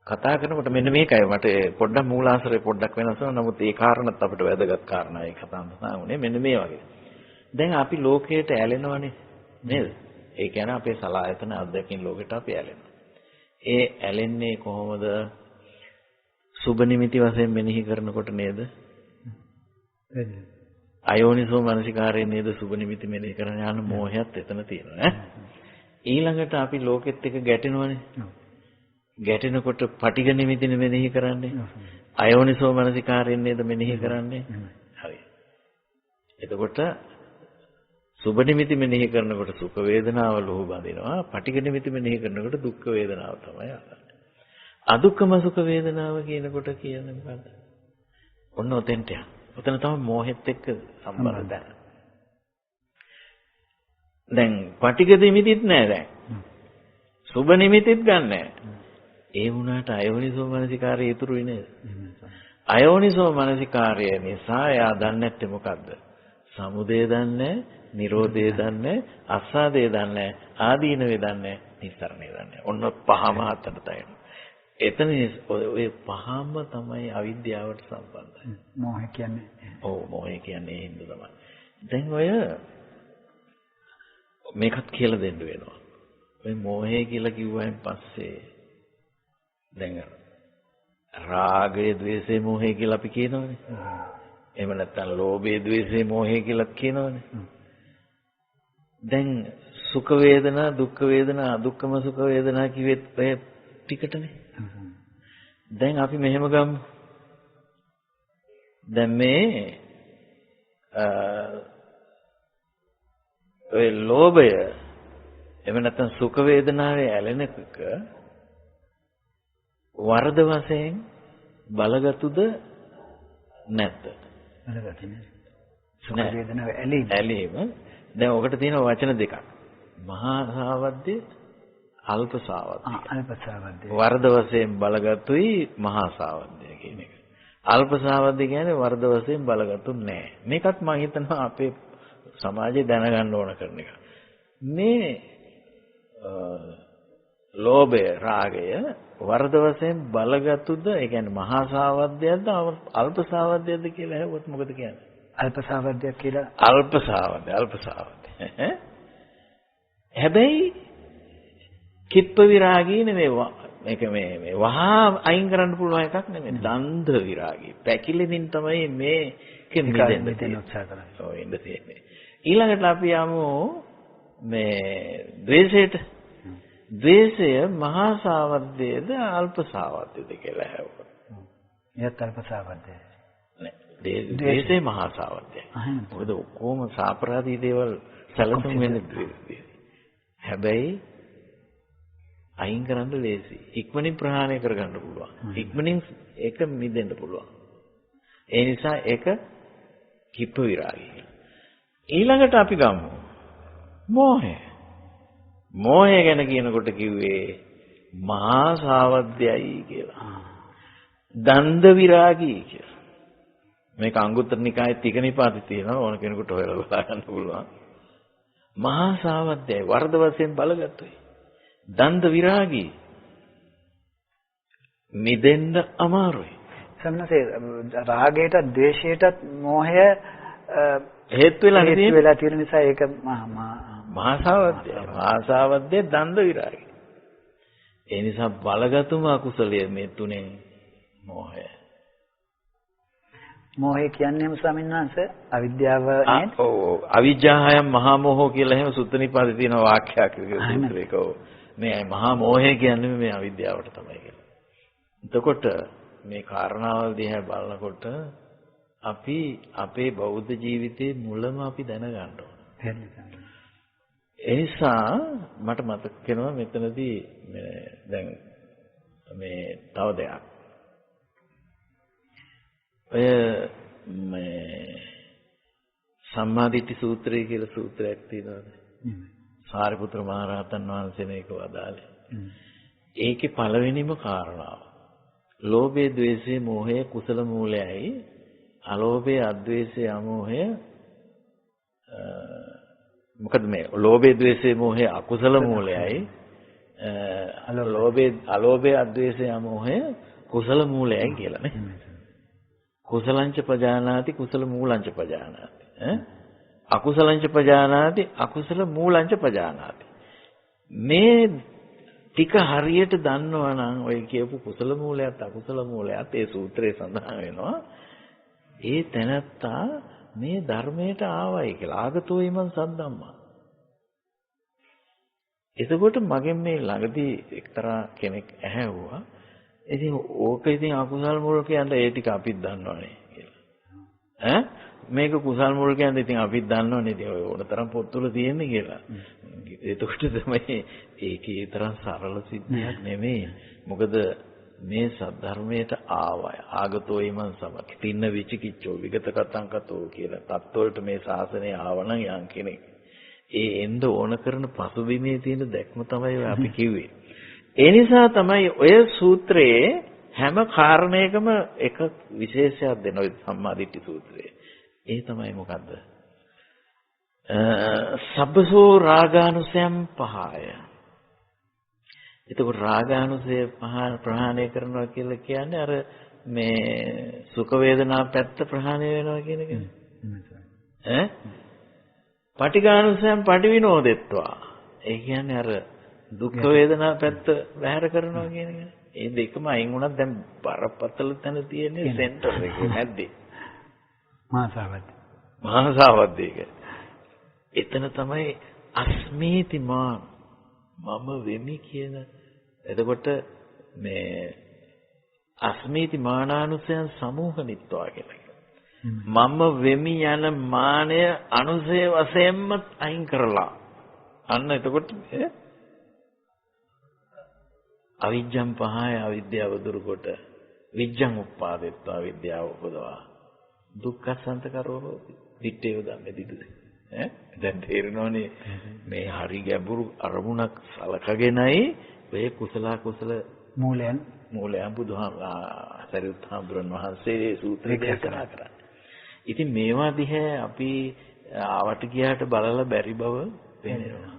කතා කරනකොට මෙන්න මේකයි මට පොඩ්ඩක් මූලාශ්‍රය පොඩ්ඩක් වෙනස් වෙනවා. නමුත් ඒ කාරණත් අපිට වැදගත් කාරණා ඒ කතා වුණේ මෙන්න මේ වගේ. දැන් අපි ලෝකයට ඇලෙනවනේ නේද? ඒ කියන්නේ අපේ සලආයතන අධ්‍යක්ෂින් ලෝකයට අපි ඇලෙනවා. ඒ ඇලෙන්නේ කොහොමද? සුබ නිමිති වශයෙන් මෙනෙහි කරනකොට නේද? අයෝනිසෝ මනසිකාරයේ නේද සුබ නිමිති මෙනෙහි කරන යන මෝහයත් එතන තියෙනවා ඈ. ඊළඟට අපි ලෝකෙත් එක්ක ගැටෙනවනේ. ගැටෙනකොට පටිඝ නිමිතිනේ මෙනෙහි කරන්නේ. අයෝනිසෝ මනසිකාරයෙන් නේද මෙනෙහි කරන්නේ. හරි. එතකොට සුබ නිමිති මෙනෙහි කරනකොට සුඛ වේදනාව ලෝහ බඳිනවා. පටිඝ නිමිති මෙනෙහි කරනකොට දුක්ඛ වේදනාව තමයි ආන්නේ. අදුක්ඛම සුඛ වේදනාව කියනකොට කියන්නේ මොකද්ද? ඔන්න ඔතෙන්ට යන්න. ඔතන තමයි මෝහෙත් එක්ක සම්බන්ධය. දැන් පටිඝ නිමිතිත් නෑ දැන්. සුබ නිමිතිත් ගන්න නෑ. ඒ වුණාට අයෝනිසෝ මනසිකාරය ඉතුරුයි නේද? අයෝනිසෝ මනසිකාරය නිසා එයා දන්නේ නැත්තේ මොකද්ද? සමුදය දන්නේ, නිරෝධය දන්නේ, අස්සාදය දන්නේ, ආදීනවේ දන්නේ, නිස්සරණය දන්නේ. ඔන්න පහම හතරට තියෙනවා. එතන ඔය පහම තමයි අවිද්‍යාවට සම්බන්ධයි. මෝහය කියන්නේ. ඔව් මෝහය කියන්නේ හින්දු තමයි. දැන් ඔය මේකත් කියලා දෙන්න වෙනවා. ඔය මෝහය කියලා කිව්වයින් පස්සේ දැන් රාගය, ద్వේෂය, මෝහය කියලා අපි කියනවනේ. එහෙම නැත්නම් ලෝභය, ద్వේෂය, මෝහය කියලා කියනවනේ. දැන් සුඛ වේදනා, දුක්ඛ වේදනා, අදුක්ඛම සුඛ වේදනා කිව්වෙත් ඔය ටිකටනේ. දැන් අපි මෙහෙම ගමු. දැන් මේ ඔය ලෝභය එහෙම නැත්නම් සුඛ වේදනාවේ ඇලෙනකක වරද වශයෙන් බලගතුද නැත්ද? බලගතිනේ. සුඛ වේදනාව ඇලීම. දැන් ඔකට තියෙන වචන දෙකක්. මහා සාවද්‍ය, අල්ප සාවද්‍ය. අල්ප සාවද්‍ය. වරද වශයෙන් බලගතුයි මහා සාවද්‍ය කියන එක. අල්ප සාවද්‍ය කියන්නේ වරද වශයෙන් බලගතු නැහැ. මේකත් මම හිතනවා අපේ සමාජයේ දැනගන්න ඕන කරන එක. මේ ලෝභය, රාගය වරද වශයෙන් බලගතුද? ඒ කියන්නේ මහා සාවද්‍යයක්ද අල්ප සාවද්‍යයක්ද කියලා අහුවොත් මොකද කියන්නේ? අල්ප සාවද්‍යයක් කියලා. අල්ප සාවද්‍ය. හැබැයි කිප්ප විරාගී නෙමෙයි. මේක මේ වහා අයින් කරන්න පුළුවන් එකක් නෙමෙයි. දන්ධ විරාගී. පැකිලෙමින් තමයි මේක මිදෙන්න උත්සාහ කරන්නේ. ඔය ඉඳ තියෙන්නේ. ඊළඟට අපි යමු මේ ද්වේෂයට. ද්වේෂය මහා සාවද්‍යයේද අල්ප සාවද්‍යයේද කියලා අහුවා. එයත් අල්ප සාවද්‍යය. නෑ. ද්වේෂය මහා සාවද්‍යයයි. මොකද ඔක්කොම සාපරාධී දේවල් සැලසුම් වෙන්නේ ද්වේෂය. හැබැයි අයින් කරන්න ලේසි. ඉක්මනින් ප්‍රහාණය කරගන්න පුළුවන්. ඉක්මනින් ඒක මිදෙන්න පුළුවන්. ඒ නිසා ඒක කිප්ප විරාගී. ඊළඟට අපි ගමු මෝහය. මෝහය ගැන කියනකොට කිව්වේ මහා සාවද්‍යයි කියලා. දන්ධ විරාගී කියලා. මේක අංගුත්තර නිකායේ තික නිපාතේ තියෙනවා. ඕන කෙනෙකුට හොයලා බලන්න පුළුවන්. මහා සාවද්‍යයි වර්ධ වශයෙන් බලගත්තුයි. දන්ධ විරාගී. මිදෙන්න අමාරුයි. සම්නසේ රාගයටත් ද්වේෂයටත් මෝහය හේතු වෙලා තියෙන නිසා ඒක මහා සාවද්‍යයි. මහා සාවද්‍යය දන්ධ විරාගී. ඒ නිසා බලගතුම අකුසලයේ මේ තුනෙන් මෝහය. මෝහය කියන්නේ ස්වාමීන් වහන්සේ අවිද්‍යාව නේද? ඔව්. අවිජ්ජාහයම් මහා මෝහෝ කියලා එහෙම සුත්ත නිපාතේ තියෙන වාක්‍යයක් සූත්‍රයක. මේ මහා මෝහය කියන්නේ මේ අවිද්‍යාවට තමයි කියලා. එතකොට මේ කාරණාවල් දිහා බලනකොට අපි අපේ බෞද්ධ ජීවිතයේ මුලම අපි දැනගන්න ඕන. ඒ නිසා මට මතක් වෙනවා මෙතනදී දැන් මේ තව දෙයක්. ඔය මේ සම්මාදිට්ඨි සූත්‍රය කියලා සූත්‍රයක් තියෙනවානේ. සාරිපුත්‍ර මහ රහතන් වහන්සේ මේක වදාළේ. ඒකේ පළවෙනිම කාරණාව. ලෝභය, ද්වේෂය, මෝහය කුසල මූලයයි. අලෝභය, අද්වේෂය, අමෝහය මොකද මේ ලෝභය, ද්වේෂය, මෝහය අකුසල මූලයයි. අලෝභය, අද්වේෂය, අමෝහය කුසල මූලයයි කියලා නේ. කුසලංච පජානාති කුසල මූලංච පජානාති. අකුසලංච පජානාති අකුසල මූලංච පජානාති. මේ ටික හරියට දන්නවා නම් ඔය කියපු කුසල මූලයත් අකුසල මූලයත් ඒ සූත්‍රයේ සඳහන් වෙනවා. ඒ තැනත්තා මේ ධර්මයට ආවයි කියලා. ආගතෝ ඊමන් සද්දම්මා. එතකොට මගෙන් මේ ළඟදී එක්තරා කෙනෙක් ඇහැව්වා. ඉතින් ඕක ඉතින් අකුසල් මුල් කියන්නේ ඒ ටික අපිත් දන්නවනේ කියලා. මේක කුසල් මුල් කියන්නේ ඉතින් අපිත් දන්නවනේ ඉතින් ඔය ඕනතරම් පොත්වල තියෙන්නේ කියලා. එතකොට තමයි ඒකේ තරම් සරල සිද්ධියක් නෙමෙයි. මොකද මේ සද්ධර්මයට ආවය. ආගතෝ ඊමන් සමක්. තින්න විචිකිච්ඡෝ විගත කතං කතෝ කියලා. තත්වලට මේ ශාසනය ආවනම් යම් කෙනෙක් ඒ එන්න ඕන කරන පසුබිමේ තියෙන දැක්ම තමයි අපි කිව්වේ. ඒ නිසා තමයි ඔය සූත්‍රයේ හැම කාරණයකම එක විශේෂයක් දෙන ඔය සම්මාදිට්ඨි සූත්‍රයේ. ඒ තමයි මොකද්ද? සබ්බසෝ රාගානුසයම් පහය. එතකොට රාගානුසය ප්‍රහාණය කරනවා කියලා කියන්නේ අර මේ සුඛ වේදනා පැත්ත ප්‍රහාණය වෙනවා කියන එකනේ. පටිඝානුසයම් පටිවිනෝදෙත්වා. ඒ කියන්නේ අර දුක් වේදනා පැත්ත බැහැර කරනවා කියන එක. ඒ දෙකම අයින් වුණත් දැන් බරපතල තැන තියෙන්නේ සෙන්ටර් එකේ නැද්දේ? මහාසාවද්දේක. එතන තමයි අස්මීති මා මම වෙමි කියන. එතකොට මේ අස්මීති මානානුසයන් සමූහනිත්වා කියලා. මම වෙමි යන මානය අනුසය වශයෙන්ම අයින් කරලා. අන්න එතකොට අවිජ්ජං පහය අවිද්‍යාව දුරු කොට විජ්ජං උප්පාදෙත්වා විද්‍යාව උපදවා දුක්ඛසන්ත කරෝ දිත්තේ ධම්මේ දිදුද. දැන් තේරෙනවනේ මේ හරි ගැඹුරු අරමුණක් සලකගෙනයි ඔය කුසල මූලයන් බුදුහාමුදුරන් වහන්සේ සූත්‍රය දේශනා කරන්නේ. ඉතින් මේවා දිහා අපි ආවට ගියාට බලලා බැරි බව පේනවා.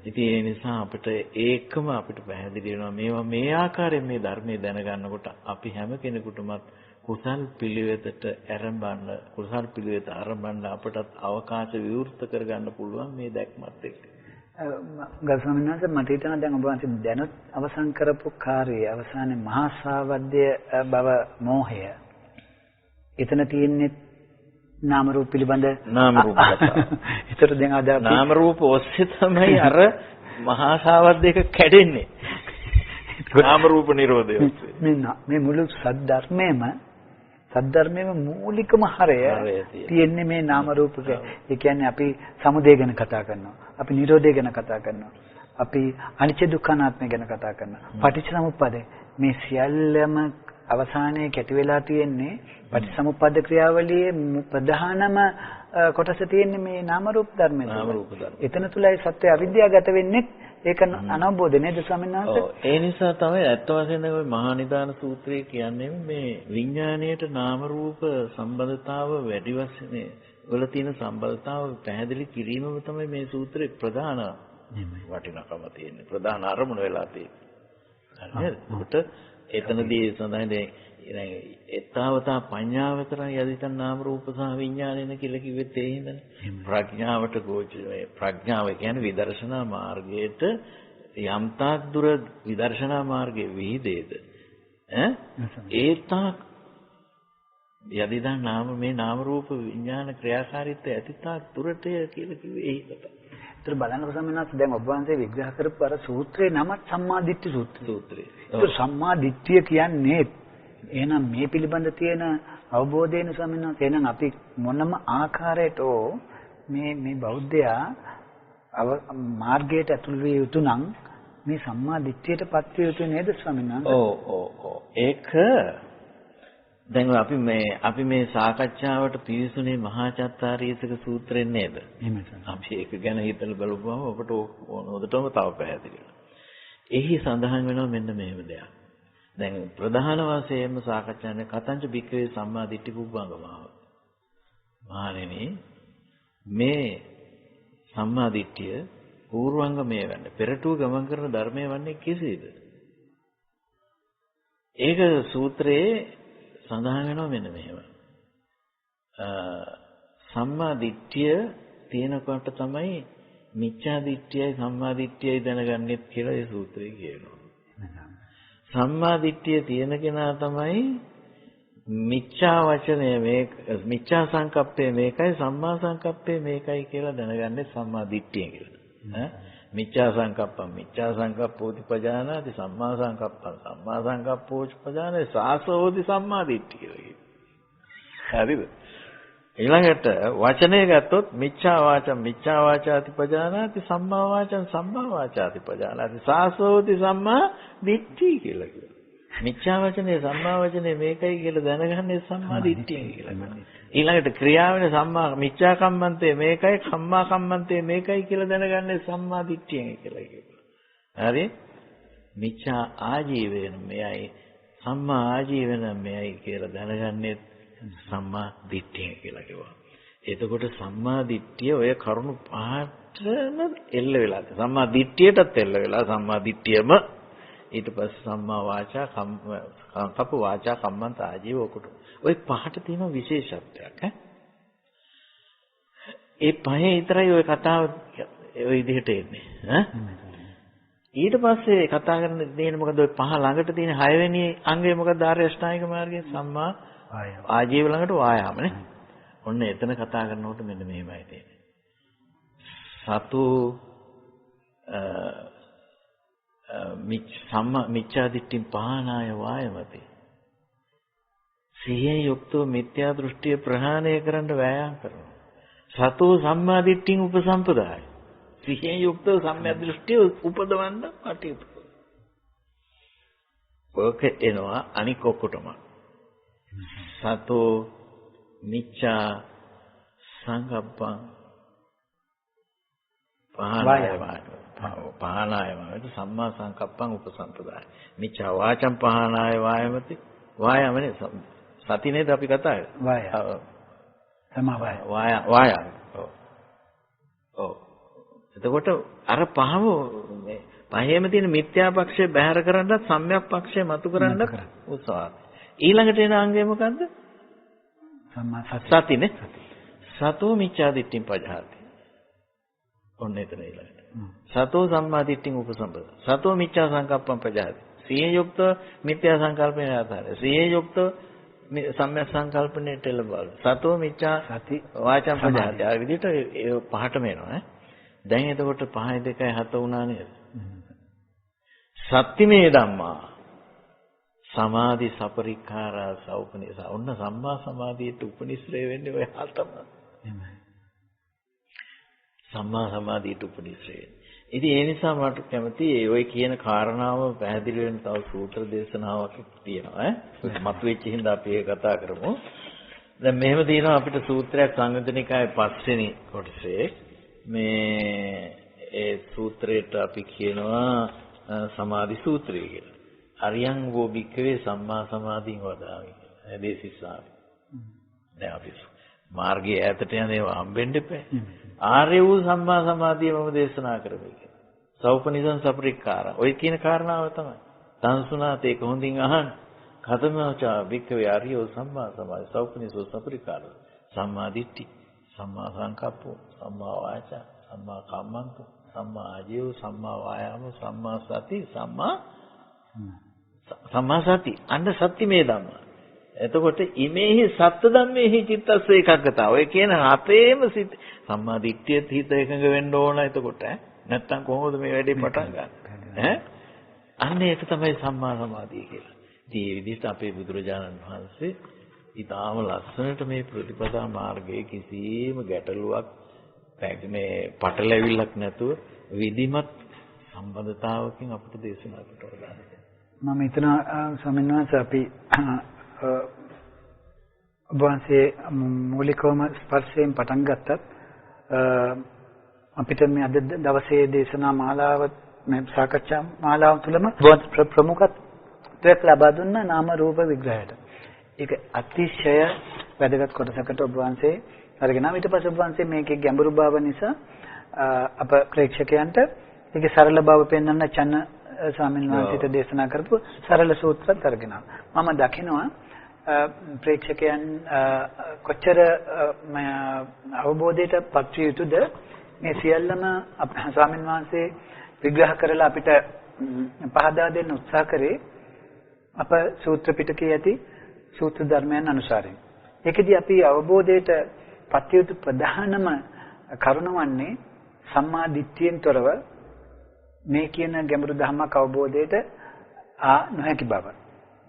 ඉතින් ඒ නිසා අපිට ඒකම අපිට පැහැදිලි වෙනවා මේවා මේ ආකාරයෙන් මේ ධර්මයේ දැනගන්නකොට අපි හැම කෙනෙකුටම කුසල් පිළිවෙතට ආරම්භන්න අපටත් අවකාශ විවෘත කරගන්න පුළුවන් මේ දැක්මත් එක්ක. ගල් ස්වාමීන් වහන්සේ මට හිතෙනවා දැන් ඔබ වහන්සේ දැනුත් අවසන් කරපු කාර්යය අවසානයේ මහා සාවද්‍ය බව මෝහය. එතන තියෙන්නේ නාම රූප පිළිබඳ නාම රූප කතාව. ඒතර දැන් අද නාම රූප ඔස්සේ තමයි අර මහා සාවද්‍යක කැඩෙන්නේ. නාම රූප නිරෝධය ඔස්සේ. මේ මුළු සද්ධර්මයේම මූලිකම හරය තියෙන්නේ මේ නාම රූපක. ඒ කියන්නේ අපි සමුදය ගැන කතා කරනවා. අපි නිරෝධය ගැන කතා කරනවා. අපි අනිත්‍ය දුක්ඛ අනාත්මය ගැන කතා කරනවා. පටිච්චසමුප්පාදය මේ සියල්ලම අවසානයේ කැටි වෙලා තියෙන්නේ පටිච්චසමුප්පාද ක්‍රියාවලියේ ප්‍රධානම කොටස තියෙන්නේ මේ නාම රූප ධර්මයේ. එතන තුලයි සත්‍ය අවිද්‍යාවගත වෙන්නේ. ඒක අනවබෝධ නේද ස්වාමීන් වහන්සේ? ඒ නිසා තමයි ඇත්ත වශයෙන්ම ওই මහා නිදාන සූත්‍රය කියන්නේ මේ විඥාණයට නාම රූප සම්බන්ධතාව වැඩි වශයෙන් වල තියෙන සම්බන්ධතාව පැහැදිලි කිරීමම තමයි මේ සූත්‍රයේ ප්‍රධාන වටිනාකම තියෙන්නේ. ප්‍රධාන අරමුණ වෙලා තියෙන්නේ. හරිද? ඒකට එතනදී සඳහන් දැන් එතාවතා පඤ්ඤාවතරන් යදිතන් නාම රූප සහ විඥානයන කියලා කිව්වෙත් ඒ හින්දානේ. ප්‍රඥාවට ගෝචරයි. ප්‍රඥාව කියන්නේ විදර්ශනා මාර්ගයට යම්තාක් දුර විදර්ශනා මාර්ගයේ විහිදේද ඒතාක් යදිතන් මේ නාම රූප විඥාන ක්‍රියාකාරීත්වය ඇතිතාක් දුරට කියලා කිව්වේ ඒ හින්දා. ඒතර බලන්නකො සම්මනාත් දැන් ඔබ වහන්සේ විග්‍රහ කරපු අර සූත්‍රේ නම සම්මාදිට්ඨි සූත්‍රය. ඒක සම්මාදිට්ඨිය කියන්නේ එහෙනම් මේ පිළිබඳ තියෙන අවබෝධයෙන් සම්මනාත් එහෙනම් අපි මොනම ආකාරයට මේ බෞද්ධයා මාර්ගයට ඇතුල් විය යුතු නම් මේ සම්මාදිට්ඨියටපත් විය යුතු නේද ස්වාමීන් ඔව්. ඒක දැන් අපි මේ සාකච්ඡාවට පිවිසුනේ මහා චත්තාරීසක සූත්‍රයෙන් නේද? අපි ඒක ගැන හිතලා බලපුවම ඔබට ඕනොදටම තව පැහැදිලි වෙනවා. එහි සඳහන් වෙනවා මෙන්න මෙහෙම දෙයක්. දැන් ප්‍රධාන වශයෙන්ම සාකච්ඡානේ කතංච බික්කවේ සම්මා දිට්ඨි පුබ්බංගමාව. මහණෙනි මේ සම්මා දිට්ඨිය පූර්වංගමයේ වන්නේ පෙරටුව ගමන් කරන ධර්මයේ වන්නේ කෙසේද? ඒක සූත්‍රයේ සඳහන් වෙනවා මෙන්න මෙහෙම. සම්මා දිට්ඨිය තියෙනකොට තමයි මිච්ඡා දිට්ඨියයි සම්මා දිට්ඨියයි දැනගන්නෙත් කියලා ඒ සූත්‍රයේ කියනවා. සම්මා දිට්ඨිය තියෙන කෙනා තමයි මිච්ඡා වචනය මේ මිච්ඡා සංකප්පය මේකයි සම්මා සංකප්පය මේකයි කියලා දැනගන්නේ සම්මා දිට්ඨිය කියලා. මිච්ඡා සංකප්පෝති පජානාති සම්මා සංකප්පෝති පජානාති සාසෝති සම්මා දිට්ඨිය කියලා. හරිද? ඊළඟට වචනය ගත්තොත් මිච්ඡා වාචාති පජානාති සම්මා වාචාති පජානාති සාසෝති සම්මා දිට්ඨිය කියලා කියනවා. මිච්ඡා වචනේ සම්මා වචනේ මේකයි කියලා දැනගන්නේ සම්මා දිට්ඨිය කියලා. ඊළඟට ක්‍රියාවෙන සම්මා මිච්ඡා කම්මන්තේ මේකයි කම්මා කම්මන්තේ මේකයි කියලා දැනගන්නේ සම්මා දිට්ඨිය කියලා කියනවා. හරි? මිච්ඡා ආජීවයෙන් මෙයයි සම්මා ආජීවයෙන් මෙයයි කියලා දැනගන්නේ සම්මා දිට්ඨිය කියලා කිව්වා. එතකොට සම්මා දිට්ඨිය ඔය කරුණු පහටම එල්ල වෙලා. සම්මා දිට්ඨියටත් එල්ල වෙලා සම්මා දිට්ඨියම ඊට පස්සේ සම්මා වාචා කම්ප වාචා කම්මන්ත ආජීව ඔකට. ඔය පහට තියෙන විශේෂත්වයක් ඒ පහේ විතරයි ඔය කතාව ඔය විදිහට එන්නේ ඊට පස්සේ කතා කරන දේ මොකද ඔය පහ ළඟට තියෙන 6 වෙනි අංගය මොකද ආර්ය අෂ්ටාංගික මාර්ගයේ සම්මා ආජීව ළඟට වායාමනේ. ඔන්න එතන කතා කරනකොට මෙන්න මෙහෙමයි තියෙන්නේ. සතු මිච්ඡා දිට්ඨින් පහනාය වායමති. සිහියෙන් යුක්තව මිත්‍යා දෘෂ්ටිය ප්‍රහාණය කරන්න වෑයම් කරනවා. සතෝ සම්මා දිට්ඨින් උපසම්පදාය. සිහියෙන් යුක්තව සම්මා දෘෂ්ටිය උපදවන්න කටයුතු කරනවා. ඔක එනවා අනික් ඔක්කොටම. සතෝ මිච්ඡා සංකප්පං පහනාය වායමති සම්මා සංකප්පං උපසම්පදාය. මිච්ඡා වාචං පහනාය වායමති වායමනේ සතිනේද අපි කතා කරන්නේ. සමා වායම. ඔව්. එතකොට අර පහම මේ පහේම තියෙන මිත්‍යා පක්ෂය බැහැර කරන්නත් සම්‍යක් පක්ෂය මතු කරන්නත් උත්සාහ. ඊළඟට එන අංගය මොකද්ද? සම්මා සතිනේ. සතෝ මිච්ඡා දිට්ඨින් පජහති. ඔන්න එතන ඊළඟට. සතෝ සම්මා දිට්ඨින් උපසම්පද. සතෝ මිච්ඡා සංකප්පං පජහති. සිහිය යුක්ත මිත්‍යා සංකල්පනේ ආකාරය. සිහිය යුක්ත සම්‍යක් සංකල්පනේට එළබවල. සතෝ මිච්ඡා සති වාචං පජහති. ආ විදිහට ඒ පහටම එනවා දැන් එතකොට 5 2 7 වුණා නේද? සත්‍තිමේ ධම්මා සමාධි සපරික්ඛාරා සෞපනිස. ඔන්න සම්මා සමාධියට උපනිශ්‍රේ වෙන්නේ ඔය හතම. සම්මා සමාධියට උපනිශ්‍රේ. ඉතින් ඒ නිසා මට කැමතියි ඔය කියන කාරණාව පැහැදිලි වෙන තව සූත්‍ර දේශනාවක් තියෙනවා මතුවෙච්ච හින්දා අපි ඒක කතා කරමු. දැන් මෙහෙම තියෙනවා අපිට සූත්‍රයක් සංයුතනිකායේ 5 වෙනි කොටසේ මේ ඒ සූත්‍රයට අපි කියනවා සමාධි සූත්‍රය කියලා. අරියං වෝ භික්ඛවේ සම්මා සමාධින් වදාමි. දේශිස්සාමි. දැන් අපි මාර්ගයේ ඈතට යන ඒවා හම්බෙන්න එපා. ආර්ය වූ සම්මා සමාධිය මම දේශනා කරමි කියලා. සෞපනිසං සපරික්කාර. ඔය කියන කාරණාව තමයි. සංසුනාත ඒක හොඳින් අහන්න. කතමචා භික්ඛවේ ආර්යෝ සම්මා සමාධි සෞපනිසෝ සපරික්කාර. සම්මා දිට්ඨි, සම්මා සංකප්පෝ, සම්මා වාචා, සම්මා කම්මන්තෝ, සම්මා ආජීව, සම්මා වායාම, සම්මා සති, සම්මා සති. අන්න සත්‍ය මේ ධම්ම. එතකොට ඉමේහි සත්‍ය ධම්මේහි චිත්තස්ස ඒකග්ගතාව. ඔය කියන අපේම සිත සම්මා දිට්ඨියත් හිත එකඟ වෙන්න ඕන. එතකොට නැත්තම් කොහොමද මේ වැඩේ පටන් ගන්න? අන්න ඒක තමයි සම්මා සමාධිය කියලා. ඉතින් මේ විදිහට අපේ බුදුරජාණන් වහන්සේ ඊටාම ලස්සනට මේ ප්‍රතිපදා මාර්ගයේ කිසිම ගැටලුවක් මේ පටලැවිල්ලක් නැතුව විධිමත් සම්බන්ධතාවකින් අපිට දේශනා කරනවා. මම හිතන ස්වාමීන් වහන්සේ අපි වහන්සේ මූලිකවම ස්පර්ශයෙන් පටන් ගත්තත් අපිට මේ අද දවසේ දේශනා මාලාව මේ සාකච්ඡා මාලාව තුළම ප්‍රමුඛත්වයක් ලබා දුන්න නාම රූප විග්‍රහයට. ඒක අතිශය වැදගත් කොටසකට ඔබ වහන්සේ අරගෙන ඊට පස්සේ ඔබ වහන්සේ මේකේ ගැඹුරු බව නිසා අප ප්‍රේක්ෂකයන්ට ඒකේ සරල බව පෙන්වන්න චන්න ස්වාමීන් වහන්සේට දේශනා කරපු සරල සූත්‍රات අරගෙන මම දකිනවා ප්‍රේක්ෂකයන් කොච්චර අවබෝධයට පත් විය යුතුද මේ සියල්ලම ස්වාමීන් වහන්සේ විග්‍රහ කරලා අපිට පහදා දෙන්න උත්සාහ කරේ අප සූත්‍ර පිටකයේ ඇති සූත්‍ර ධර්මයන් අනුසාරයෙන්. ඒකදී අපි අවබෝධයට පත් යුතු ප්‍රධානම කරුණ වන්නේ සම්මා දිට්ඨියෙන් තොරව මේ කියන ගැඹුරු ධර්මයක් අවබෝධයට නොහැකි බව.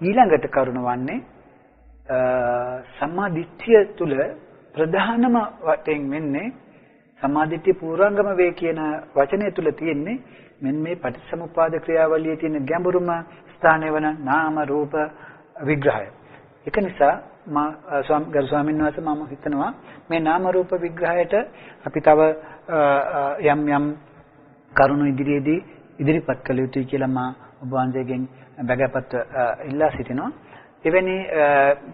ඊළඟට කරුණ වන්නේ සම්මා දිට්ඨිය තුල ප්‍රධානම වශයෙන් වෙන්නේ සම්මා දිට්ඨිය පූර්වාංගම වේ කියන වචනය තුල තියෙන්නේ මෙන්න මේ පටිච්චසමුප්පාද ක්‍රියාවලියේ තියෙන ගැඹුරුම ස්ථානය වන නාම රූප විග්‍රහය. ඒක නිසා ගරු ස්වාමීන් වහන්සේ මම හිතනවා මේ නාම රූප විග්‍රහයට අපි තව යම් කරුණු ඉදිරියේදී ඉදිරිපත් කළ යුතුයි කියලා මම ඔබ වහන්සේගෙන් බැගෑපත් ඉල්ලා සිටිනවා. එවැනි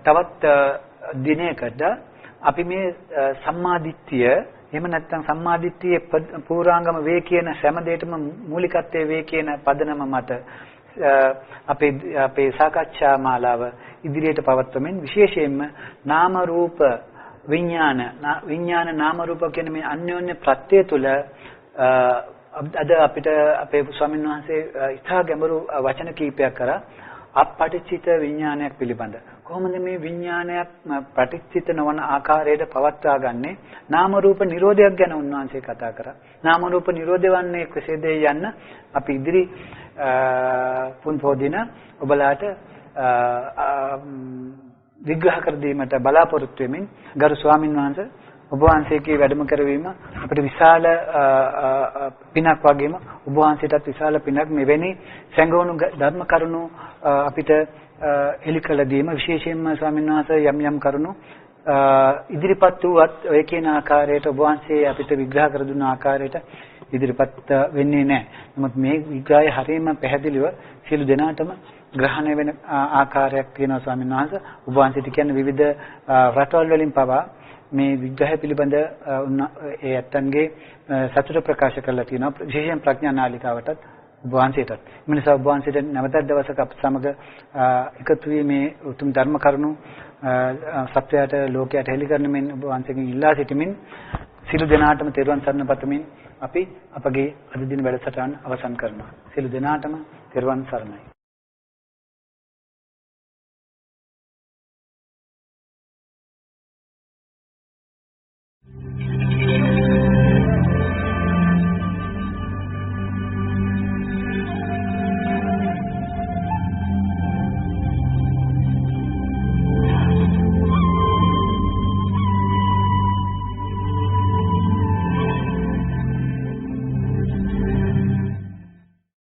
තවත් දිනයකට අපි මේ සම්මාදිට්ඨිය එහෙම නැත්නම් සම්මාදිට්ඨියේ පූර්වාංගම වේ කියන හැම දෙයකම මූලිකත්වයේ වේ කියන පදනම මත අපේ සාකච්ඡා මාලාව ඉදිරියට පවත්වමින් විශේෂයෙන්ම නාම රූප විඥාන නාම රූප කියන මේ අන්‍යෝන්‍ය ප්‍රත්‍ය තුළ අද අපිට අපේ ස්වාමීන් වහන්සේ ඉතා ගැඹුරු වචන කීපයක් කරා අපපටිච්චිත විඥානයක් පිළිබඳ. කොහොමද මේ විඥානයක් පටිච්චිත නොවන ආකාරයට පවත්වා ගන්නේ? නාම රූප නිරෝධයක් ගැන උන්වහන්සේ කතා කරා. නාම රූප නිරෝධ වන්නේ කෙසේද යන්න අපි ඉදිරි පුන්පොදින ඔබලාට විග්‍රහ කර දීමට බලාපොරොත්තු වෙමින් ගරු ස්වාමින් වහන්සේ ඔබ වහන්සේගේ වැඩම කරවීම අපිට විශාල පිනක් වගේම ඔබ වහන්සේටත් විශාල පිනක් මෙවැනි සංගෝණු ධර්ම කරුණු අපිට එලි කළ දීම විශේෂයෙන්ම ස්වාමීන් වහන්සේ යම් කරුණු ඉදිරිපත් වූවත් ඔය කියන ආකාරයට ඔබ වහන්සේ අපිට විග්‍රහ කර දුන්න ආකාරයට ඉදිරිපත් වෙන්නේ නැහැ. නමුත් මේ විග්‍රහය හරියම පැහැදිලිව සියලු දෙනාටම ග්‍රහණය වෙන ආකාරයක් තියෙනවා ස්වාමීන් වහන්සේ. ඔබ වහන්සේට කියන්නේ විවිධ රටවල් වලින් පවා මේ විග්‍රහය පිළිබඳ ඒ ඇත්තන්ගේ සතුට ප්‍රකාශ කරලා තියෙනවා. විශේෂයෙන් ප්‍රඥා නාලිකාවටත් ඔබ වහන්සේටත්. ඒ නිසා ඔබ වහන්සේට නැවතත් දවසක අප සමග එකතු වී මේ උතුම් ධර්ම කරුණු සත්‍යයට ලෝකයට හෙළි කරන මෙන් ඔබ වහන්සේගෙන් ඉල්ලා සිටිමින් සියලු දෙනාටම තෙරුවන් සරණ පතමින් අපි අපගේ අද දින වැඩසටහන අවසන් කරනවා. සියලු දෙනාටම තෙරුවන් සරණයි.